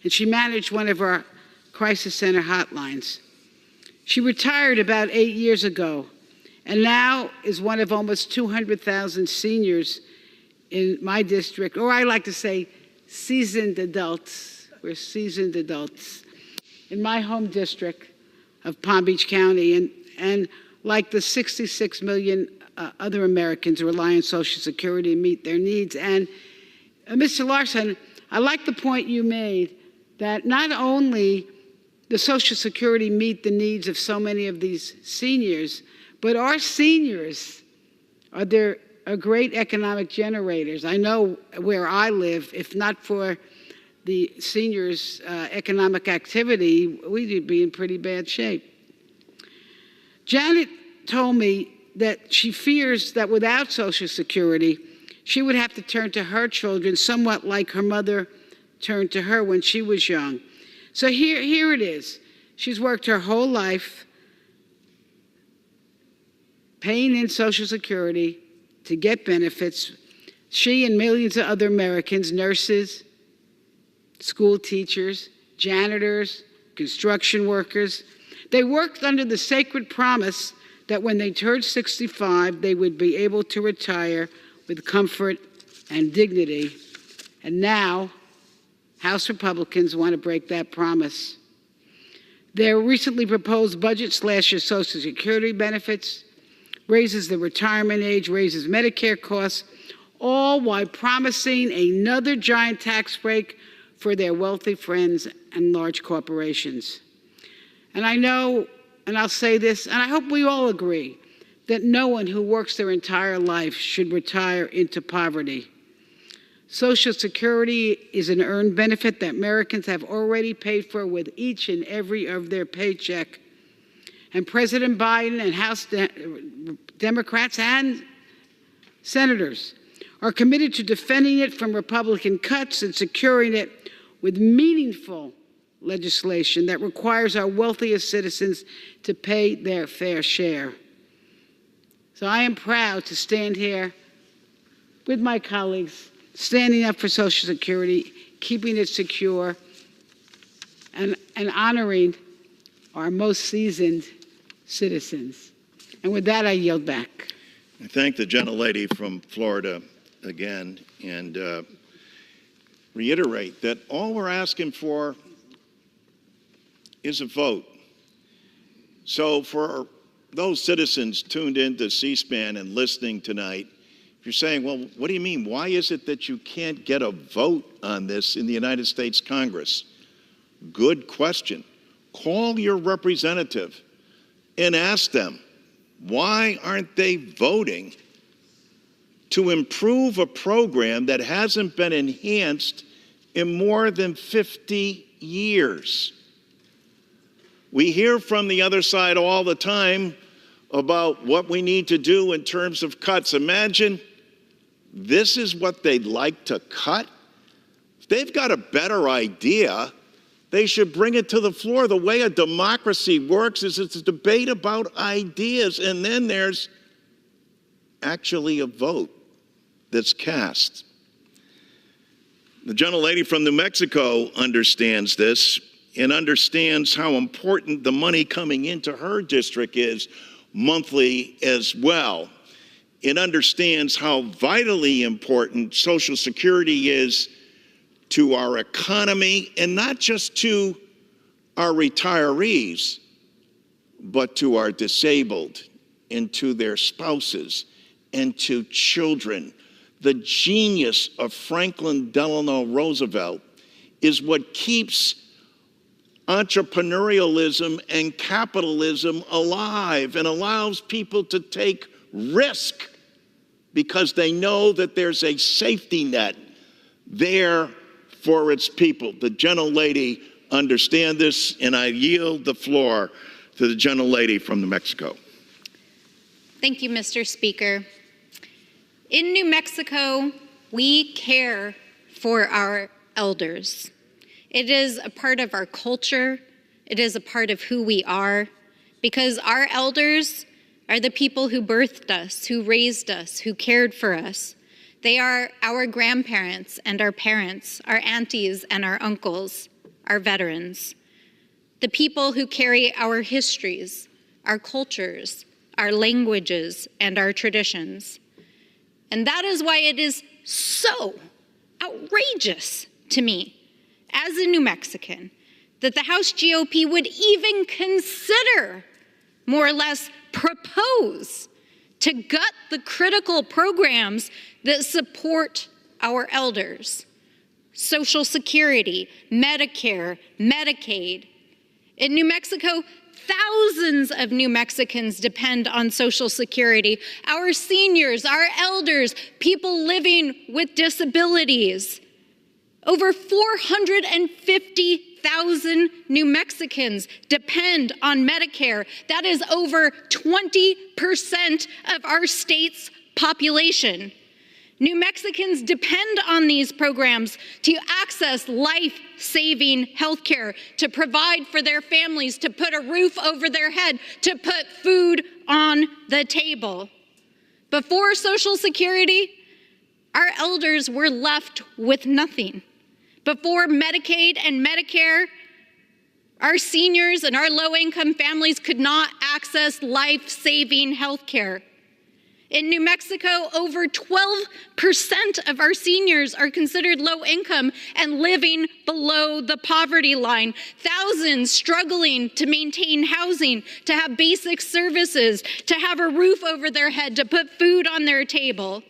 And she managed one of our crisis center hotlines. She retired about 8 years ago and now is one of almost 200,000 seniors in my district, or I like to say seasoned adults. We're seasoned adults in my home district of Palm Beach County. And like the 66 million other Americans rely on Social Security to meet their needs. And Mr. Larson, I like the point you made that not only does Social Security meet the needs of so many of these seniors, but our seniors are great economic generators. I know where I live, if not for the seniors' economic activity, we'd be in pretty bad shape. Janet told me that she fears that without Social Security, she would have to turn to her children somewhat like her mother turned to her when she was young. So here it is. She's worked her whole life paying in Social Security to get benefits. She and millions of other Americans, nurses, school teachers, janitors, construction workers, they worked under the sacred promise that when they turned 65, they would be able to retire with comfort and dignity. And now, House Republicans want to break that promise. Their recently proposed budget slashes Social Security benefits, raises the retirement age, raises Medicare costs, all while promising another giant tax break for their wealthy friends and large corporations. And I know, and I'll say this, and I hope we all agree, that no one who works their entire life should retire into poverty. Social Security is an earned benefit that Americans have already paid for with each and every of their paycheck. And President Biden and House Democrats and senators are committed to defending it from Republican cuts and securing it with meaningful legislation that requires our wealthiest citizens to pay their fair share. So I am proud to stand here with my colleagues, standing up for Social Security, keeping it secure, and honoring our most seasoned citizens. And with that, I yield back. I thank the gentlelady from Florida again and reiterate that all we're asking for is a vote. So for those citizens tuned into C-SPAN and listening tonight, if you're saying, well, what do you mean? Why is it that you can't get a vote on this in the United States Congress? Good question. Call your representative and ask them, why aren't they voting to improve a program that hasn't been enhanced in more than 50 years? We hear from the other side all the time about what we need to do in terms of cuts. Imagine this is what they'd like to cut. If they've got a better idea, they should bring it to the floor. The way a democracy works is it's a debate about ideas, and then there's actually a vote that's cast. The gentlelady from New Mexico understands this and understands how important the money coming into her district is monthly as well. It understands how vitally important Social Security is to our economy, and not just to our retirees, but to our disabled and to their spouses and to children. The genius of Franklin Delano Roosevelt is what keeps entrepreneurialism and capitalism alive and allows people to take risk because they know that there's a safety net there for its people. The gentlelady understands this, and I yield the floor to the gentlelady from New Mexico. Thank you, Mr. Speaker. In New Mexico, we care for our elders. It is a part of our culture. It is a part of who we are, because our elders are the people who birthed us, who raised us, who cared for us. They are our grandparents and our parents, our aunties and our uncles, our veterans, the people who carry our histories, our cultures, our languages, and our traditions. And that is why it is so outrageous to me, as a New Mexican, that the House GOP would even consider, more or less propose, to gut the critical programs that support our elders. Social Security, Medicare, Medicaid. In New Mexico, thousands of New Mexicans depend on Social Security. Our seniors, our elders, people living with disabilities. Over 450,000 New Mexicans depend on Medicare. That is over 20% of our state's population. New Mexicans depend on these programs to access life-saving health care, to provide for their families, to put a roof over their head, to put food on the table. Before Social Security, our elders were left with nothing. Before Medicaid and Medicare, our seniors and our low-income families could not access life-saving health care. In New Mexico, over 12% of our seniors are considered low income and living below the poverty line. Thousands struggling to maintain housing, to have basic services, to have a roof over their head, to put food on their table.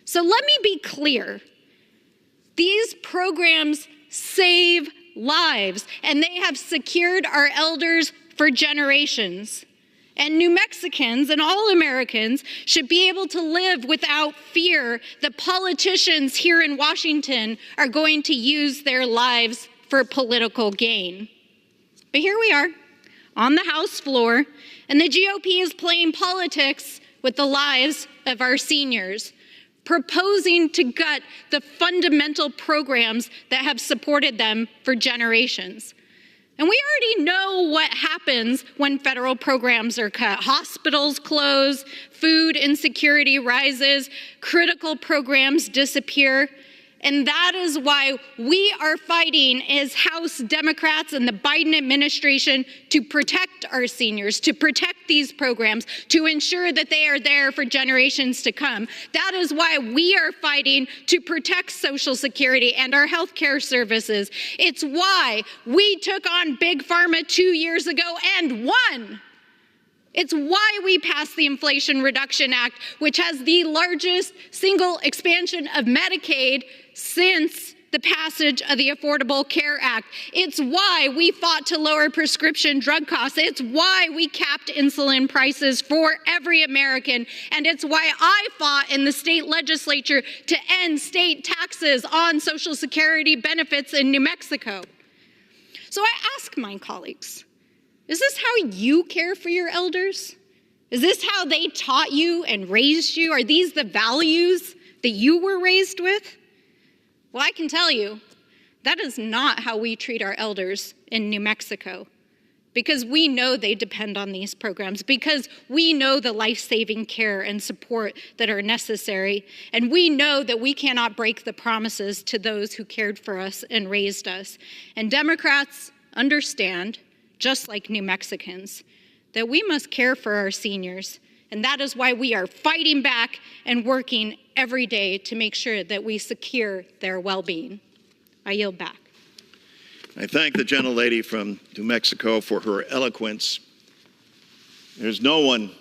So let me be clear. These programs save lives, and they have secured our elders for generations. And New Mexicans and all Americans should be able to live without fear that politicians here in Washington are going to use their lives for political gain. But here we are on the House floor, and the GOP is playing politics with the lives of our seniors, proposing to gut the fundamental programs that have supported them for generations. And we already know what happens when federal programs are cut. Hospitals close, food insecurity rises, critical programs disappear. And that is why we are fighting as House Democrats and the Biden administration to protect our seniors, to protect these programs, to ensure that they are there for generations to come. That is why we are fighting to protect Social Security and our health care services. It's why we took on Big Pharma 2 years ago and won. It's why we passed the Inflation Reduction Act, which has the largest single expansion of Medicaid since the passage of the Affordable Care Act. It's why we fought to lower prescription drug costs. It's why we capped insulin prices for every American. And it's why I fought in the state legislature to end state taxes on Social Security benefits in New Mexico. So I ask my colleagues, is this how you care for your elders? Is this how they taught you and raised you? Are these the values that you were raised with? Well, I can tell you, that is not how we treat our elders in New Mexico, because we know they depend on these programs, because we know the life-saving care and support that are necessary, and we know that we cannot break the promises to those who cared for us and raised us. And Democrats understand, just like New Mexicans, that we must care for our seniors. And that is why we are fighting back and working every day to make sure that we secure their well-being. I yield back. I thank the gentlelady from New Mexico for her eloquence. There's no one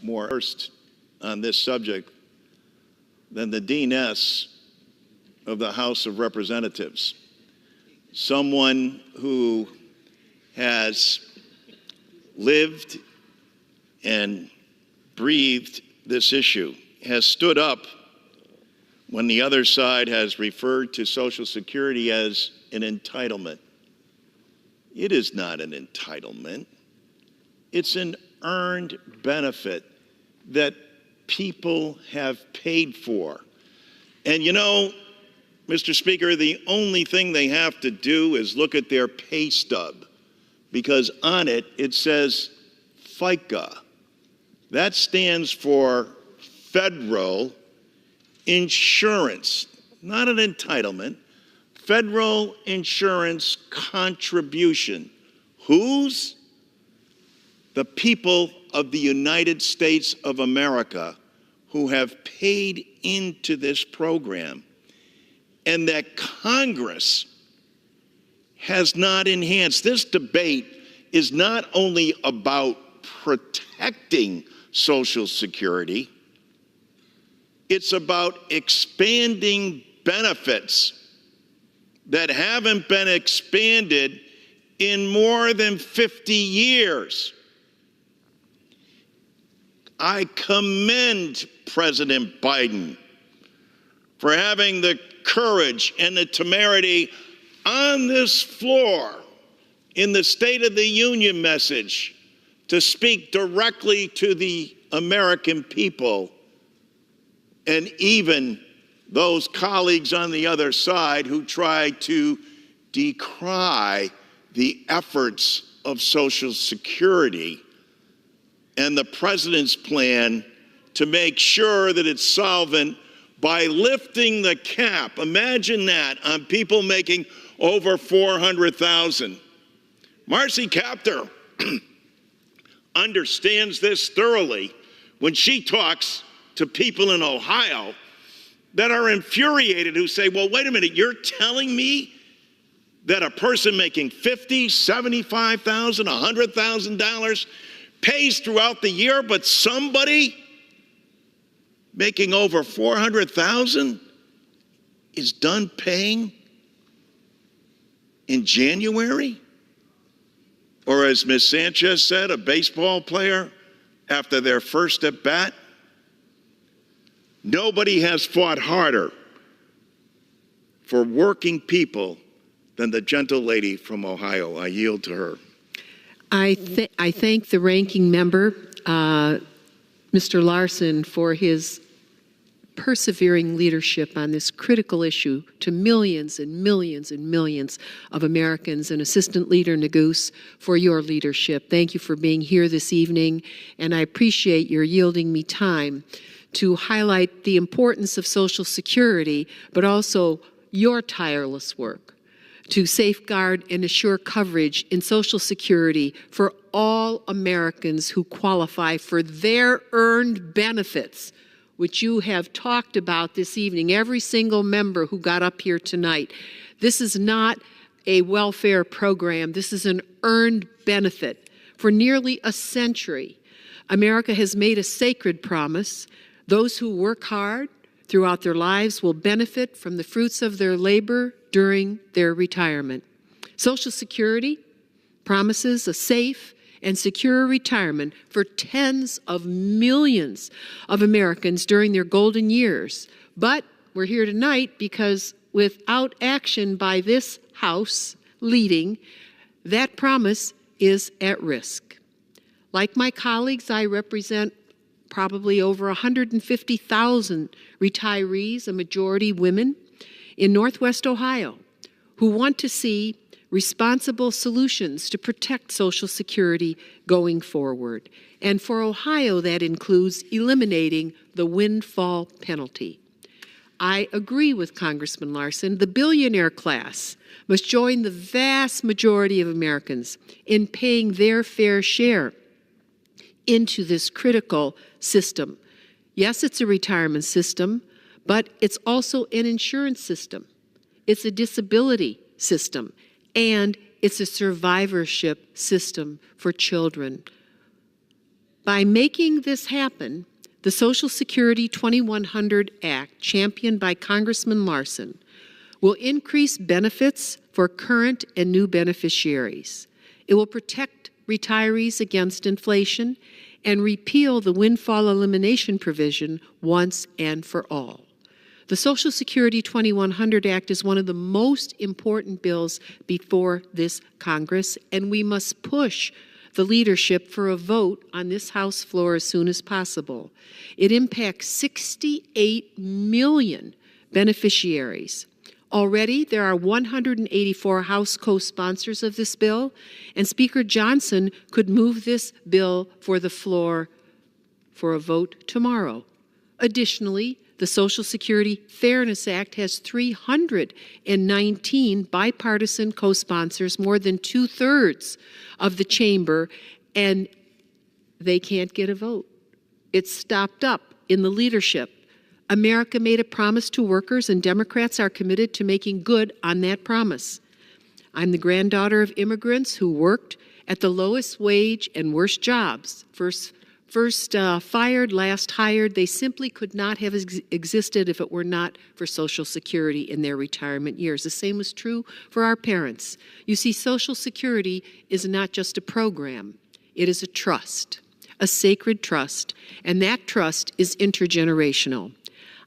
more versed on this subject than the Deaness of the House of Representatives, someone who has lived and breathed this issue, has stood up when the other side has referred to Social Security as an entitlement. It is not an entitlement. It's an earned benefit that people have paid for. And you know, Mr. Speaker, the only thing they have to do is look at their pay stub, because on it, it says FICA. That stands for Federal Insurance, not an entitlement, Federal Insurance Contribution. Whose? The people of the United States of America who have paid into this program, and that Congress has not enhanced. This debate is not only about protecting Social Security, it's about expanding benefits that haven't been expanded in more than 50 years. I commend President Biden for having the courage and the temerity on this floor in the State of the Union message to speak directly to the American people, and even those colleagues on the other side who try to decry the efforts of Social Security and the president's plan to make sure that it's solvent by lifting the cap. Imagine that, on people making over $400,000. Marcy Kaptur understands this thoroughly when she talks to people in Ohio that are infuriated, who say, well, wait a minute, you're telling me that a person making $50,000, $75,000, $100,000 pays throughout the year, but somebody making over $400,000 is done paying in January? Or as Ms. Sanchez said, a baseball player after their first at bat? Nobody has fought harder for working people than the gentle lady from Ohio. I yield to her. I thank the ranking member, Mr. Larson, for his persevering leadership on this critical issue to millions and millions and millions of Americans, and Assistant Leader Neguse for your leadership. Thank you for being here this evening, and I appreciate your yielding me time to highlight the importance of Social Security, but also your tireless work to safeguard and assure coverage in Social Security for all Americans who qualify for their earned benefits, which you have talked about this evening, every single member who got up here tonight. This is not a welfare program. This is an earned benefit. For nearly a century, America has made a sacred promise. Those who work hard throughout their lives will benefit from the fruits of their labor during their retirement. Social Security promises a safe and secure retirement for tens of millions of Americans during their golden years. But we're here tonight because without action by this House leading, that promise is at risk. Like my colleagues, I represent probably over 150,000 retirees, a majority women, in Northwest Ohio, who want to see responsible solutions to protect Social Security going forward. And for Ohio, that includes eliminating the windfall penalty. I agree with Congressman Larson. The billionaire class must join the vast majority of Americans in paying their fair share into this critical system. Yes, it's a retirement system, but it's also an insurance system. It's a disability system, and it's a survivorship system for children. By making this happen, the Social Security 2100 Act, championed by Congressman Larson, will increase benefits for current and new beneficiaries. It will protect retirees against inflation and repeal the windfall elimination provision once and for all. The Social Security 2100 Act is one of the most important bills before this Congress, and we must push the leadership for a vote on this House floor as soon as possible. It impacts 68 million beneficiaries, Already, there are 184 House co-sponsors of this bill, and Speaker Johnson could move this bill for the floor for a vote tomorrow. Additionally, the Social Security Fairness Act has 319 bipartisan co-sponsors, more than 2/3 of the chamber, and they can't get a vote. It's stopped up in the leadership. America made a promise to workers, and Democrats are committed to making good on that promise. I'm the granddaughter of immigrants who worked at the lowest wage and worst jobs. First fired, last hired. They simply could not have existed if it were not for Social Security in their retirement years. The same was true for our parents. You see, Social Security is not just a program. It is a trust, a sacred trust, and that trust is intergenerational.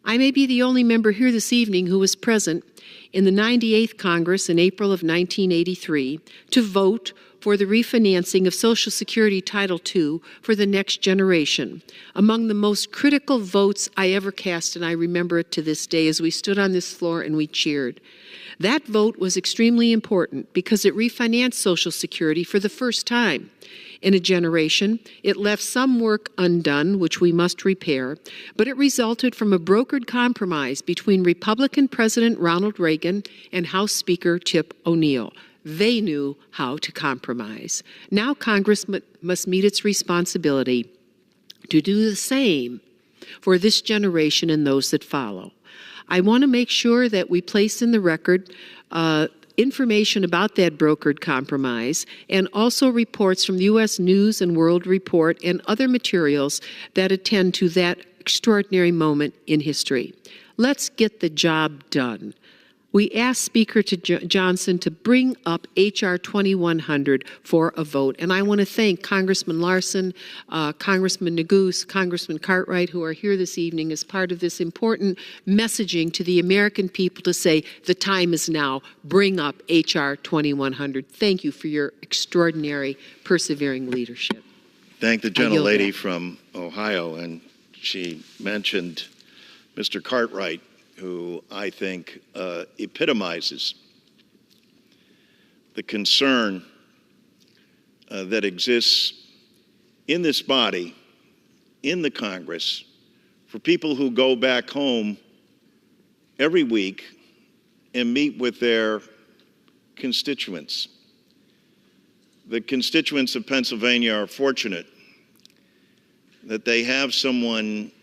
I may be the only member here this evening who was present in the 98th Congress in April of 1983 to vote for the refinancing of Social Security Title II for the next generation. Among the most critical votes I ever cast, and I remember it to this day, as we stood on this floor and we cheered. That vote was extremely important because it refinanced Social Security for the first time in a generation. It left some work undone, which we must repair, but it resulted from a brokered compromise between Republican President Ronald Reagan and House Speaker Tip O'Neill. They knew how to compromise. Now Congress must meet its responsibility to do the same for this generation and those that follow. I want to make sure that we place in the record information about that brokered compromise and also reports from the U.S. News and World Report and other materials that attend to that extraordinary moment in history. Let's get the job done. We asked Speaker Johnson to bring up H.R. 2100 for a vote. And I want to thank Congressman Larson, Congressman Neguse, Congressman Cartwright, who are here this evening as part of this important messaging to the American people to say the time is now. Bring up H.R. 2100. Thank you for your extraordinary, persevering leadership. Thank the gentlelady from Ohio, and she mentioned Mr. Cartwright, who I think epitomizes the concern that exists in this body, in the Congress, for people who go back home every week and meet with their constituents. The constituents of Pennsylvania are fortunate that they have someone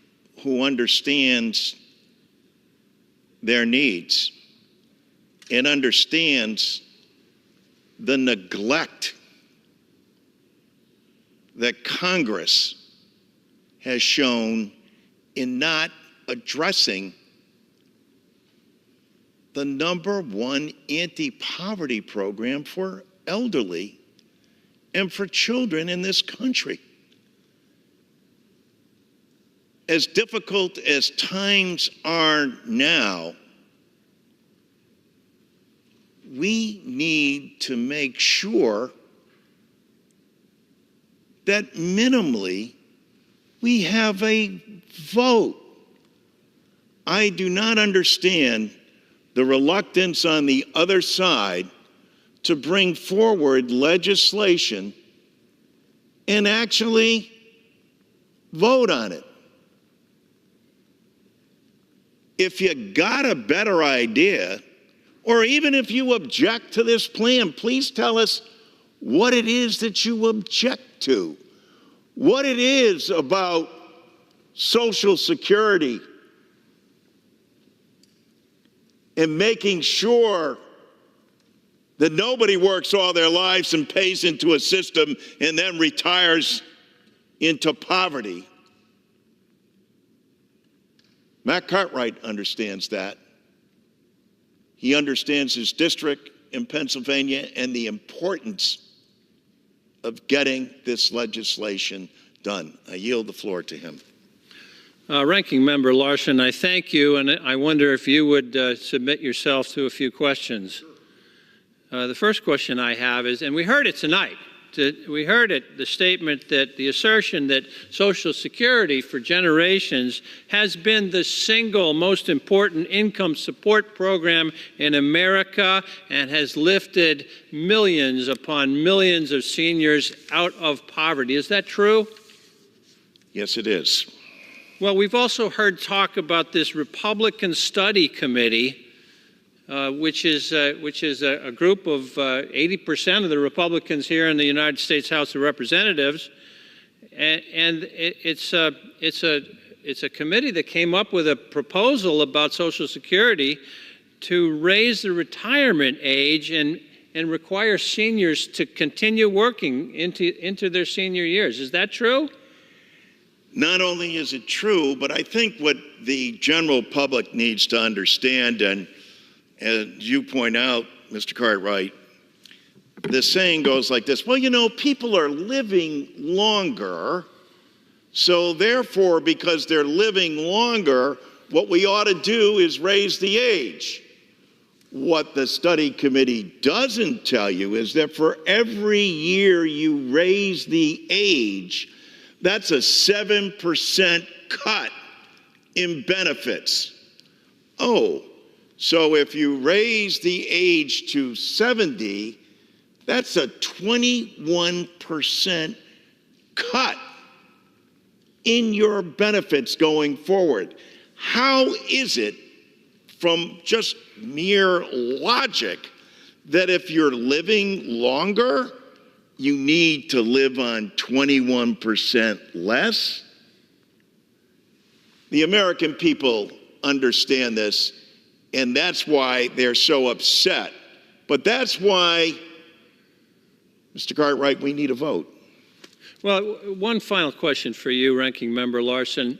who understands their needs and understands the neglect that Congress has shown in not addressing the #1 anti-poverty program for elderly and for children in this country. As difficult as times are now, we need to make sure that minimally we have a vote. I do not understand the reluctance on the other side to bring forward legislation and actually vote on it. If you got a better idea, or even if you object to this plan, please tell us what it is that you object to, what it is about Social Security and making sure that nobody works all their lives and pays into a system and then retires into poverty. Matt Cartwright understands that. He understands his district in Pennsylvania and the importance of getting this legislation done. I yield the floor to him. Ranking Member Larson, I thank you, and I wonder if you would submit yourself to a few questions. The first question I have is, and we heard it tonight we heard it, the statement that the assertion that Social Security for generations has been the single most important income support program in America and has lifted millions upon millions of seniors out of poverty. Is that true? Yes, it is. Well, we've also heard talk about this Republican Study Committee, which is a group of 80% of the Republicans here in the United States House of Representatives, and it's a committee that came up with a proposal about Social Security to raise the retirement age and require seniors to continue working into their senior years. Is that true? Not only is it true, but I think what the general public needs to understand, and as you point out, Mr. Cartwright, the saying goes like this: well, you know, people are living longer, so therefore, because they're living longer, what we ought to do is raise the age. What the study committee doesn't tell you is that for every year you raise the age, that's a 7% cut in benefits. Oh, so if you raise the age to 70, that's a 21% cut in your benefits going forward. How is it, from just mere logic, that if you're living longer, you need to live on 21% less? The American people understand this, and that's why they're so upset. But that's why, Mr. Cartwright, we need a vote. Well, one final question for you, Ranking Member Larson.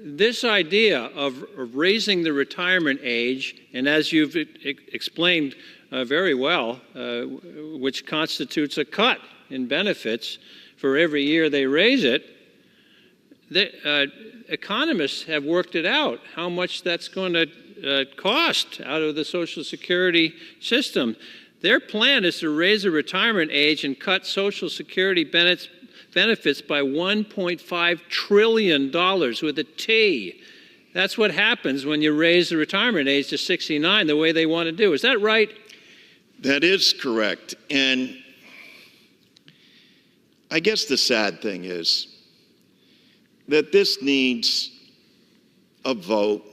This idea of raising the retirement age, and as you've explained very well, which constitutes a cut in benefits for every year they raise it, economists have worked it out, how much that's going to cost out of the Social Security system. Their plan is to raise the retirement age and cut Social Security benefits by $1.5 trillion with a T. That's what happens when you raise the retirement age to 69 the way they want to do. Is that right? That is correct. And I guess the sad thing is that this needs a vote.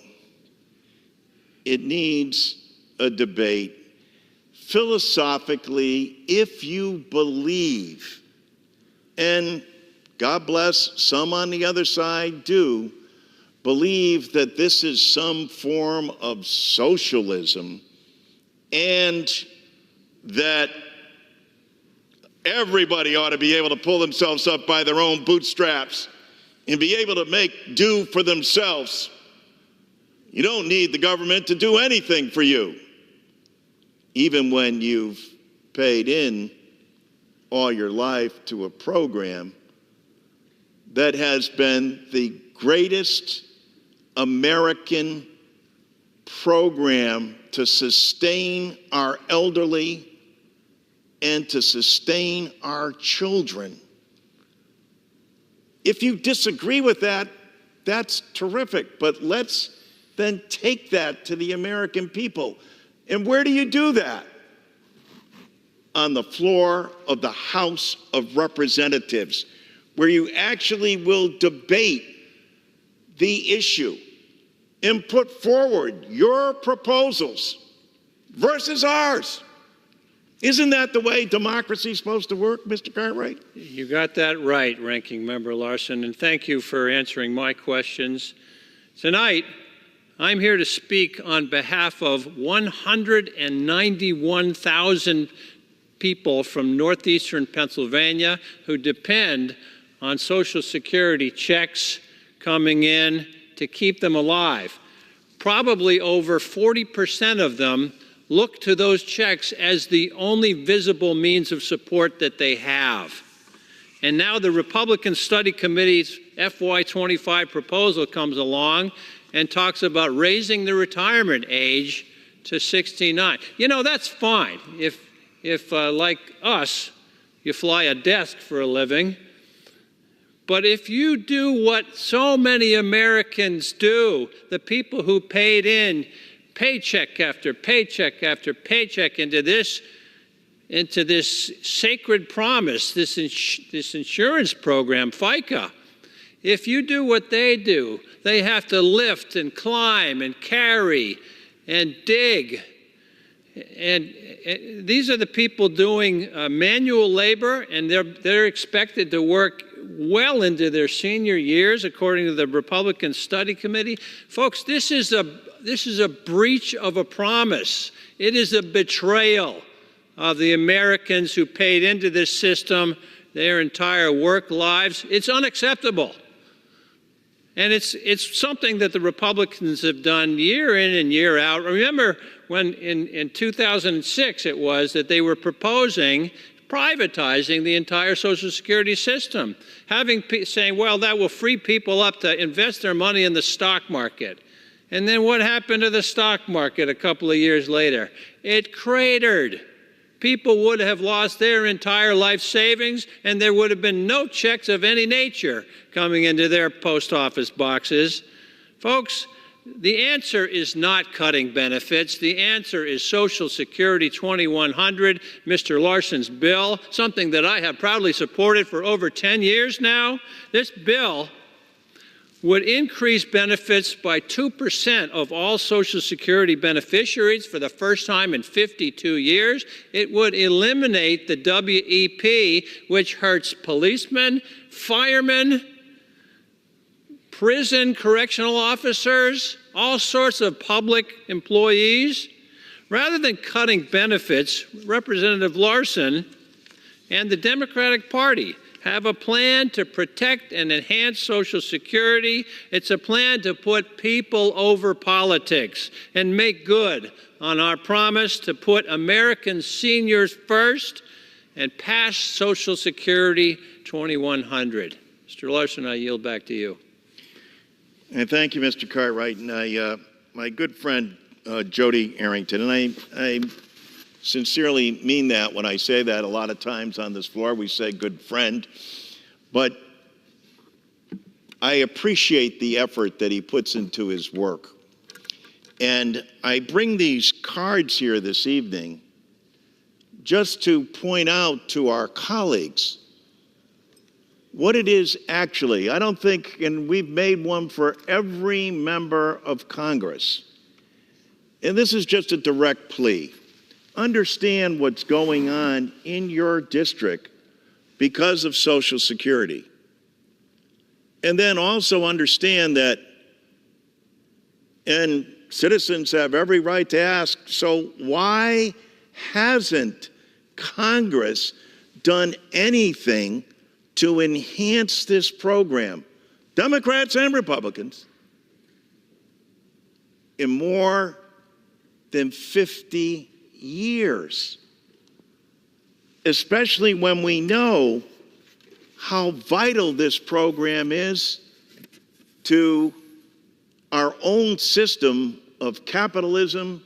It needs a debate. Philosophically, if you believe, and God bless, some on the other side do, believe that this is some form of socialism and that everybody ought to be able to pull themselves up by their own bootstraps and be able to make do for themselves. You don't need the government to do anything for you, even when you've paid in all your life to a program that has been the greatest American program to sustain our elderly and to sustain our children. If you disagree with that, that's terrific, but let's then take that to the American people. And where do you do that? On the floor of the House of Representatives, where you actually will debate the issue and put forward your proposals versus ours. Isn't that the way democracy is supposed to work, Mr. Cartwright? You got that right, Ranking Member Larson, and thank you for answering my questions. Tonight, I'm here to speak on behalf of 191,000 people from northeastern Pennsylvania who depend on Social Security checks coming in to keep them alive. Probably over 40% of them look to those checks as the only visible means of support that they have. And now the Republican Study Committee's FY25 proposal comes along and talks about raising the retirement age to 69. You know, that's fine if like us, you fly a desk for a living. But if you do what so many Americans do, the people who paid in paycheck after paycheck after paycheck into this sacred promise, this insurance program, FICA, if you do what they do, they have to lift and climb and carry and dig. And these are the people doing manual labor, and they're expected to work well into their senior years, according to the Republican Study Committee. Folks, this is a breach of a promise. It is a betrayal of the Americans who paid into this system their entire work lives. It's unacceptable. And it's something that the Republicans have done year in and year out. Remember when in 2006 it was that they were proposing privatizing the entire Social Security system, saying, well, that will free people up to invest their money in the stock market. And then what happened to the stock market a couple of years later? It cratered. People would have lost their entire life savings, and there would have been no checks of any nature coming into their post office boxes. Folks, the answer is not cutting benefits. The answer is Social Security 2100, Mr. Larson's bill, something that I have proudly supported for over 10 years now. This bill would increase benefits by 2% of all Social Security beneficiaries for the first time in 52 years. It would eliminate the WEP, which hurts policemen, firemen, prison correctional officers, all sorts of public employees. Rather than cutting benefits, Representative Larson and the Democratic Party have a plan to protect and enhance Social Security. It's a plan to put people over politics and make good on our promise to put American seniors first and pass Social Security 2100. Mr. Larson, I yield back to you. And thank you, Mr. Cartwright. And my good friend, Jody Arrington, and I sincerely mean that when I say that. A lot of times on this floor we say good friend, but I appreciate the effort that he puts into his work. And I bring these cards here this evening just to point out to our colleagues what it is actually. I don't think, and we've made one for every member of Congress, and this is just a direct plea. Understand what's going on in your district because of Social Security. And then also understand that, and citizens have every right to ask, so why hasn't Congress done anything to enhance this program, Democrats and Republicans, in more than 50 years, especially when we know how vital this program is to our own system of capitalism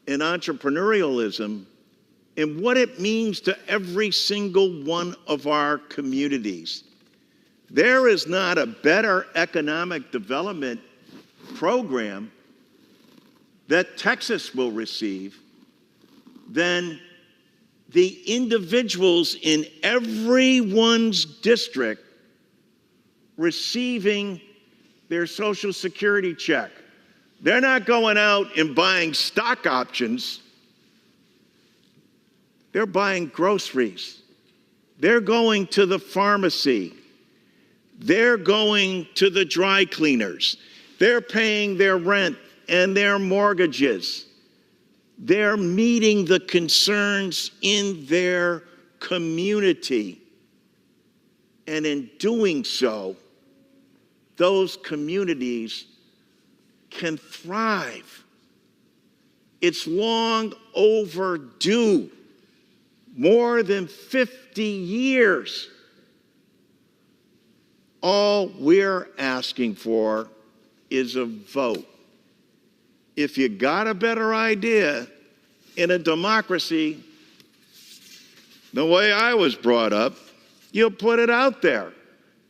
and entrepreneurialism and what it means to every single one of our communities. There is not a better economic development program that Texas will receive than the individuals in everyone's district receiving their Social Security check. They're not going out and buying stock options. They're buying groceries. They're going to the pharmacy. They're going to the dry cleaners. They're paying their rent and their mortgages. They're meeting the concerns in their community. And in doing so, those communities can thrive. It's long overdue, more than 50 years. All we're asking for is a vote. If you got a better idea, in a democracy, the way I was brought up, you put it out there.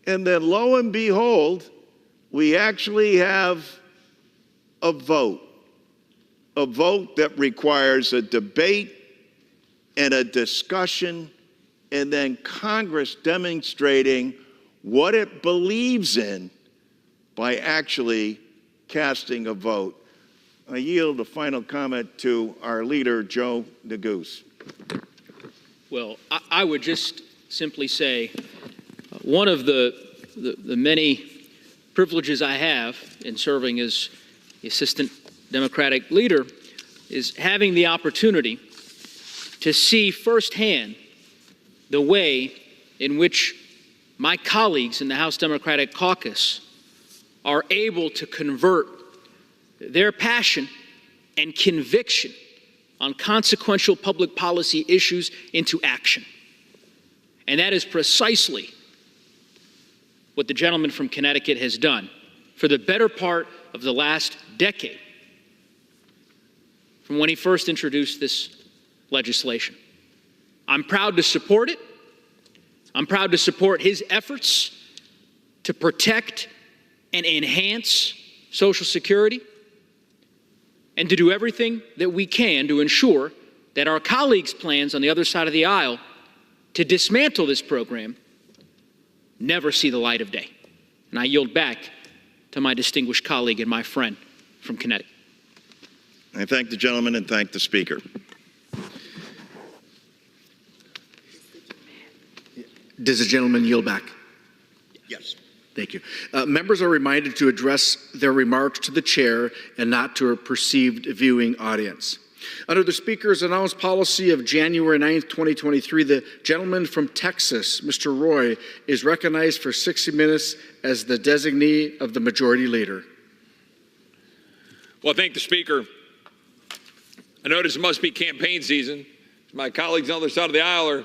And then lo and behold, we actually have a vote that requires a debate and a discussion, and then Congress demonstrating what it believes in by actually casting a vote. I yield the final comment to our leader, Joe Neguse. Well, I would just simply say one of the many privileges I have in serving as the Assistant Democratic Leader is having the opportunity to see firsthand the way in which my colleagues in the House Democratic Caucus are able to convert their passion and conviction on consequential public policy issues into action. And that is precisely what the gentleman from Connecticut has done for the better part of the last decade, from when he first introduced this legislation. I'm proud to support it. I'm proud to support his efforts to protect and enhance Social Security, and to do everything that we can to ensure that our colleagues' plans on the other side of the aisle to dismantle this program never see the light of day. And I yield back to my distinguished colleague and my friend from Connecticut. I thank the gentleman and thank the Speaker. Does the gentleman yield back? Yes. Thank you. Members are reminded to address their remarks to the chair and not to a perceived viewing audience. Under the Speaker's announced policy of January 9th, 2023, the gentleman from Texas, Mr. Roy, is recognized for 60 minutes as the designee of the Majority Leader. Well, I thank the Speaker. I notice it must be campaign season. My colleagues on the other side of the aisle are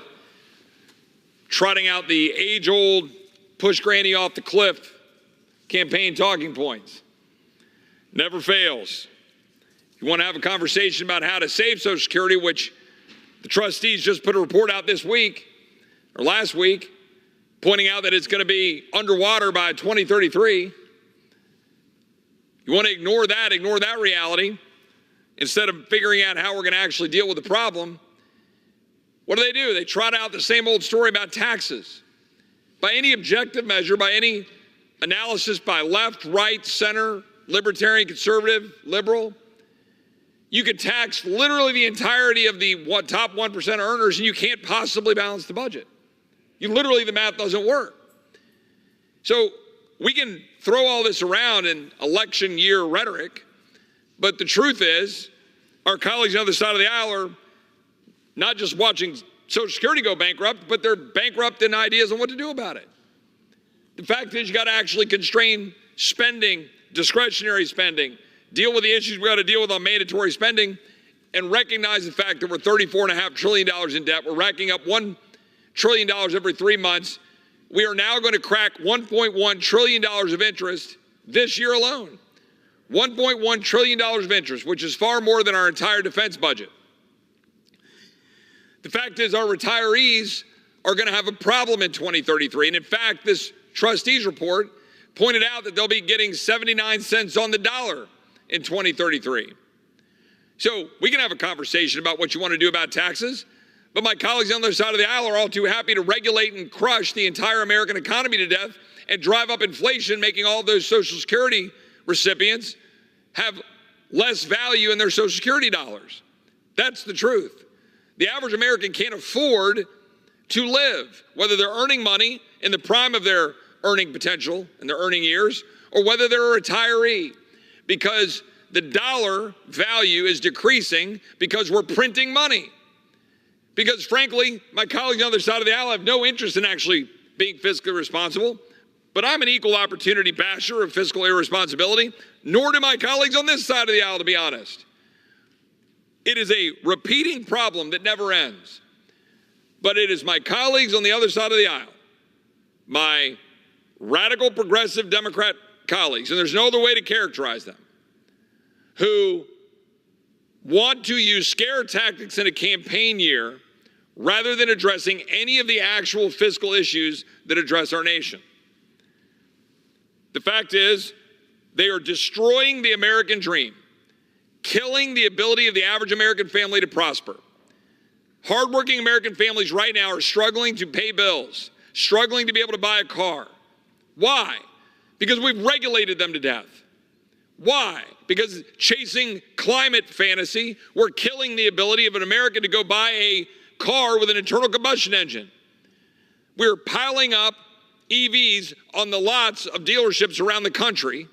trotting out the age-old push granny off the cliff campaign talking points. Never fails. You want to have a conversation about how to save Social Security, which the trustees just put a report out this week, or last week, pointing out that it's going to be underwater by 2033. You want to ignore that reality, instead of figuring out how we're going to actually deal with the problem. What do? They trot out the same old story about taxes. By any objective measure, by any analysis by left, right, center, libertarian, conservative, liberal, you could tax literally the entirety of the top 1% earners, and you can't possibly balance the budget. The math doesn't work. So we can throw all this around in election year rhetoric, but the truth is our colleagues on the other side of the aisle are not just watching Social Security go bankrupt, but they're bankrupt in ideas on what to do about it. The fact is, you got to actually constrain spending, discretionary spending, deal with the issues we got to deal with on mandatory spending, and recognize the fact that we're $34.5 trillion in debt. We're racking up $1 trillion every 3 months. We are now going to crack $1.1 trillion of interest this year alone. $1.1 trillion of interest, which is far more than our entire defense budget. The fact is, our retirees are going to have a problem in 2033. And in fact, this trustees report pointed out that they'll be getting 79 cents on the dollar in 2033. So we can have a conversation about what you want to do about taxes, but my colleagues on the other side of the aisle are all too happy to regulate and crush the entire American economy to death and drive up inflation, making all those Social Security recipients have less value in their Social Security dollars. That's the truth. The average American can't afford to live, whether they're earning money in the prime of their earning potential in their earning years, or whether they're a retiree, because the dollar value is decreasing because we're printing money. Because frankly, my colleagues on the other side of the aisle have no interest in actually being fiscally responsible, but I'm an equal opportunity basher of fiscal irresponsibility, nor do my colleagues on this side of the aisle, to be honest. It is a repeating problem that never ends. But it is my colleagues on the other side of the aisle, my radical progressive Democrat colleagues, and there's no other way to characterize them, who want to use scare tactics in a campaign year rather than addressing any of the actual fiscal issues that address our nation. The fact is, they are destroying the American dream, killing the ability of the average American family to prosper. Hardworking American families right now are struggling to pay bills, struggling to be able to buy a car. Why? Because we've regulated them to death. Why? Because chasing climate fantasy, we're killing the ability of an American to go buy a car with an internal combustion engine. We're piling up EVs on the lots of dealerships around the country.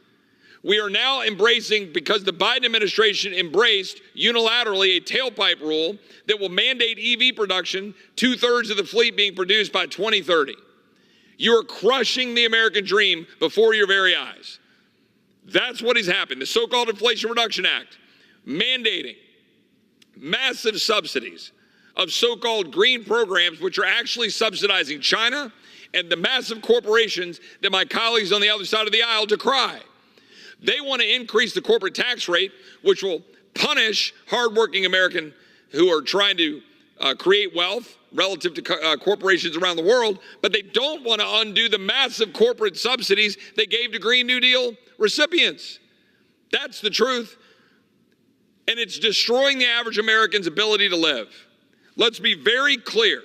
We are now embracing, because the Biden administration embraced unilaterally a tailpipe rule that will mandate EV production, 2/3 of the fleet being produced by 2030. You're crushing the American dream before your very eyes. That's what has happened. The so-called Inflation Reduction Act, mandating massive subsidies of so-called green programs, which are actually subsidizing China and the massive corporations that my colleagues on the other side of the aisle decry. They want to increase the corporate tax rate, which will punish hardworking Americans who are trying to create wealth relative to corporations around the world, but they don't want to undo the massive corporate subsidies they gave to Green New Deal recipients. That's the truth. And it's destroying the average American's ability to live. Let's be very clear.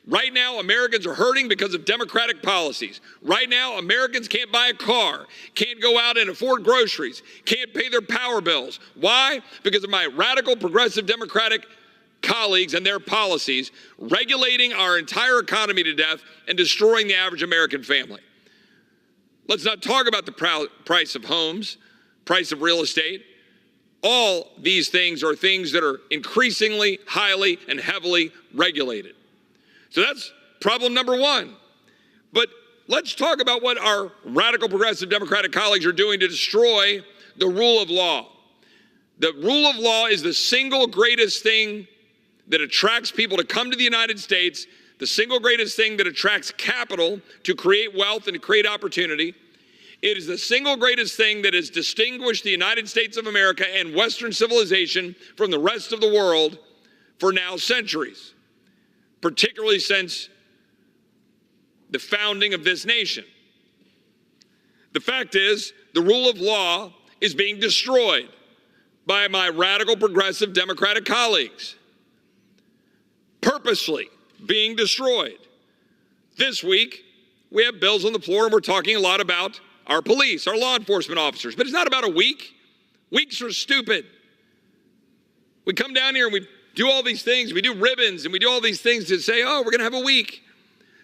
Right now, Americans are hurting because of Democratic policies. Right now, Americans can't buy a car, can't go out and afford groceries, can't pay their power bills. Why? Because of my radical progressive Democratic colleagues and their policies regulating our entire economy to death and destroying the average American family. Let's not talk about the price of homes, price of real estate. All these things are things that are increasingly, highly, and heavily regulated. So that's problem number one. But let's talk about what our radical progressive Democratic colleagues are doing to destroy the rule of law. The rule of law is the single greatest thing that attracts people to come to the United States, the single greatest thing that attracts capital to create wealth and to create opportunity. It is the single greatest thing that has distinguished the United States of America and Western civilization from the rest of the world for now centuries, particularly since the founding of this nation. The fact is, the rule of law is being destroyed by my radical progressive Democratic colleagues. Purposely being destroyed. This week, we have bills on the floor and we're talking a lot about our police, our law enforcement officers, but it's not about a week. Weeks are stupid. We come down here and we do all these things, we do ribbons and we do all these things to say, oh, we're gonna have a week.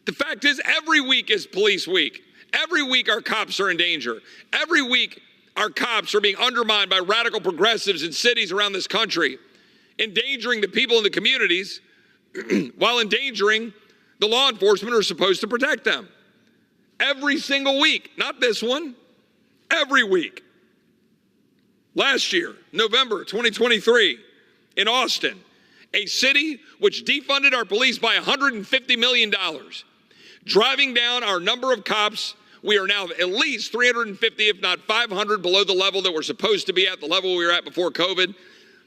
The fact is, every week is police week. Every week our cops are in danger. Every week our cops are being undermined by radical progressives in cities around this country, endangering the people in the communities while endangering the law enforcement who are supposed to protect them. Every single week, not this one, every week. Last year, November 2023, in Austin, a city which defunded our police by $150 million, driving down our number of cops. We are now at least 350, if not 500, below the level that we're supposed to be at, the level we were at before COVID,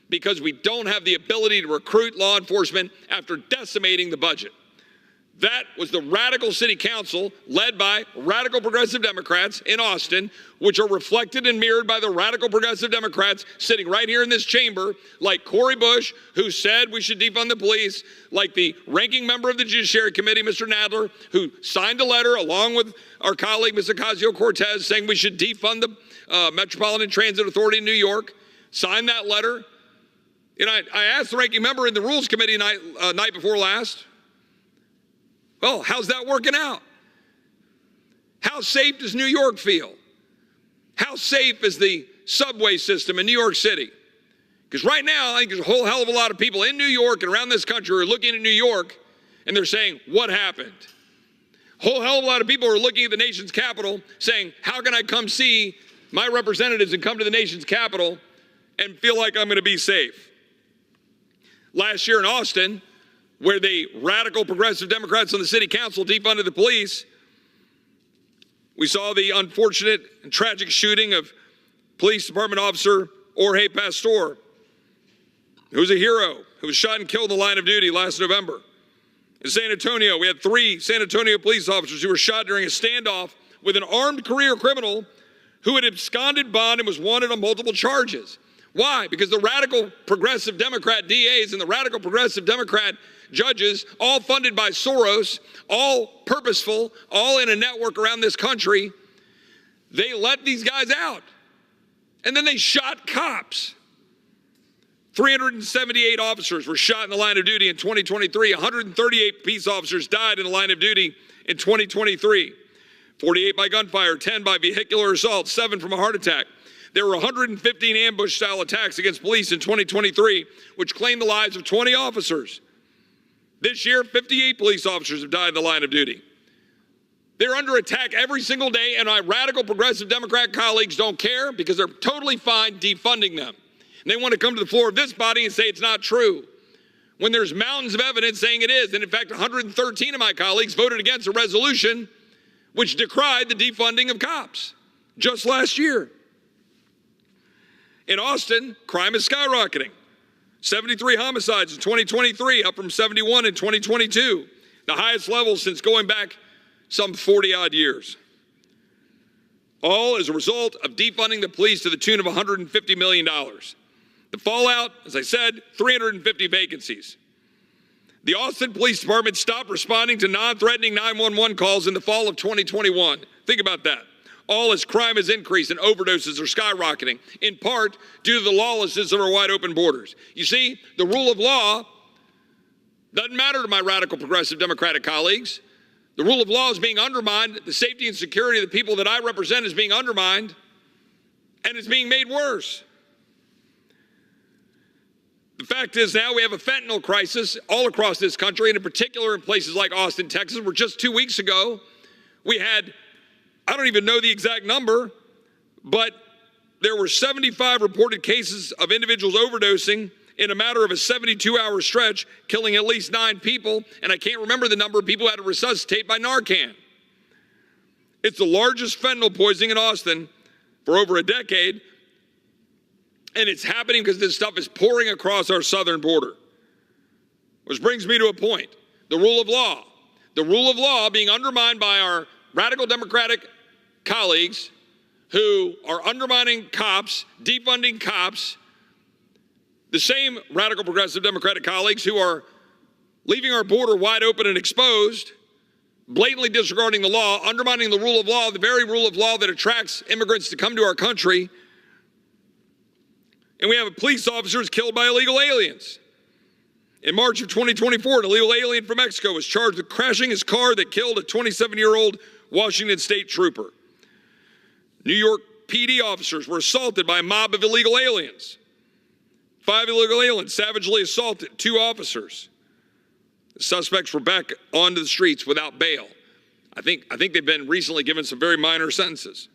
because we don't have the ability to recruit law enforcement after decimating the budget. That was the radical city council led by radical progressive Democrats in Austin, which are reflected and mirrored by the radical progressive Democrats sitting right here in this chamber, like Cori Bush, who said we should defund the police, like the ranking member of the Judiciary Committee, Mr. Nadler, who signed a letter along with our colleague, Ms. Ocasio-Cortez, saying we should defund the Metropolitan Transit Authority in New York, signed that letter. And I asked the ranking member in the Rules Committee night before last, well, how's that working out? How safe does New York feel? How safe is the subway system in New York City? Because right now, I think there's a whole hell of a lot of people in New York and around this country who are looking at New York and they're saying, what happened? A whole hell of a lot of people are looking at the nation's capital saying, how can I come see my representatives and come to the nation's capital and feel like I'm going to be safe? Last year in Austin, where the radical progressive Democrats on the city council defunded the police, we saw the unfortunate and tragic shooting of police department officer Jorge Pastor, who was a hero, who was shot and killed in the line of duty last November. In San Antonio, we had 3 San Antonio police officers who were shot during a standoff with an armed career criminal who had absconded bond and was wanted on multiple charges. Why? Because the radical progressive Democrat DAs and the radical progressive Democrat judges, all funded by Soros, all purposeful, all in a network around this country, they let these guys out. And then they shot cops. 378 officers were shot in the line of duty in 2023. 138 peace officers died in the line of duty in 2023. 48 by gunfire, 10 by vehicular assault, 7 from a heart attack. There were 115 ambush-style attacks against police in 2023, which claimed the lives of 20 officers. This year, 58 police officers have died in the line of duty. They're under attack every single day, and my radical progressive Democrat colleagues don't care because they're totally fine defunding them. And they want to come to the floor of this body and say it's not true, when there's mountains of evidence saying it is. And in fact, 113 of my colleagues voted against a resolution which decried the defunding of cops just last year. In Austin, crime is skyrocketing. 73 homicides in 2023, up from 71 in 2022, the highest level since going back some 40-odd years. All as a result of defunding the police to the tune of $150 million. The fallout, as I said, 350 vacancies. The Austin Police Department stopped responding to non-threatening 911 calls in the fall of 2021. Think about that. All as crime has increased and overdoses are skyrocketing, in part due to the lawlessness of our wide open borders. You see, the rule of law doesn't matter to my radical progressive Democratic colleagues. The rule of law is being undermined. The safety and security of the people that I represent is being undermined, and it's being made worse. The fact is now we have a fentanyl crisis all across this country, and in particular in places like Austin, Texas, where just 2 weeks ago we had, I don't even know the exact number, but there were 75 reported cases of individuals overdosing in a matter of a 72-hour stretch, killing at least 9 people, and I can't remember the number of people who had to resuscitate by Narcan. It's the largest fentanyl poisoning in Austin for over a decade, and it's happening because this stuff is pouring across our southern border. Which brings me to a point, the rule of law. The rule of law being undermined by our radical Democratic colleagues who are undermining cops, defunding cops, the same radical progressive Democratic colleagues who are leaving our border wide open and exposed, blatantly disregarding the law, undermining the rule of law, the very rule of law that attracts immigrants to come to our country. And we have police officers killed by illegal aliens. In March of 2024, an illegal alien from Mexico was charged with crashing his car that killed a 27-year-old Washington State trooper. New York PD officers were assaulted by a mob of illegal aliens. 5 illegal aliens savagely assaulted 2 officers. The suspects were back onto the streets without bail. I think they've been recently given some very minor sentences.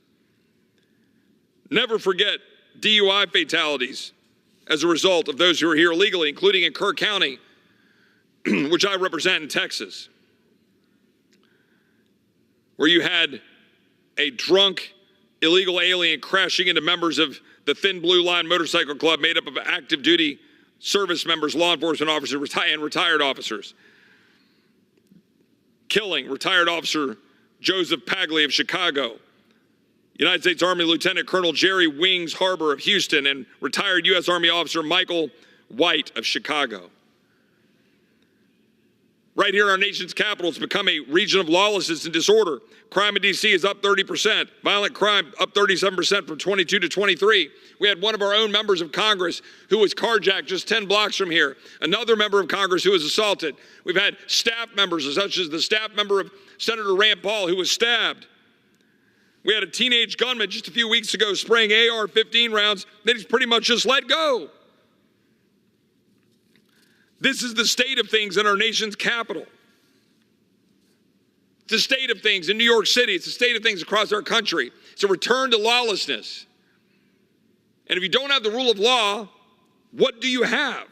Never forget DUI fatalities as a result of those who are here illegally, including in Kerr County, which I represent in Texas, where you had a drunk illegal alien crashing into members of the Thin Blue Line Motorcycle Club made up of active duty service members, law enforcement officers, and retired officers, killing retired officer Joseph Paglia of Chicago, United States Army Lieutenant Colonel Jerry Wings Harbor of Houston, and retired U.S. Army officer Michael White of Chicago. Right here in our nation's capital, it's become a region of lawlessness and disorder. Crime in D.C. is up 30%. Violent crime up 37% from 22 to 23. We had one of our own members of Congress who was carjacked just 10 blocks from here. Another member of Congress who was assaulted. We've had staff members, such as the staff member of Senator Rand Paul, who was stabbed. We had a teenage gunman just a few weeks ago spraying AR-15 rounds that he's pretty much just let go. This is the state of things in our nation's capital. It's the state of things in New York City. It's the state of things across our country. It's a return to lawlessness. And if you don't have the rule of law, what do you have?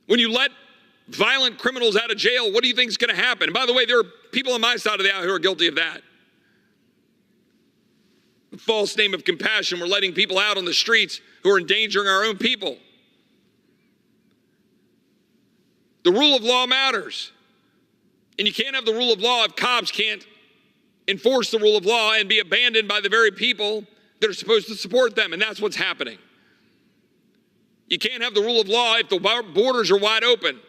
When you let violent criminals out of jail, what do you think is going to happen? And by the way, there are people on my side of the aisle who are guilty of that. The false name of compassion, we're letting people out on the streets who are endangering our own people. The rule of law matters. And you can't have the rule of law if cops can't enforce the rule of law and be abandoned by the very people that are supposed to support them. And that's what's happening. You can't have the rule of law if the borders are wide open.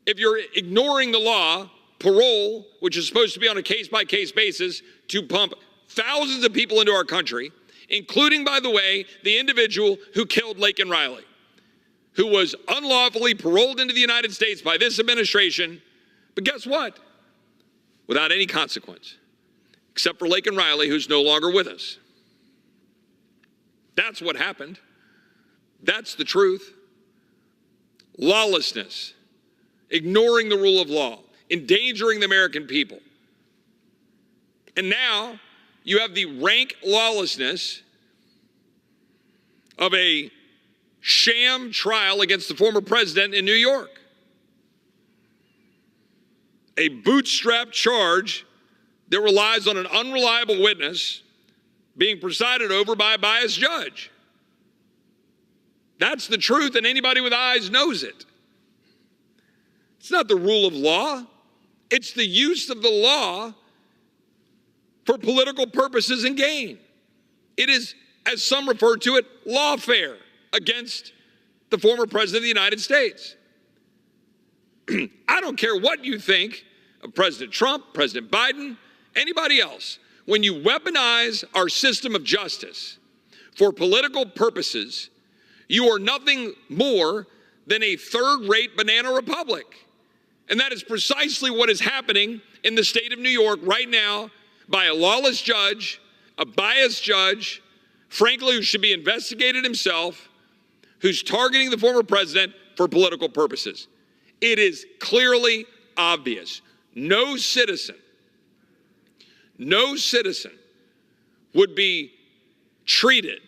If you're ignoring the law, parole, which is supposed to be on a case-by-case basis to pump thousands of people into our country, including, by the way, the individual who killed Laken Riley, who was unlawfully paroled into the United States by this administration, but guess what? Without any consequence, except for Laken Riley, who's no longer with us. That's what happened. That's the truth. Lawlessness, ignoring the rule of law, endangering the American people. And now you have the rank lawlessness of a sham trial against the former president in New York. A bootstrap charge that relies on an unreliable witness being presided over by a biased judge. That's the truth, and anybody with eyes knows it. It's not the rule of law. It's the use of the law for political purposes and gain. It is, as some refer to it, lawfare against the former president of the United States. I don't care what you think of President Trump, President Biden, anybody else. When you weaponize our system of justice for political purposes, you are nothing more than a third-rate banana republic. And that is precisely what is happening in the state of New York right now by a lawless judge, a biased judge, frankly, who should be investigated himself, who's targeting the former president for political purposes. It is clearly obvious. No citizen would be treated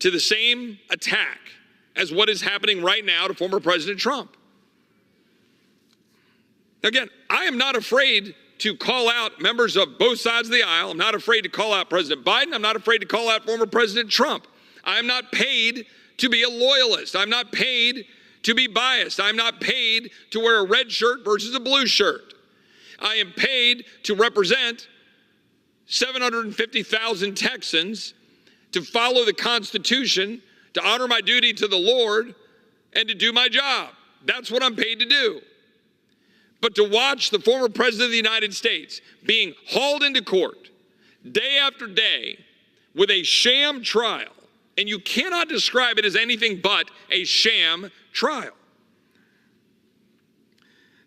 to the same attack as what is happening right now to former President Trump. Again, I am not afraid to call out members of both sides of the aisle. I'm not afraid to call out President Biden. I'm not afraid to call out former President Trump. I am not paid to be a loyalist. I'm not paid to be biased. I'm not paid to wear a red shirt versus a blue shirt. I am paid to represent 750,000 Texans, to follow the Constitution, to honor my duty to the Lord, and to do my job. That's what I'm paid to do. But to watch the former president of the United States being hauled into court day after day with a sham trial, and you cannot describe it as anything but a sham trial.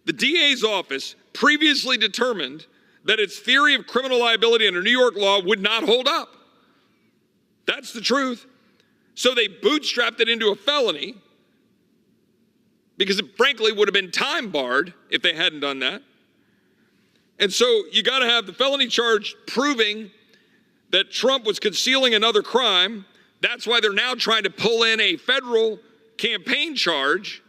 The DA's office previously determined that its theory of criminal liability under New York law would not hold up. That's the truth. So they bootstrapped it into a felony because it frankly would have been time barred if they hadn't done that. And so you got to have the felony charge proving that Trump was concealing another crime. That's why they're now trying to pull in a federal campaign charge.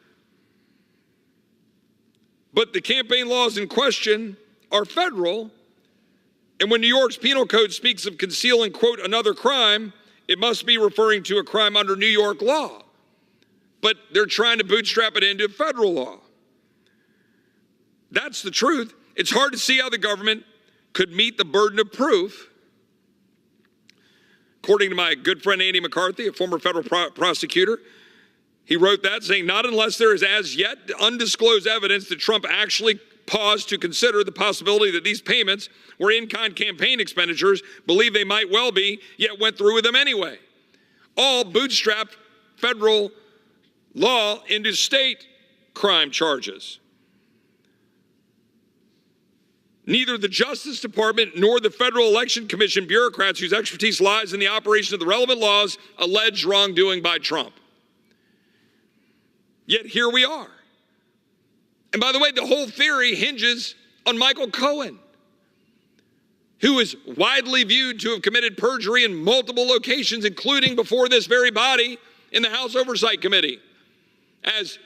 But the campaign laws in question are federal. And when New York's penal code speaks of concealing, quote, another crime, it must be referring to a crime under New York law. But they're trying to bootstrap it into federal law. That's the truth. It's hard to see how the government could meet the burden of proof. According to my good friend Andy McCarthy, a former federal prosecutor, he wrote that saying, not unless there is as yet undisclosed evidence that Trump actually paused to consider the possibility that these payments were in-kind campaign expenditures, believe they might well be, yet went through with them anyway. All bootstrapped federal law into state crime charges. Neither the Justice Department nor the Federal Election Commission bureaucrats whose expertise lies in the operation of the relevant laws alleged wrongdoing by Trump. Yet here we are. And by the way, the whole theory hinges on Michael Cohen, who is widely viewed to have committed perjury in multiple locations, including before this very body in the House Oversight Committee, as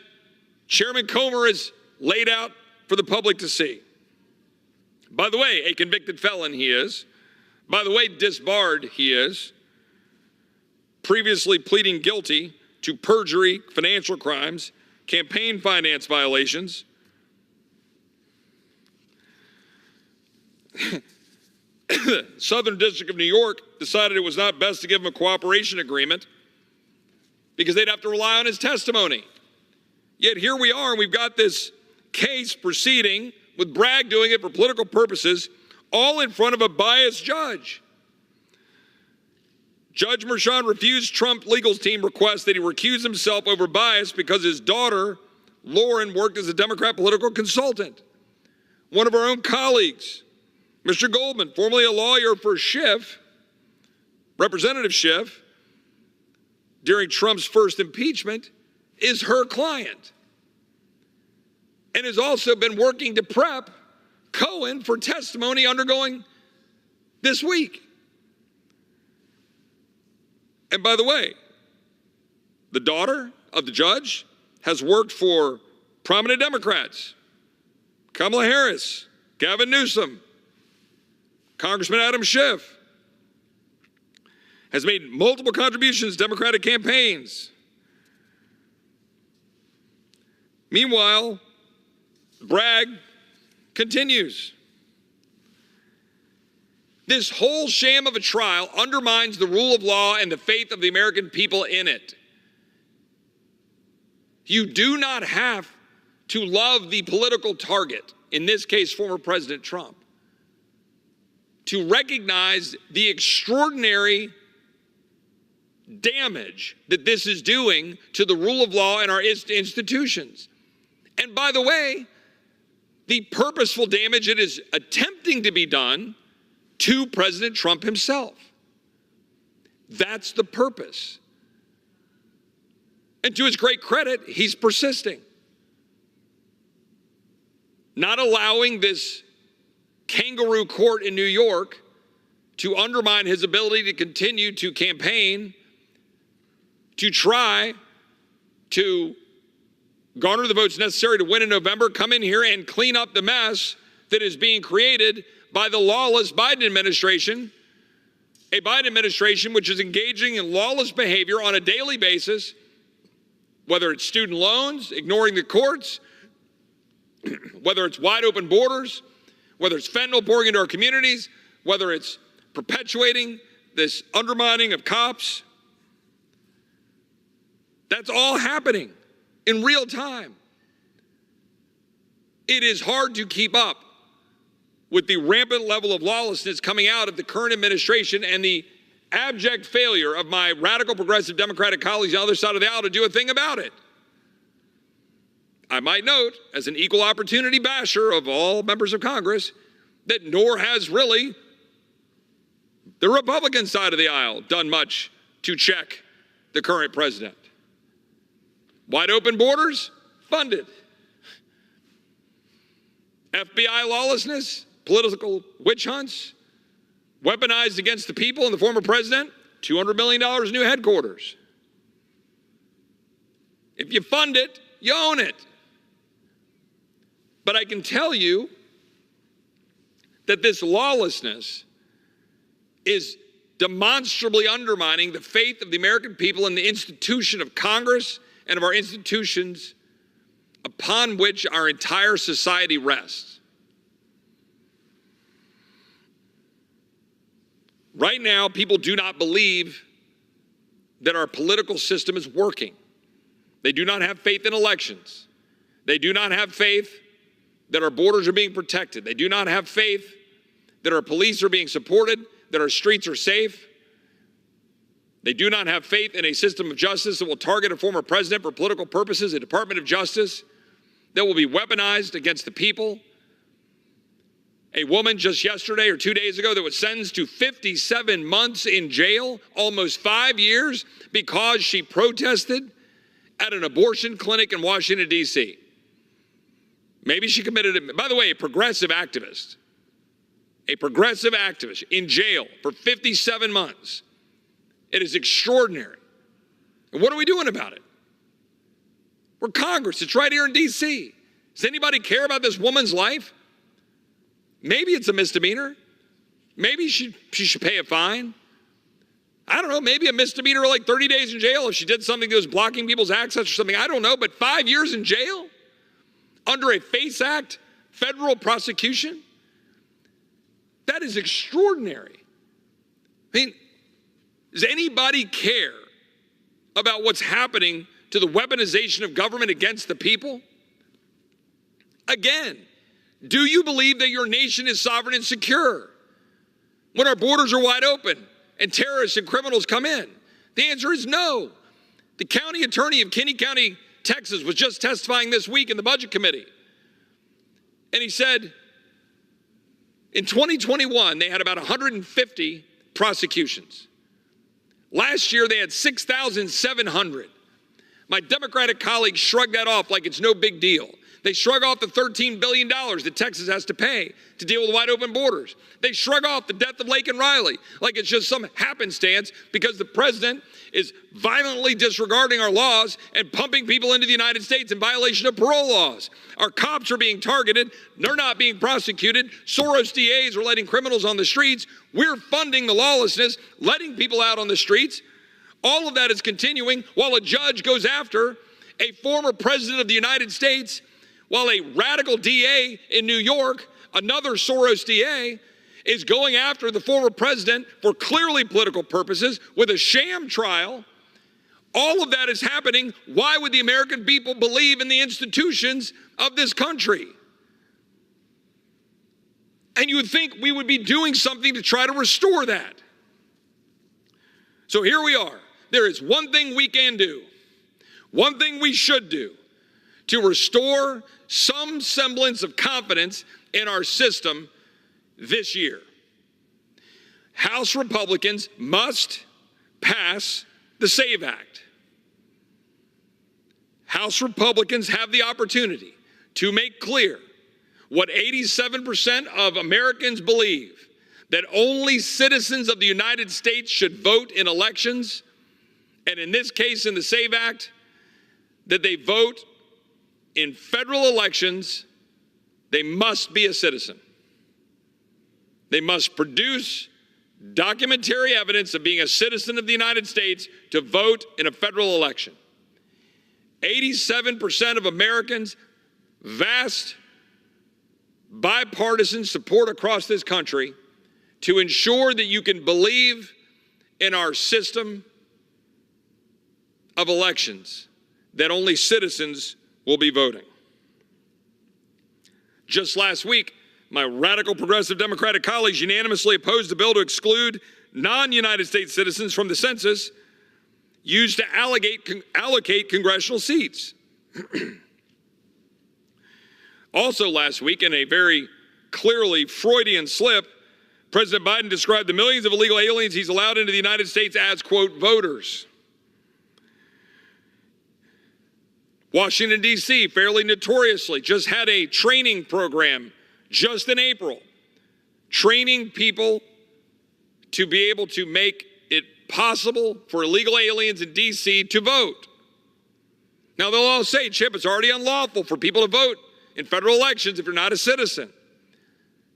Chairman Comer has laid out for the public to see. By the way, a convicted felon he is. By the way, disbarred he is. Previously pleading guilty to perjury, financial crimes, campaign finance violations. The Southern District of New York decided it was not best to give him a cooperation agreement because they'd have to rely on his testimony. Yet here we are, and we've got this case proceeding with Bragg doing it for political purposes, all in front of a biased judge. Judge Merchan refused Trump legal team request that he recuse himself over bias because his daughter, Lauren, worked as a Democrat political consultant. One of our own colleagues, Mr. Goldman, formerly a lawyer for Schiff, Representative Schiff, during Trump's first impeachment, is her client and has also been working to prep Cohen for testimony undergoing this week. And by the way, the daughter of the judge has worked for prominent Democrats, Kamala Harris, Gavin Newsom, Congressman Adam Schiff, has made multiple contributions to Democratic campaigns. Meanwhile, Bragg continues. This whole sham of a trial undermines the rule of law and the faith of the American people in it. You do not have to love the political target, in this case, former President Trump, to recognize the extraordinary damage that this is doing to the rule of law and our institutions. And by the way, the purposeful damage it is attempting to be done to President Trump himself. That's the purpose. And to his great credit, he's persisting. Not allowing this kangaroo court in New York to undermine his ability to continue to campaign, to try to garner the votes necessary to win in November, come in here and clean up the mess that is being created by the lawless Biden administration, a Biden administration which is engaging in lawless behavior on a daily basis, whether it's student loans, ignoring the courts, whether it's wide open borders, whether it's fentanyl pouring into our communities, whether it's perpetuating this undermining of cops. That's all happening in real time. It is hard to keep up with the rampant level of lawlessness coming out of the current administration and the abject failure of my radical progressive Democratic colleagues on the other side of the aisle to do a thing about it. I might note, as an equal opportunity basher of all members of Congress, that nor has really the Republican side of the aisle done much to check the current president. Wide open borders, funded. FBI lawlessness, political witch hunts, weaponized against the people and the former president, $200 million new headquarters. If you fund it, you own it. But I can tell you that this lawlessness is demonstrably undermining the faith of the American people in the institution of Congress and of our institutions upon which our entire society rests. Right now, people do not believe that our political system is working. They do not have faith in elections. They do not have faith that our borders are being protected. They do not have faith that our police are being supported, that our streets are safe. They do not have faith in a system of justice that will target a former president for political purposes, a Department of Justice that will be weaponized against the people. A woman just yesterday or 2 days ago that was sentenced to 57 months in jail, almost 5 years, because she protested at an abortion clinic in Washington, D.C. Maybe she committed it. By the way, a progressive activist in jail for 57 months. It is extraordinary. And what are we doing about it? We're Congress. It's right here in D.C. Does anybody care about this woman's life? Maybe it's a misdemeanor. Maybe she should pay a fine. I don't know, maybe a misdemeanor like 30 days in jail if she did something that was blocking people's access or something. I don't know, but 5 years in jail under a FACE Act federal prosecution? That is extraordinary. I mean, does anybody care about what's happening to the weaponization of government against the people? Again, do you believe that your nation is sovereign and secure when our borders are wide open and terrorists and criminals come in? The answer is no. The county attorney of Kinney County, Texas, was just testifying this week in the Budget Committee. And he said, in 2021, they had about 150 prosecutions. Last year, they had 6,700. My Democratic colleagues shrug that off like it's no big deal. They shrug off the $13 billion that Texas has to pay to deal with wide open borders. They shrug off the death of Laken Riley like it's just some happenstance because the president is violently disregarding our laws and pumping people into the United States in violation of parole laws. Our cops are being targeted. They're not being prosecuted. Soros DAs are letting criminals on the streets. We're funding the lawlessness, letting people out on the streets. All of that is continuing while a judge goes after a former president of the United States, while a radical DA in New York, another Soros DA, is going after the former president for clearly political purposes with a sham trial. All of that is happening. Why would the American people believe in the institutions of this country? And you would think we would be doing something to try to restore that. So here we are. There is one thing we can do, one thing we should do to restore some semblance of confidence in our system this year. House Republicans must pass the SAVE Act. House Republicans have the opportunity to make clear what 87% of Americans believe, that only citizens of the United States should vote in elections, and in this case, in the SAVE Act, that they vote in federal elections. They must be a citizen. They must produce documentary evidence of being a citizen of the United States to vote in a federal election. 87% of Americans, vast bipartisan support across this country to ensure that you can believe in our system of elections, that only citizens will be voting. Just last week, my radical progressive Democratic colleagues unanimously opposed a bill to exclude non-United States citizens from the census used to allocate congressional seats. Also last week, in a very clearly Freudian slip, President Biden described the millions of illegal aliens he's allowed into the United States as, quote, voters. Washington, D.C., fairly notoriously, just had a training program just in April, training people to be able to make it possible for illegal aliens in D.C. to vote. Now, they'll all say, Chip, it's already unlawful for people to vote in federal elections if you're not a citizen.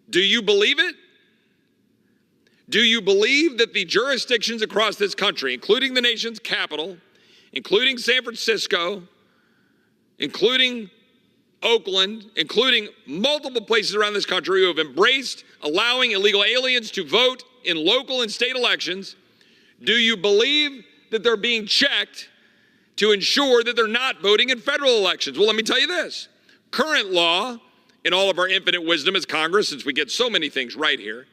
Do you believe it? Do you believe that the jurisdictions across this country, including the nation's capital, including San Francisco, including Oakland, including multiple places around this country who have embraced allowing illegal aliens to vote in local and state elections, do you believe that they're being checked to ensure that they're not voting in federal elections? Well, let me tell you this. Current law, in all of our infinite wisdom as Congress, since we get so many things right here,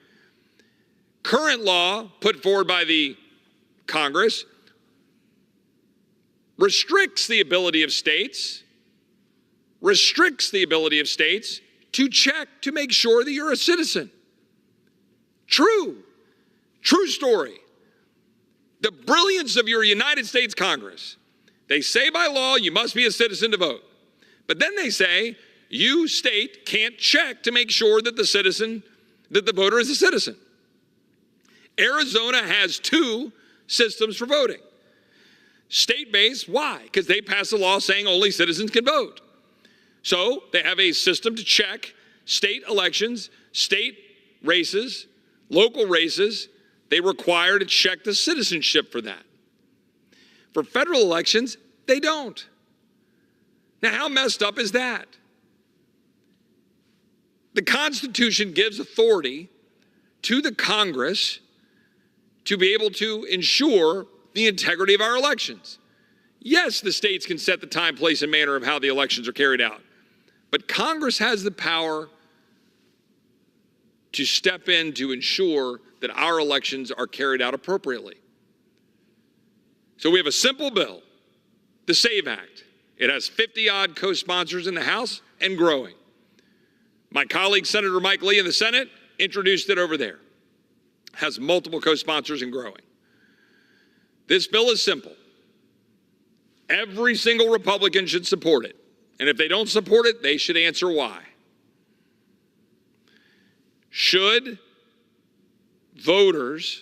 current law put forward by the Congress restricts the ability of states to check to make sure that you're a citizen. True story. The brilliance of your United States Congress. They say by law you must be a citizen to vote. But then they say you, state, can't check to make sure that the voter is a citizen. Arizona has 2 systems for voting. State-based, why? Because they passed a law saying only citizens can vote. So they have a system to check state elections, state races, local races. they require to check the citizenship for that. For federal elections, they don't. Now, how messed up is that? The Constitution gives authority to the Congress to be able to ensure the integrity of our elections. Yes, the states can set the time, place, and manner of how the elections are carried out. But Congress has the power to step in to ensure that our elections are carried out appropriately. So we have a simple bill, the SAVE Act. It has 50-odd co-sponsors in the House and growing. My colleague, Senator Mike Lee in the Senate, introduced it over there. Has multiple co-sponsors and growing. This bill is simple. Every single Republican should support it. And if they don't support it, they should answer why. Should voters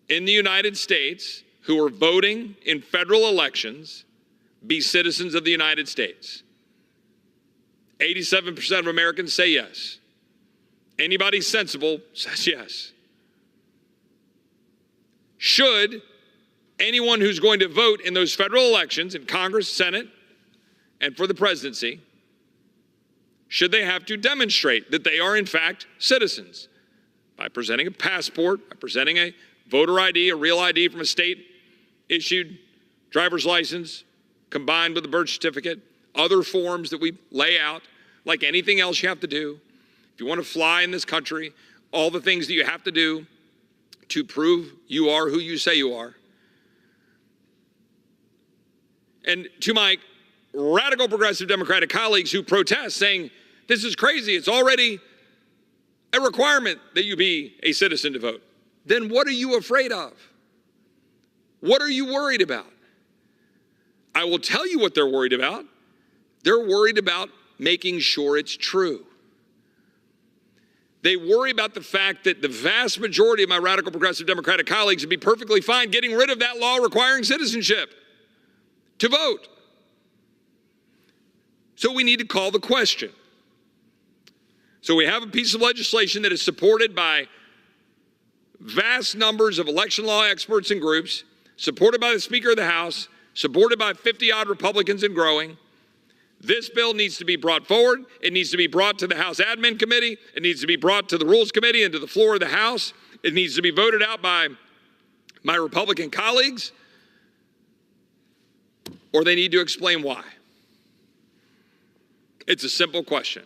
in the United States who are voting in federal elections be citizens of the United States? 87% of Americans say yes. Anybody sensible says yes. Should anyone who's going to vote in those federal elections in Congress, Senate, and for the presidency, should they have to demonstrate that they are in fact citizens by presenting a passport, by presenting a voter ID, a real ID from a state-issued driver's license, combined with a birth certificate, other forms that we lay out, like anything else you have to do. If you want to fly in this country, all the things that you have to do to prove you are who you say you are. And to my radical progressive Democratic colleagues who protest, saying, this is crazy, it's already a requirement that you be a citizen to vote. Then what are you afraid of? What are you worried about? I will tell you what they're worried about. They're worried about making sure it's true. They worry about the fact that the vast majority of my radical progressive Democratic colleagues would be perfectly fine getting rid of that law requiring citizenship to vote. So we need to call the question. So we have a piece of legislation that is supported by vast numbers of election law experts and groups, supported by the Speaker of the House, supported by 50-odd Republicans and growing. This bill needs to be brought forward. It needs to be brought to the House Admin Committee. It needs to be brought to the Rules Committee and to the floor of the House. It needs to be voted out by my Republican colleagues, or they need to explain why. It's a simple question.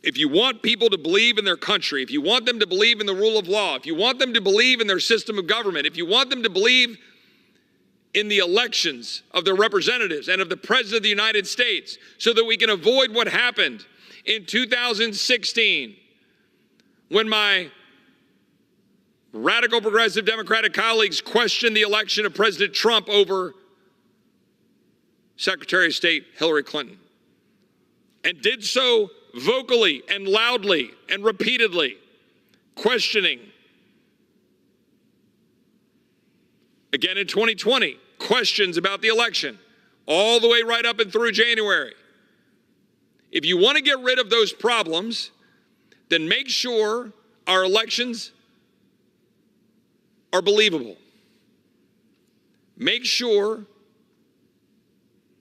If you want people to believe in their country, if you want them to believe in the rule of law, if you want them to believe in their system of government, if you want them to believe in the elections of their representatives and of the President of the United States, so that we can avoid what happened in 2016 when my radical progressive Democratic colleagues questioned the election of President Trump over Secretary of State Hillary Clinton, and did so vocally and loudly and repeatedly, questioning. Again in 2020, questions about the election, all the way right up and through January. If you want to get rid of those problems, then make sure our elections are believable. Make sure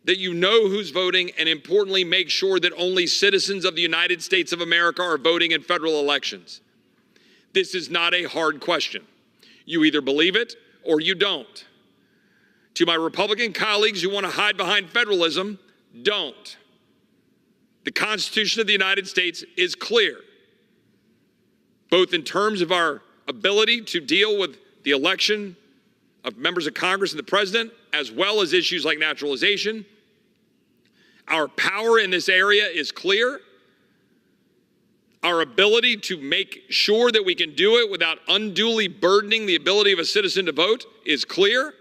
that you know who's voting, and importantly, make sure that only citizens of the United States of America are voting in federal elections. This is not a hard question. You either believe it or you don't. To my Republican colleagues who want to hide behind federalism, don't. The Constitution of the United States is clear, both in terms of our ability to deal with the election of members of Congress and the president, as well as issues like naturalization. Our power in this area is clear. Our ability to make sure that we can do it without unduly burdening the ability of a citizen to vote is clear.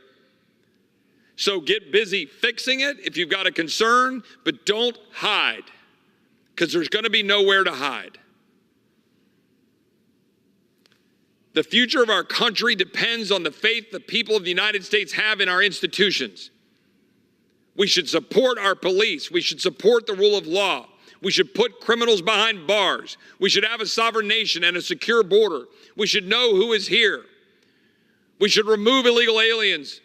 So get busy fixing it if you've got a concern, but don't hide, because there's going to be nowhere to hide. The future of our country depends on the faith the people of the United States have in our institutions. We should support our police. We should support the rule of law. We should put criminals behind bars. We should have a sovereign nation and a secure border. We should know who is here. We should remove illegal aliens.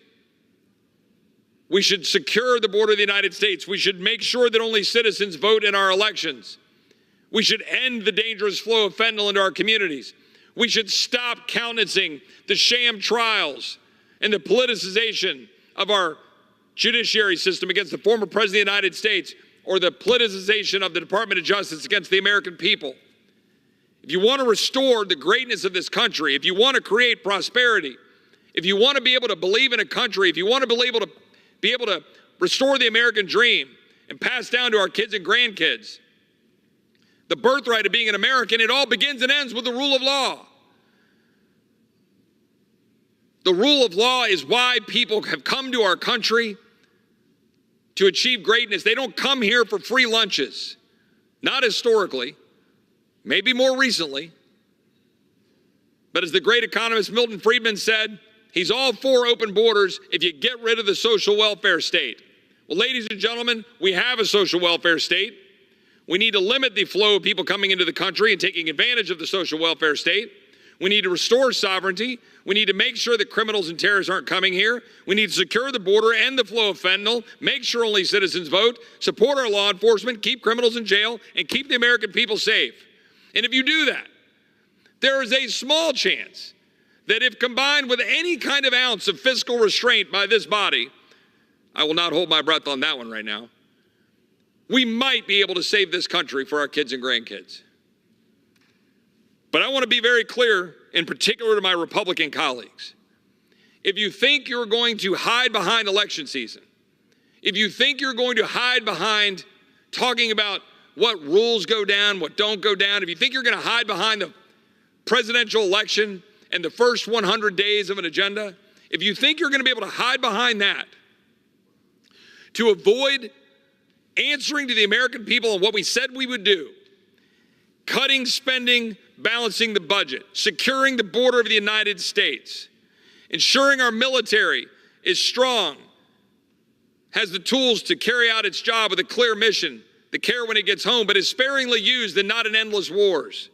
We should secure the border of the United States. We should make sure that only citizens vote in our elections. We should end the dangerous flow of fentanyl into our communities. We should stop countenancing the sham trials and the politicization of our judiciary system against the former President of the United States, or the politicization of the Department of Justice against the American people. If you want to restore the greatness of this country, if you want to create prosperity, if you want to be able to believe in a country, if you want to be able to restore the American dream and pass down to our kids and grandkids the birthright of being an American, it all begins and ends with the rule of law. The rule of law is why people have come to our country to achieve greatness. They don't come here for free lunches. Not historically, maybe more recently. But as the great economist Milton Friedman said, he's all for open borders if you get rid of the social welfare state. Well, ladies and gentlemen, we have a social welfare state. We need to limit the flow of people coming into the country and taking advantage of the social welfare state. We need to restore sovereignty. We need to make sure that criminals and terrorists aren't coming here. We need to secure the border and the flow of fentanyl, make sure only citizens vote, support our law enforcement, keep criminals in jail, and keep the American people safe. And if you do that, there is a small chance that if combined with any kind of ounce of fiscal restraint by this body, I will not hold my breath on that one right now, we might be able to save this country for our kids and grandkids. But I want to be very clear, in particular to my Republican colleagues. If you think you're going to hide behind election season, if you think you're going to hide behind talking about what rules go down, what don't go down, if you think you're going to hide behind the presidential election and the first 100 days of an agenda, if you think you're going to be able to hide behind that to avoid answering to the American people on what we said we would do, cutting spending, balancing the budget, securing the border of the United States, ensuring our military is strong, has the tools to carry out its job with a clear mission, the care when it gets home, but is sparingly used and not in endless wars.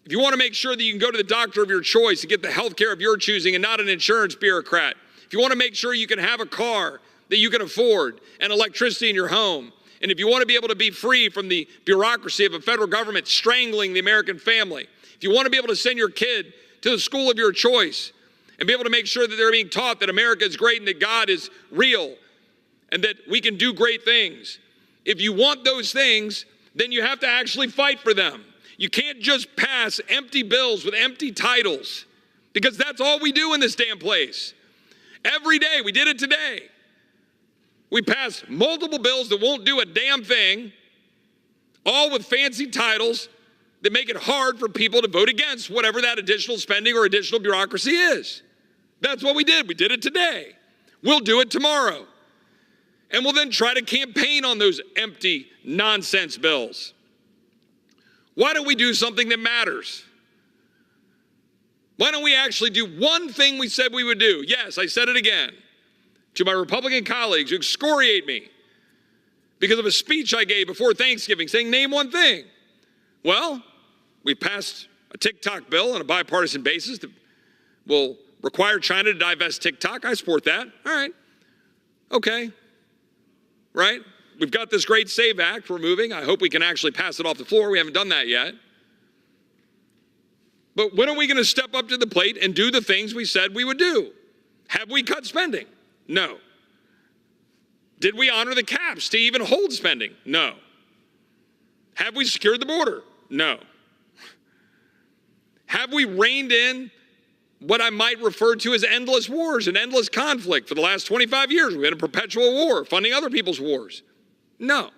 If you want to make sure that you can go to the doctor of your choice and get the health care of your choosing and not an insurance bureaucrat, if you want to make sure you can have a car that you can afford and electricity in your home, and if you want to be able to be free from the bureaucracy of a federal government strangling the American family, if you want to be able to send your kid to the school of your choice and be able to make sure that they're being taught that America is great and that God is real and that we can do great things, if you want those things, then you have to actually fight for them. You can't just pass empty bills with empty titles, because that's all we do in this damn place. Every day, we did it today. We pass multiple bills that won't do a damn thing, all with fancy titles that make it hard for people to vote against whatever that additional spending or additional bureaucracy is. That's what we did. We did it today. We'll do it tomorrow. And we'll then try to campaign on those empty nonsense bills. Why don't we do something that matters? Why don't we actually do one thing we said we would do? Yes, I said it again. To my Republican colleagues who excoriate me because of a speech I gave before Thanksgiving saying, name one thing. Well, we passed a TikTok bill on a bipartisan basis that will require China to divest TikTok. I support that. All right. Okay. Right? We've got this great SAVE Act we're moving. I hope we can actually pass it off the floor. We haven't done that yet. But when are we going to step up to the plate and do the things we said we would do? Have we cut spending? No. Did we honor the caps to even hold spending? No. Have we secured the border? No. Have we reined in what I might refer to as endless wars and endless conflict for the last 25 years? We've been in perpetual war, funding other people's wars. No.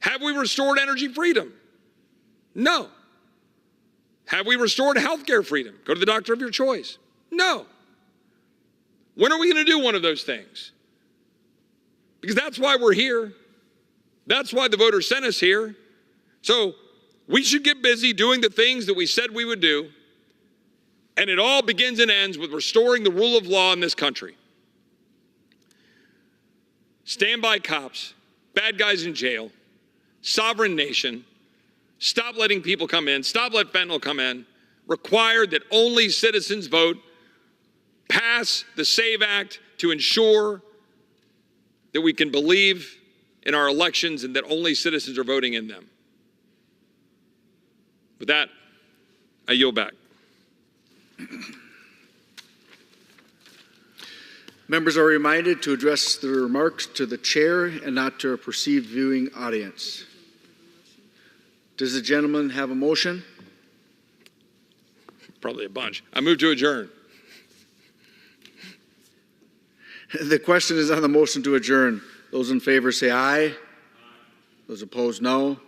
Have we restored energy freedom? No. Have we restored healthcare freedom? Go to the doctor of your choice. No. When are we going to do one of those things? Because that's why we're here. That's why the voters sent us here. So we should get busy doing the things that we said we would do. And it all begins and ends with restoring the rule of law in this country. Standby cops, bad guys in jail, sovereign nation, stop letting people come in, stop letting fentanyl come in, required that only citizens vote, pass the SAVE Act to ensure that we can believe in our elections and that only citizens are voting in them. With that, I yield back. Members are reminded to address their remarks to the chair and not to a perceived viewing audience. Does the gentleman have a motion? Probably a bunch. I move to adjourn. The question is on the motion to adjourn. Those in favor say aye. Those opposed, no.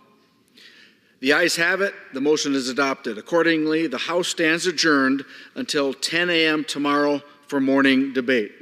The ayes have it. The motion is adopted. Accordingly, the House stands adjourned until 10 a.m. tomorrow for morning debate.